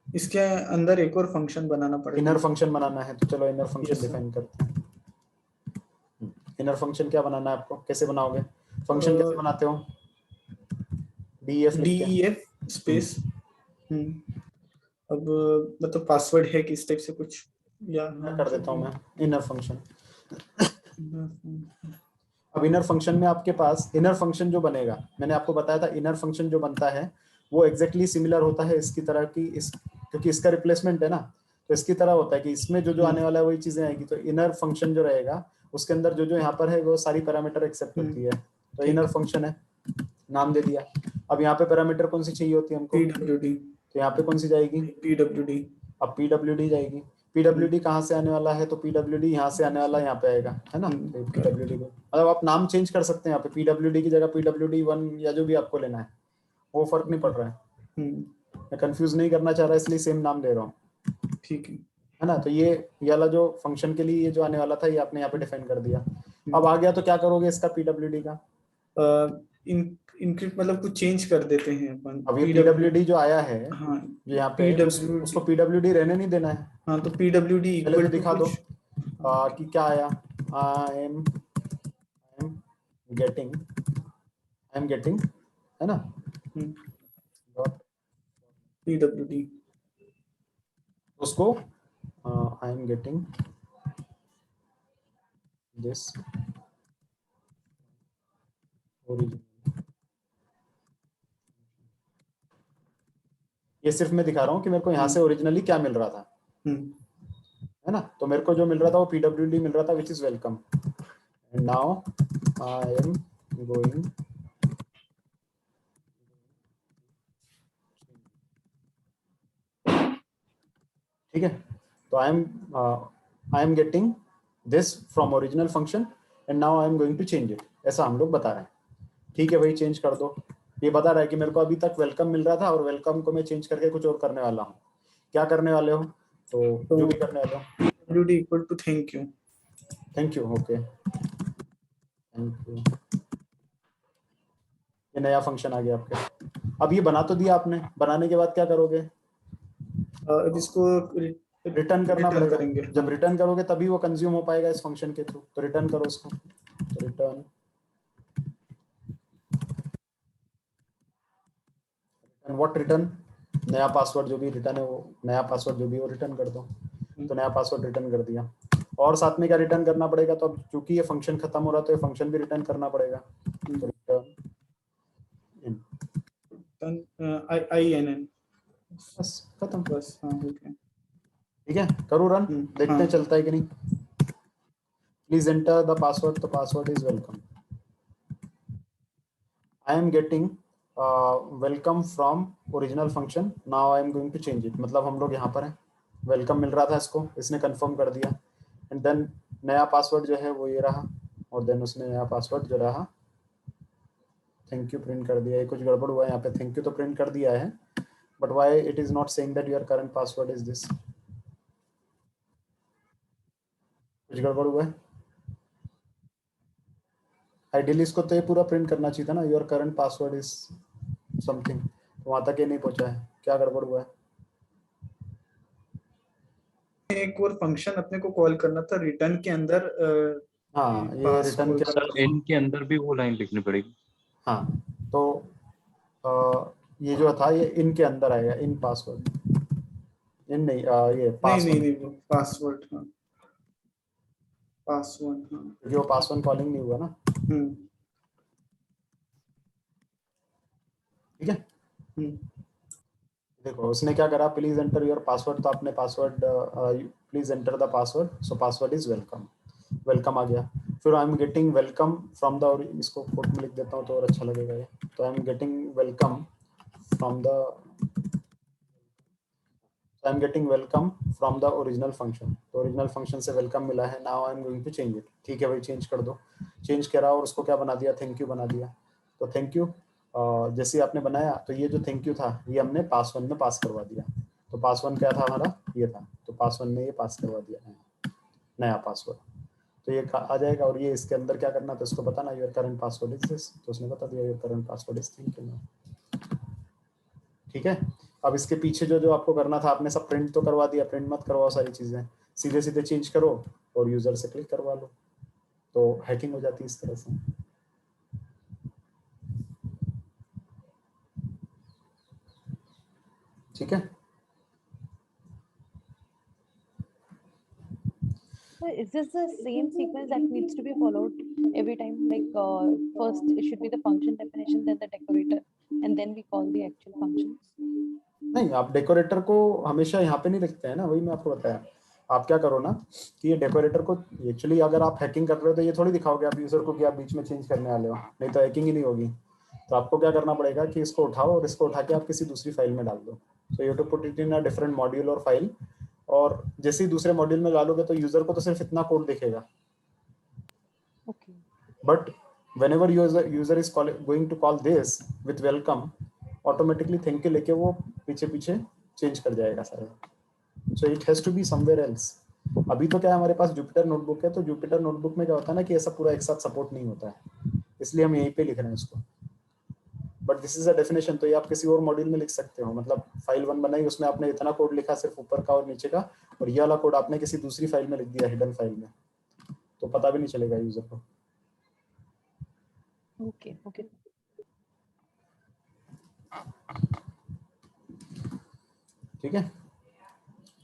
इसके अंदर एक और फंक्शन बनाना पड़ेगा, इनर फंक्शन बनाना है। तो चलो इनर फंक्शन डिफाइन करते हैं। इनर फंक्शन क्या बनाना है आपको? कैसे बनाओगे फंक्शन? कैसे बनाते हो? def स्पेस अब मतलब पासवर्ड है कि इस टाइप से कुछ, या कर देता हूँ मैं इनर फंक्शन। अब इनर फंक्शन में आपके पास इनर फंक्शन जो बनेगा, मैंने आपको बताया था इनर फंक्शन जो बनता है वो एग्जैक्टली सिमिलर होता है इसकी तरह की, क्योंकि इसका रिप्लेसमेंट है ना, तो इसकी तरह होता है कि इसमें जो आने वाला है वही चीजें आएगी। तो इनर फंक्शन जो रहेगा उसके अंदर जो यहाँ पर है वो सारी पैरामीटर एक्सेप्ट होती है। तो इनर फंक्शन है, नाम दे दिया। अब यहाँ पे पैरामीटर कौन सी चाहिए होती है हमको? pwd। तो यहाँ पे कौन सी जाएगी? pwd। अब pwd जाएगी। pwd कहाँ से आने वाला है? तो pwd यहाँ से आने वाला यहाँ पे आएगा, है ना। pwd को मतलब आप नाम चेंज कर सकते हैं यहाँ पे, pwd की जगह pwd1 या जो भी आपको लेना है, वो फर्क नहीं पड़ रहा है। मैं कंफ्यूज नहीं करना चाह रहा इसलिए सेम नाम दे रहा हूँ। ठीक है ना। तो ये वाला जो फंक्शन के लिए ये जो आने वाला था ये आपने यहाँ पे डिफाइन कर दिया। अब आ गया तो क्या करोगे इसका pwd का? इंक्रीज मतलब कुछ चेंज कर देते हैं अपन। अब ये pwd जो आया है, हाँ, जो यहाँ पे उसको pwd रहने नहीं देना है। हाँ तो pwd इक्वल दिखा दो कि क्या आया। आई एम गेटिंग है ना pwd उसको आई एम गेटिंग दिस ओरिजिन। ये सिर्फ मैं दिखा रहा हूँ कि मेरे को यहाँ से ओरिजिनली क्या मिल रहा था, है ना। तो मेरे को जो मिल रहा था वो pwd मिल रहा था which is welcome. And now I am going ठीक है। तो I am getting this from original function and now I am going to change it, ऐसा हम लोग बता रहे हैं। ठीक है भाई, चेंज कर दो। ये बता रहा है कि मेरे को अभी तक वेलकम मिल रहा था और वेलकम को मैं चेंज करके कुछ और करने वाला हूँ। क्या करने वाले हो? तो जो भी करने वाले हो pwd equal to thank you. Okay thank you. ये नया फंक्शन आ गया आपके। अब ये बना तो दिया आपने, बनाने के बाद क्या करोगे? अब इसको रिटर्न करना पड़ेगा। करेंगे। जब रिटर्न करोगे तभी वो कंज्यूम हो पाएगा इस फंक्शन के थ्रू। तो रिटर्न करो इसको। तो रिटर्न व्हाट रिटर्न, नया पासवर्ड जो भी रिटर्न है वो नया पासवर्ड जो भी वो रिटर्न कर दो। तो नया पासवर्ड रिटर्न कर दिया। और साथ में क्या रिटर्न करना पड़ेगा, तो अब चूंकि ये फंक्शन खत्म हो रहा है तो ये फंक्शन भी रिटर्न करना पड़ेगा, तो रिटर्न INN बस खत्म। बस, हाँ हो गया। ठीक है, करूँ रन, देखते हैं चलता है कि नहीं। प्लीज एंटर द पासवर्ड, तो password is welcome. I am getting welcome from original function, now I am going to change it. मतलब हम लोग यहाँ पर हैं, वेलकम मिल रहा था इसको, इसने कंफर्म कर दिया, एंड देन नया पासवर्ड जो है वो ये रहा, और देन उसने नया पासवर्ड जो रहा थैंक यू प्रिंट कर दिया। ये कुछ गड़बड़ हुआ है यहाँ पे, थैंक यू तो प्रिंट कर दिया है, but why it is not saying that your current password is this. कुछ गड़बड़ हुआ है। आइडियली इसको तो ये पूरा प्रिंट करना चाहिए था ना, your current password is something, तो वहां तक ये नहीं पहुंचा है, क्या गड़बड़ हुआ है। एक और फंक्शन अपने को कॉल करना था रिटर्न के अंदर, हाँ ये रिटर्न के सर इन के अंदर भी वो लाइन लिखनी पड़ेगी। हाँ तो ये जो था ये इन के अंदर आएगा, इन पासवर्ड, इन नहीं ये पासवर्ड, नहीं पासवर्ड, हाँ पासवर्ड, हाँ क्योंकि वो पासवर्ड कॉलिंग नहीं हुआ ना। ठीक है, देखो उसने क्या करा, प्लीज एंटर योर पासवर्ड, तो आपने password please enter the password, so password is welcome, welcome आ गया। फिर I am getting welcome from the, इसको कोड में लिख देता हूँ तो और अच्छा लगेगा ये, तो I am getting welcome from the, I am getting welcome from the original function, तो ओरिजिनल फंक्शन से वेलकम मिला है, now I am going to change it. ठीक है भाई, चेंज कर दो, चेंज करा और उसको क्या बना दिया, थैंक यू बना दिया। तो थैंक यू जैसे आपने बनाया तो ये जो थैंक यू था ये हमने पासवर्ड में पास करवा दिया, तो पासवर्ड क्या था हमारा, ये था, तो पासवर्ड में ये पास करवा दिया नया पासवर्ड, तो ये आ जाएगा। और ये इसके अंदर क्या करना था, इसको बताना your current password is this, तो उसने बता दिया your current password is thank you. ठीक है, अब इसके पीछे जो जो आपको करना था आपने सब प्रिंट तो करवा दिया, प्रिंट मत करवाओ सारी चीजें, सीधे सीधे चेंज करो और यूजर से क्लिक करवा लो, तो हैकिंग हो जाती है इस तरह से। ठीक है, So is this the same sequence that needs to be followed every time? Like first it should be the function definition, then the decorator, and then we call the actual functions. नहीं, आप decorator को हमेशा यहाँ पे नहीं लिखते हैं ना, वही मैं आपको बताया। आप क्या करो ना कि ये डेकोरेटर को एक्चुअली अगर आप हैकिंग कर रहे हो तो ये थोड़ी दिखाओगे आप यूजर को कि आप बीच में चेंज करने वाले हो, नहीं तो हैकिंग ही नहीं होगी। तो आपको क्या करना पड़ेगा कि इसको उठाओ और इसको उठा के आप किसी दूसरी फाइल में डाल दो। So you to put it in a different module और फाइल, और जैसे ही दूसरे मॉड्यूल में डालोगे तो यूजर को तो सिर्फ इतना कोड दिखेगा, but whenever user is going to call this with welcome, automatically thank you लेके वो पीछे पीछे चेंज कर जाएगा सारे। so it has to be somewhere else। अभी तो क्या है हमारे पास जुपिटर नोटबुक है, तो जुपिटर नोटबुक में क्या होता है ना कि ऐसा पूरा एक साथ सपोर्ट नहीं होता है, इसलिए हम यहीं पे लिख रहे हैं इसको। But this is a definition, तो ये आप किसी और मॉड्यूल में लिख सकते हो, मतलब फाइल 1 बनाई उसमें आपने इतना कोड लिखा सिर्फ ऊपर का और नीचे का, और ये वाला कोड आपने किसी दूसरी फाइल में लिख दिया हिडन फाइल में, तो पता भी नहीं चलेगा यूजर को। Okay, okay. ठीक है,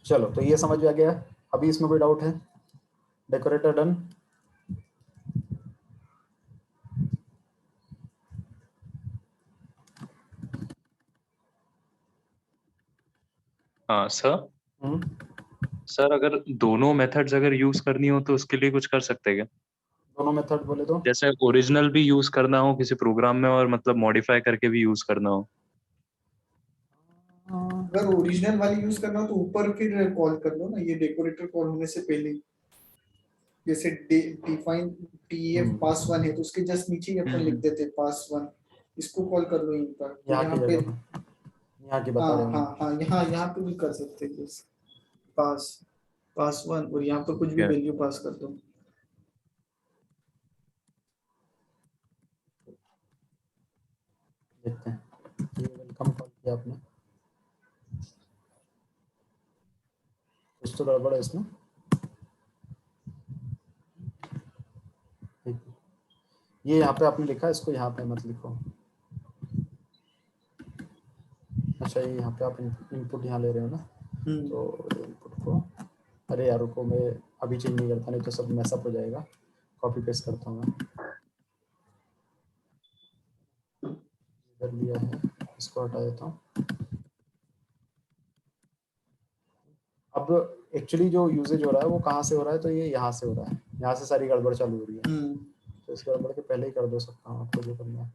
चलो तो ये समझ में आ गया। अभी इसमें कोई डाउट है? Decorator done. हाँ सर। सर अगर दोनों मेथड्स अगर यूज करनी हो तो उसके लिए कुछ कर सकते हैं क्या? दोनों मेथड बोले तो जैसे ओरिजिनल भी यूज करना हो किसी प्रोग्राम में और मतलब मॉडिफाई करके भी यूज करना हो। अगर ओरिजिनल वाली यूज करना हो तो ऊपर फिर कॉल कर लो ना, ये डेकोरेटर कॉल होने से पहले। जैसे डिफाइन टीएफ पास 1 है तो उसके जस्ट नीचे ही अपन लिख देते पास 1, इसको कॉल कर लो यहीं पर। यहाँ पे यहाँ की बता रहे हैं। हाँ यहाँ पे भी कर सकते हैं पास 1, और यहाँ पर कुछ भी वैल्यू पास कर दो। देखते हैं, ये वेलकम कॉल किया आपने, कुछ तो गड़बड़ है इसमें। ये यहाँ पे आपने लिखा, इसको यहाँ पे मत लिखो। अच्छा ये यहाँ पे आप इनपुट यहाँ ले रहे हो ना, तो इनपुट को, अरे यार रुको मैं अभी चेंज नहीं करता, नहीं तो सब मैसअप हो जाएगा। कॉपी पेस्ट करता हूँ मैं, कर लिया है, इसको हटा देता हूँ। अब एक्चुअली जो यूजेज हो रहा है वो कहाँ से हो रहा है, तो ये यहाँ से हो रहा है, यहाँ से सारी गड़बड़ चालू हो रही है। तो इस गड़बड़ के पहले ही कर दो सकता हूँ आपको जो करना है।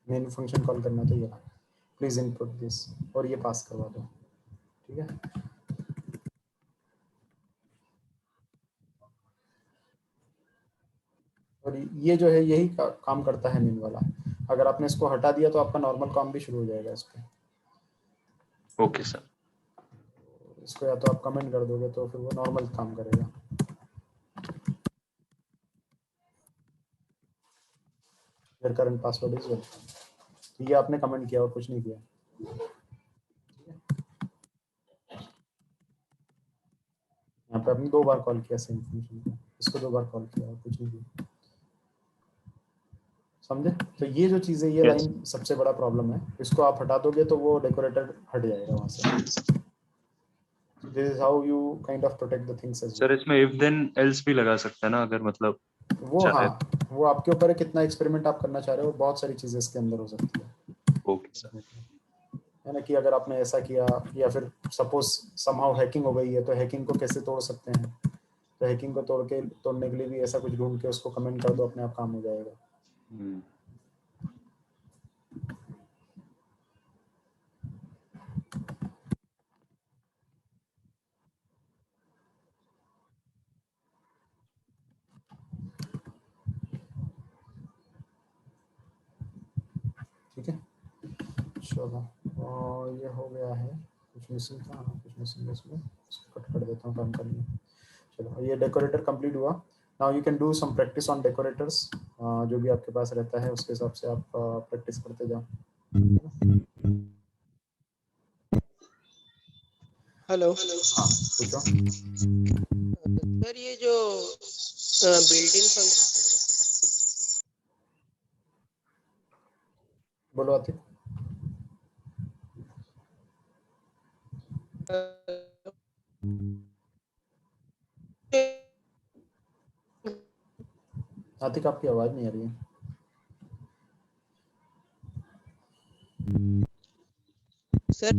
मेन फंक्शन कॉल करना तो ये प्लीज इनपुट दिस, और ये पास करवा दो, ठीक है। और ये जो है यही काम करता है मेन वाला। अगर आपने इसको हटा दिया तो आपका नॉर्मल काम भी शुरू हो जाएगा इस पे। Okay sir. इसको या तो आप कमेंट कर दोगे तो फिर वो नॉर्मल काम करेगा। Your current password is well, ये आपने कमेंट किया और कुछ नहीं किया। यहाँ पे आपने 2 बार कॉल किया सेम फंक्शन को, इसको 2 बार कॉल किया और कुछ नहीं किया, समझे। तो ये जो चीज़ है, ये लाइन सबसे बड़ा प्रॉब्लम है। इसको आप हटा दोगे तो वो डेकोरेटर हट जाएगा वहाँ से। This is how you kind of protect the things as well. Sir इसमें if then else भी लगा सकता है ना, अगर मतलब वो हाँ, वो आपके ऊपर है कितना एक्सपेरिमेंट आप करना चाह रहे हो। बहुत सारी चीजें इसके अंदर हो सकती है। Okay sir. है ना, कि अगर आपने ऐसा किया या फिर सपोज समहाउ हैकिंग हो गई है, तो हैकिंग को कैसे तोड़ सकते हैं। तो हैकिंग को तोड़ने के लिए भी ऐसा कुछ ढूंढ के उसको कमेंट कर दो, अपने आप काम हो जाएगा। ठीक है, चलो और ये हो गया है। कुछ मिसिंग था, कुछ मिसिंग है इसमें, इसको कट कर देता हूँ काम करने। चलो ये डेकोरेटर कंप्लीट हुआ। Now you can do some practice on decorators. जो भी आपके पास रहता है उसके हिसाब से आप प्रैक्टिस करते जाओ। हेलो। हाँ पूछो। सर ये जो बिल्ट इन फंक्शन, बोलो आतिक। आतिक आपकी आवाज नहीं आ रही है। सर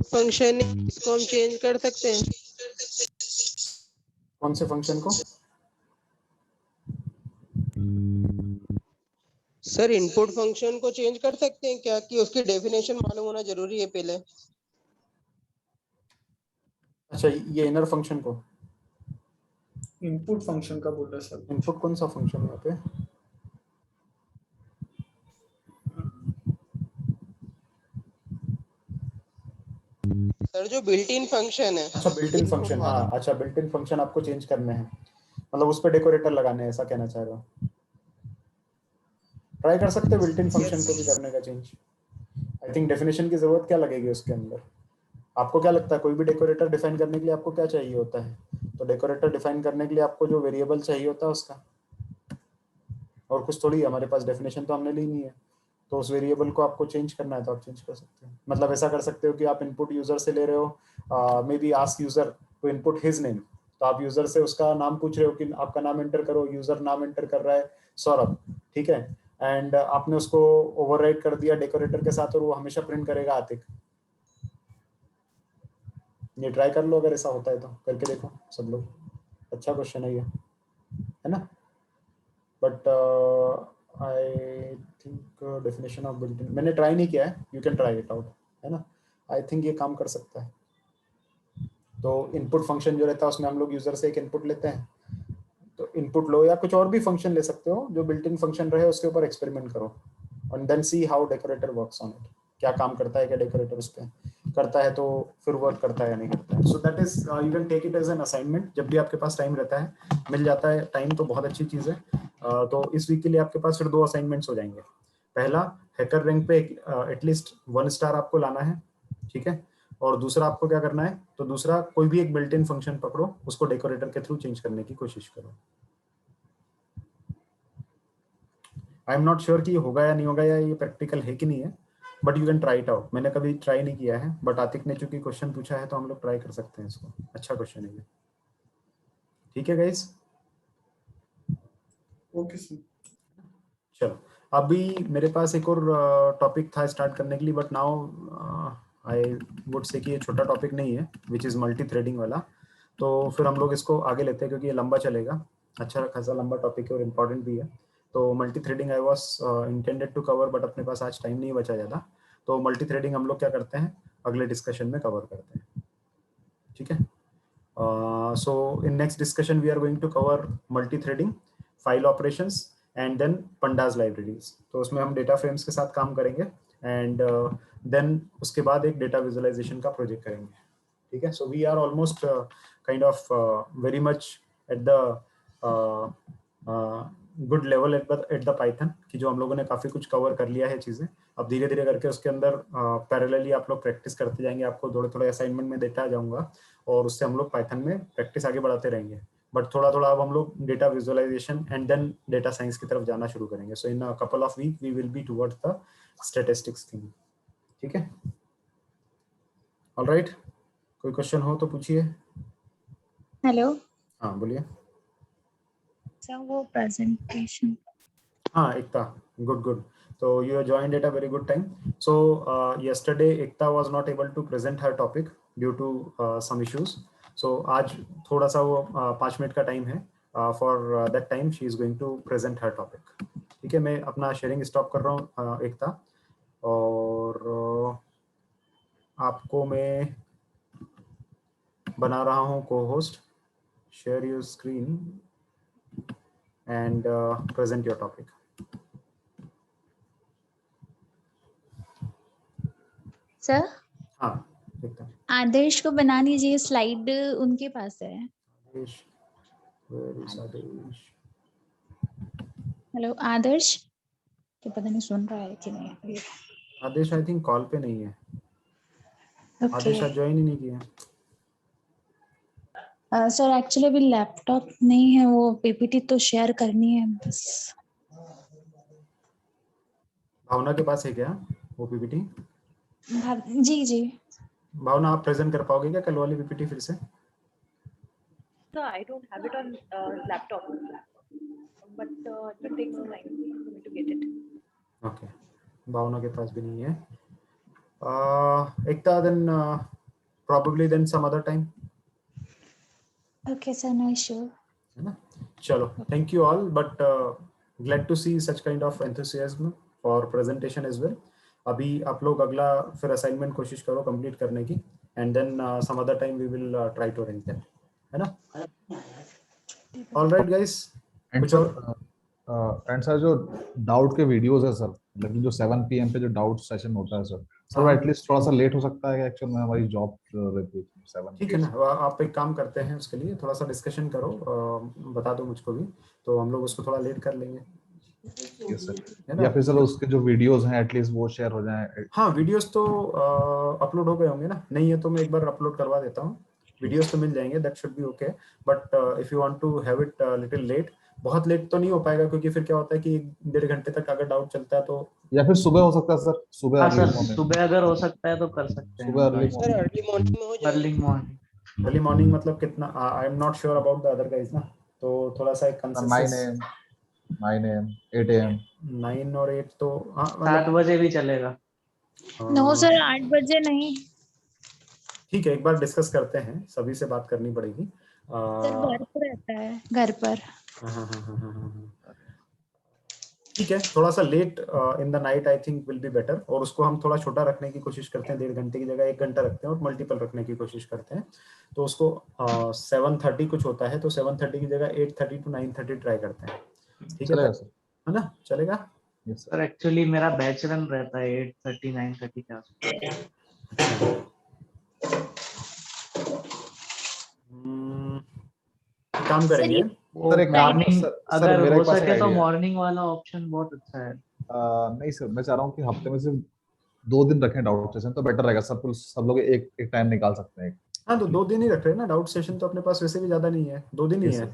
फंक्शन इसको हम चेंज कर सकते हैं? कौन से फंक्शन को? सर इनपुट फंक्शन को चेंज कर सकते हैं क्या, कि उसकी डेफिनेशन मालूम होना जरूरी है पहले? अच्छा ये इनर फंक्शन को, इनपुट फंक्शन का बोल रहा सर। इनपुट कौन सा फंक्शन है यहाँ पे? सर जो बिल्ट इन फंक्शन है। अच्छा बिल्ट इन फंक्शन, हाँ अच्छा बिल्ट इन फंक्शन आपको चेंज करने हैं, मतलब उस पर डेकोरेटर लगाने हैं, ऐसा कहना चाह रहे हो। ट्राई कर सकते हो बिल्ट इन फंक्शन को भी करने का चेंज। आई थिंक डेफिनेशन की जरूरत क्या लगेगी उसके अंदर। आपको क्या लगता है कोई भी डेकोरेटर डिफाइन करने के लिए आपको क्या चाहिए होता है? तो डेकोरेटर डिफाइन करने के लिए आपको जो वेरिएबल चाहिए होता है उसका, और कुछ थोड़ी। हमारे पास डेफिनेशन तो हमने ली नहीं है, तो उस वेरिएबल को आपको चेंज करना है तो आप चेंज कर सकते हो। मतलब ऐसा कर सकते हो कि आप इनपुट यूजर से ले रहे हो, maybe ask user to input his name, तो आप यूजर से उसका नाम पूछ रहे हो कि आपका नाम एंटर करो। यूजर नाम एंटर कर रहा है सौरभ, ठीक है, एंड आपने उसको ओवरराइड कर दिया डेकोरेटर के साथ, और वो हमेशा प्रिंट करेगा आतिक। ये ट्राई कर लो, अगर ऐसा होता है तो करके देखो सब लोग। अच्छा क्वेश्चन है ये, है ना। But I think definition of built in मैंने ट्राई नहीं किया है, you can try it out, है ना। आई थिंक ये काम कर सकता है। तो इनपुट फंक्शन जो रहता है उसमें हम लोग यूजर से एक इनपुट लेते हैं, तो इनपुट लो या कुछ और भी फंक्शन ले सकते हो जो बिल्ट इन फंक्शन रहे, उसके ऊपर एक्सपेरिमेंट करो and then see how decorator works on it. क्या काम करता है, क्या डेकोरेटर उस पर करता है, तो फिर वर्क करता है या नहीं करता है। So that is you can take it as an assignment. जब भी आपके पास टाइम रहता है, मिल जाता है टाइम, तो बहुत अच्छी चीज़ है। तो इस वीक के लिए आपके पास फिर 2 असाइनमेंट्स हो जाएंगे। पहला, हैकर रैंक पे एटलीस्ट 1 स्टार आपको लाना है, ठीक है। और दूसरा आपको क्या करना है, तो दूसरा कोई भी एक बिल्ट इन फंक्शन पकड़ो, उसको डेकोरेटर के थ्रू चेंज करने की कोशिश करो। आई एम नॉट श्योर कि ये होगा या नहीं होगा, या ये प्रैक्टिकल है कि नहीं है, but you can try it out. मैंने कभी ट्राई नहीं किया है, बट आतिक ने चूंकि क्वेश्चन पूछा है तो हम लोग ट्राई कर सकते हैं इसको। अच्छा क्वेश्चन है ये। ठीक है गाइस, ओके सर। चलो अभी मेरे पास एक और टॉपिक था स्टार्ट करने के लिए, बट नाउ आई वुड से कि ये छोटा टॉपिक नहीं है, विच इज़ मल्टी थ्रेडिंग वाला। तो फिर हम लोग इसको आगे लेते हैं क्योंकि ये लंबा चलेगा, अच्छा खासा लंबा टॉपिक है और इम्पॉर्टेंट भी है। तो multi threading I was intended to cover, but अपने पास आज टाइम नहीं बचा ज़्यादा। तो मल्टी थ्रेडिंग हम लोग क्या करते हैं, अगले डिस्कशन में कवर करते हैं। ठीक है, so in next discussion we are going to cover multithreading, file operations and then pandas libraries. तो उसमें हम डेटा फ्रेम्स के साथ काम करेंगे एंड देन उसके बाद एक डेटा विजुअलाइजेशन का प्रोजेक्ट करेंगे। ठीक है, so we are almost kind of very much at the good level at the Python, कि जो हम लोगों ने काफ़ी कुछ कवर कर लिया है चीज़ें। अब धीरे धीरे करके उसके अंदर पैरेलली आप लोग प्रैक्टिस करते जाएंगे, आपको थोड़े थोड़े असाइनमेंट में देता जाऊंगा और उससे हम लोग पाइथन में प्रैक्टिस आगे बढ़ाते रहेंगे। बट थोड़ा थोड़ा अब हम लोग data visualisation and then data science की तरफ जाना शुरू करेंगे। So in a couple of week we will be towards the statistics thing. ठीक है, ऑलराइट, कोई क्वेश्चन हो तो पूछिए। हेलो हाँ बोलिए। सर, वो प्रेजेंटेशन। हाँ Ekta, good good. So you joined at a very good time. So yesterday Ekta was not able to present her topic due to some issues. So आज थोड़ा सा वो 5 मिनट का टाइम है, for that time she is going to present her topic. ठीक है, मैं अपना शेयरिंग स्टॉप कर रहा हूँ एकता, और आपको मैं बना रहा हूँ को host. Share your screen and present your topic. Sir हाँ एकता। आदर्श को बना दीजिए, स्लाइड उनके पास है। आदेश, where is आदेश? हेलो आदर्श, तो पता नहीं सुन रहा है कि नहीं। आदेश आई थिंक कॉल पे नहीं है। आदेश आज ज्वाइन ही नहीं किया। सर एक्चुअली अभी लैपटॉप नहीं है, वो पीपीटी तो शेयर करनी है बस। भावना के पास है क्या वो पीपीटी? जी जी। भावना आप प्रेजेंट कर पाओगे क्या कल वाली पीपीटी फिर से? So I don't have it on laptop, but it will take some time for me to get it. Okay, भावना के पास भी नहीं है। एकता then probably then some other time. Okay sir, no issue. है ना? चलो, thank you all, but glad to see such kind of enthusiasm for presentation as well. अभी आप लोग अगला फिर असाइनमेंट कोशिश करो कंप्लीट करने की, and then some other time we will try to arrange that, है ना? ऑलराइट गाइस, कुछ और? एंड सर जो डाउट के वीडियोस है सर, मतलब जो 7 PM पे जो डाउट सेशन होता है सर वो एटलीस्ट थोड़ा सा लेट हो सकता है, एक्चुअली में हमारी जॉब रहती है 7। ठीक है ना, आप एक काम करते हैं उसके लिए थोड़ा सा डिस्कशन करो, बता दो मुझको भी, तो हम लोग उसको थोड़ा लेट कर लेंगे। यस सर, या फिर सर उसके जो वीडियोस हैं एटलीस्ट वो शेयर हो जाएं। हाँ वीडियोस तो अपलोड हो गए होंगे ना? नहीं है तो मैं एक बार अपलोड करवा देता हूँ, वीडियोस तो मिल जाएंगे, that should be okay. But if you want to have it little late, बहुत लेट तो नहीं हो पाएगा क्योंकि फिर क्या होता है कि 1.5 घंटे तक अगर डाउट चलता है तो, या फिर सुबह हो सकता है सर, सुबह हाँ सर, सुबह अगर हो सकता है तो कर सकते हैं। सुबह अर्ली सर अर्ली मॉर्निंग में हो जाएगा। अर्ली मॉर्निंग मतलब कितना? I am not sure about the other guys ना, तो थोड़ा सा एक 9 AM 8 AM 9 और 8 तो 7 बजे भी चलेगा। नो सर 8 बजे नहीं। ठीक है, एक बार डिस्कस करते हैं, सभी से बात करनी पड़ेगी। सर घर पर रहता है, घर पर। ठीक है, थोड़ा सा late in the night I think will be better, और उसको हम थोड़ा छोटा रखने की कोशिश करते हैं, 1.5 घंटे की जगह 1 घंटा रखते हैं और मल्टीपल रखने की कोशिश करते हैं। तो उसको 7:30 कुछ होता है, तो 7:30 की जगह 8:30 to 9:30 ट्राई करते हैं। ठीक है सर, है ना? चलेगा सर? एक्चुअली मेरा बैच रन रहता है 8:30 9:30 के आसपास। काम करेंगे सर एक मॉर्निंग, अगर मेरा हो एक पास सके तो idea है। मॉर्निंग वाला ऑप्शन बहुत अच्छा है। नहीं सर, मैं चाह रहा हूँ कि हफ्ते में सिर्फ 2 दिन रखें डाउट सेशन, तो बेटर रहेगा। सब लोग एक टाइम निकाल सकते हैं। हाँ तो 2 दिन ही रख रहे हैं ना, डाउट सेशन तो अपने पास वैसे भी ज्यादा नहीं है, 2 दिन ही है,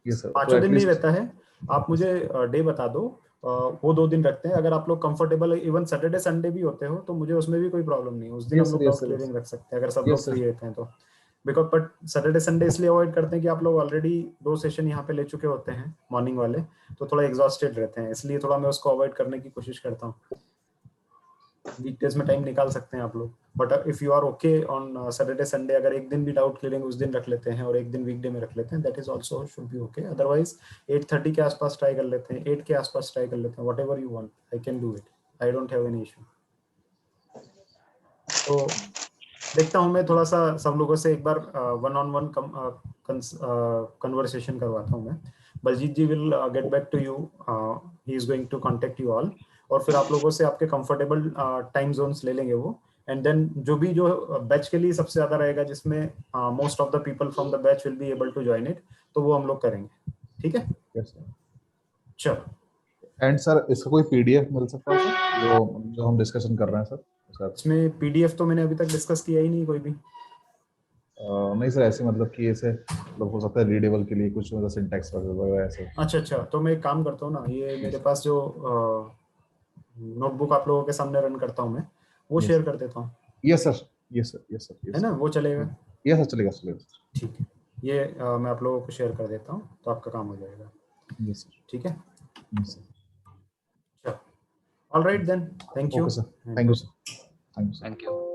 यस सर, 5 दिन नहीं रहता है। आप मुझे डे बता दो वो 2 दिन रखते हैं। अगर आप लोग कंफर्टेबल है, इवन सैटरडे संडे भी होते हो तो मुझे उसमें भी कोई प्रॉब्लम नहीं है, उस दिन हम लोग डाउट क्लियरिंग रख सकते हैं अगर सब लोग फ्री रहते हैं तो। बिकॉज बट सैटरडे संडे इसलिए अवॉइड करते हैं कि आप लोग ऑलरेडी 2 सेशन यहाँ पे ले चुके होते हैं मॉर्निंग वाले, तो थोड़ा एग्जॉस्टेड रहते हैं, इसलिए थोड़ा मैं उसको अवॉइड करने की कोशिश करता हूँ। वीकडेज में टाइम निकाल सकते हैं आप लोग, but if you are okay on Saturday Sunday, अगर एक दिन भी डाउट क्लियरिंग उस दिन रख लेते हैं और एक दिन वीकडे में रख लेते हैं, that is also should be okay. Otherwise 8:30 के आसपास ट्राई कर लेते हैं, 8 के आसपास ट्राई कर लेते हैं, what ever you want, I can do it, I don't have any issue. तो देखता हूँ मैं थोड़ा सा सब लोगों से एक बार one-on-one कन्वर्सेशन करवाता हूँ मैं। Baljeet ji will get back to you, he is going to contact you all, और फिर आप लोगों से आपके कंफर्टेबल टाइम जोन्स ले लेंगे वो, एंड देन जो भी जो बैच के लिए सबसे ज्यादा रहेगा, जिसमें most of the people from the batch will be able to join it, तो वो हम लोग करेंगे, ठीक है? चलो। एंड सर इसका कोई पीडीएफ मिल सकता है सर, जो हम डिस्कशन कर रहे हैं सर? इसमें पीडीएफ तो मैंने अभी तक डिस्कस किया ही नहीं कोई भी। नहीं सर, ऐसे मतलब कि ऐसे मतलब हो सकता है रीडेबल के लिए कुछ मतलब सिंटैक्स वगैरह ऐसे। अच्छा, तो मैं एक काम करता हूँ ना, ये मेरे पास जो नोटबुक आप लोगों के सामने रन करता हूँ मैं, वो शेयर कर देता हूँ। यस सर, है ना, वो चलेगा? यस सर, चलेगा। ठीक है, ये मैं आप लोगों को शेयर कर देता हूँ, तो आपका काम हो जाएगा। Yes sir. ठीक है, यस सर। चलो, all right then, thank you. Okay sir, thank you sir, thank you.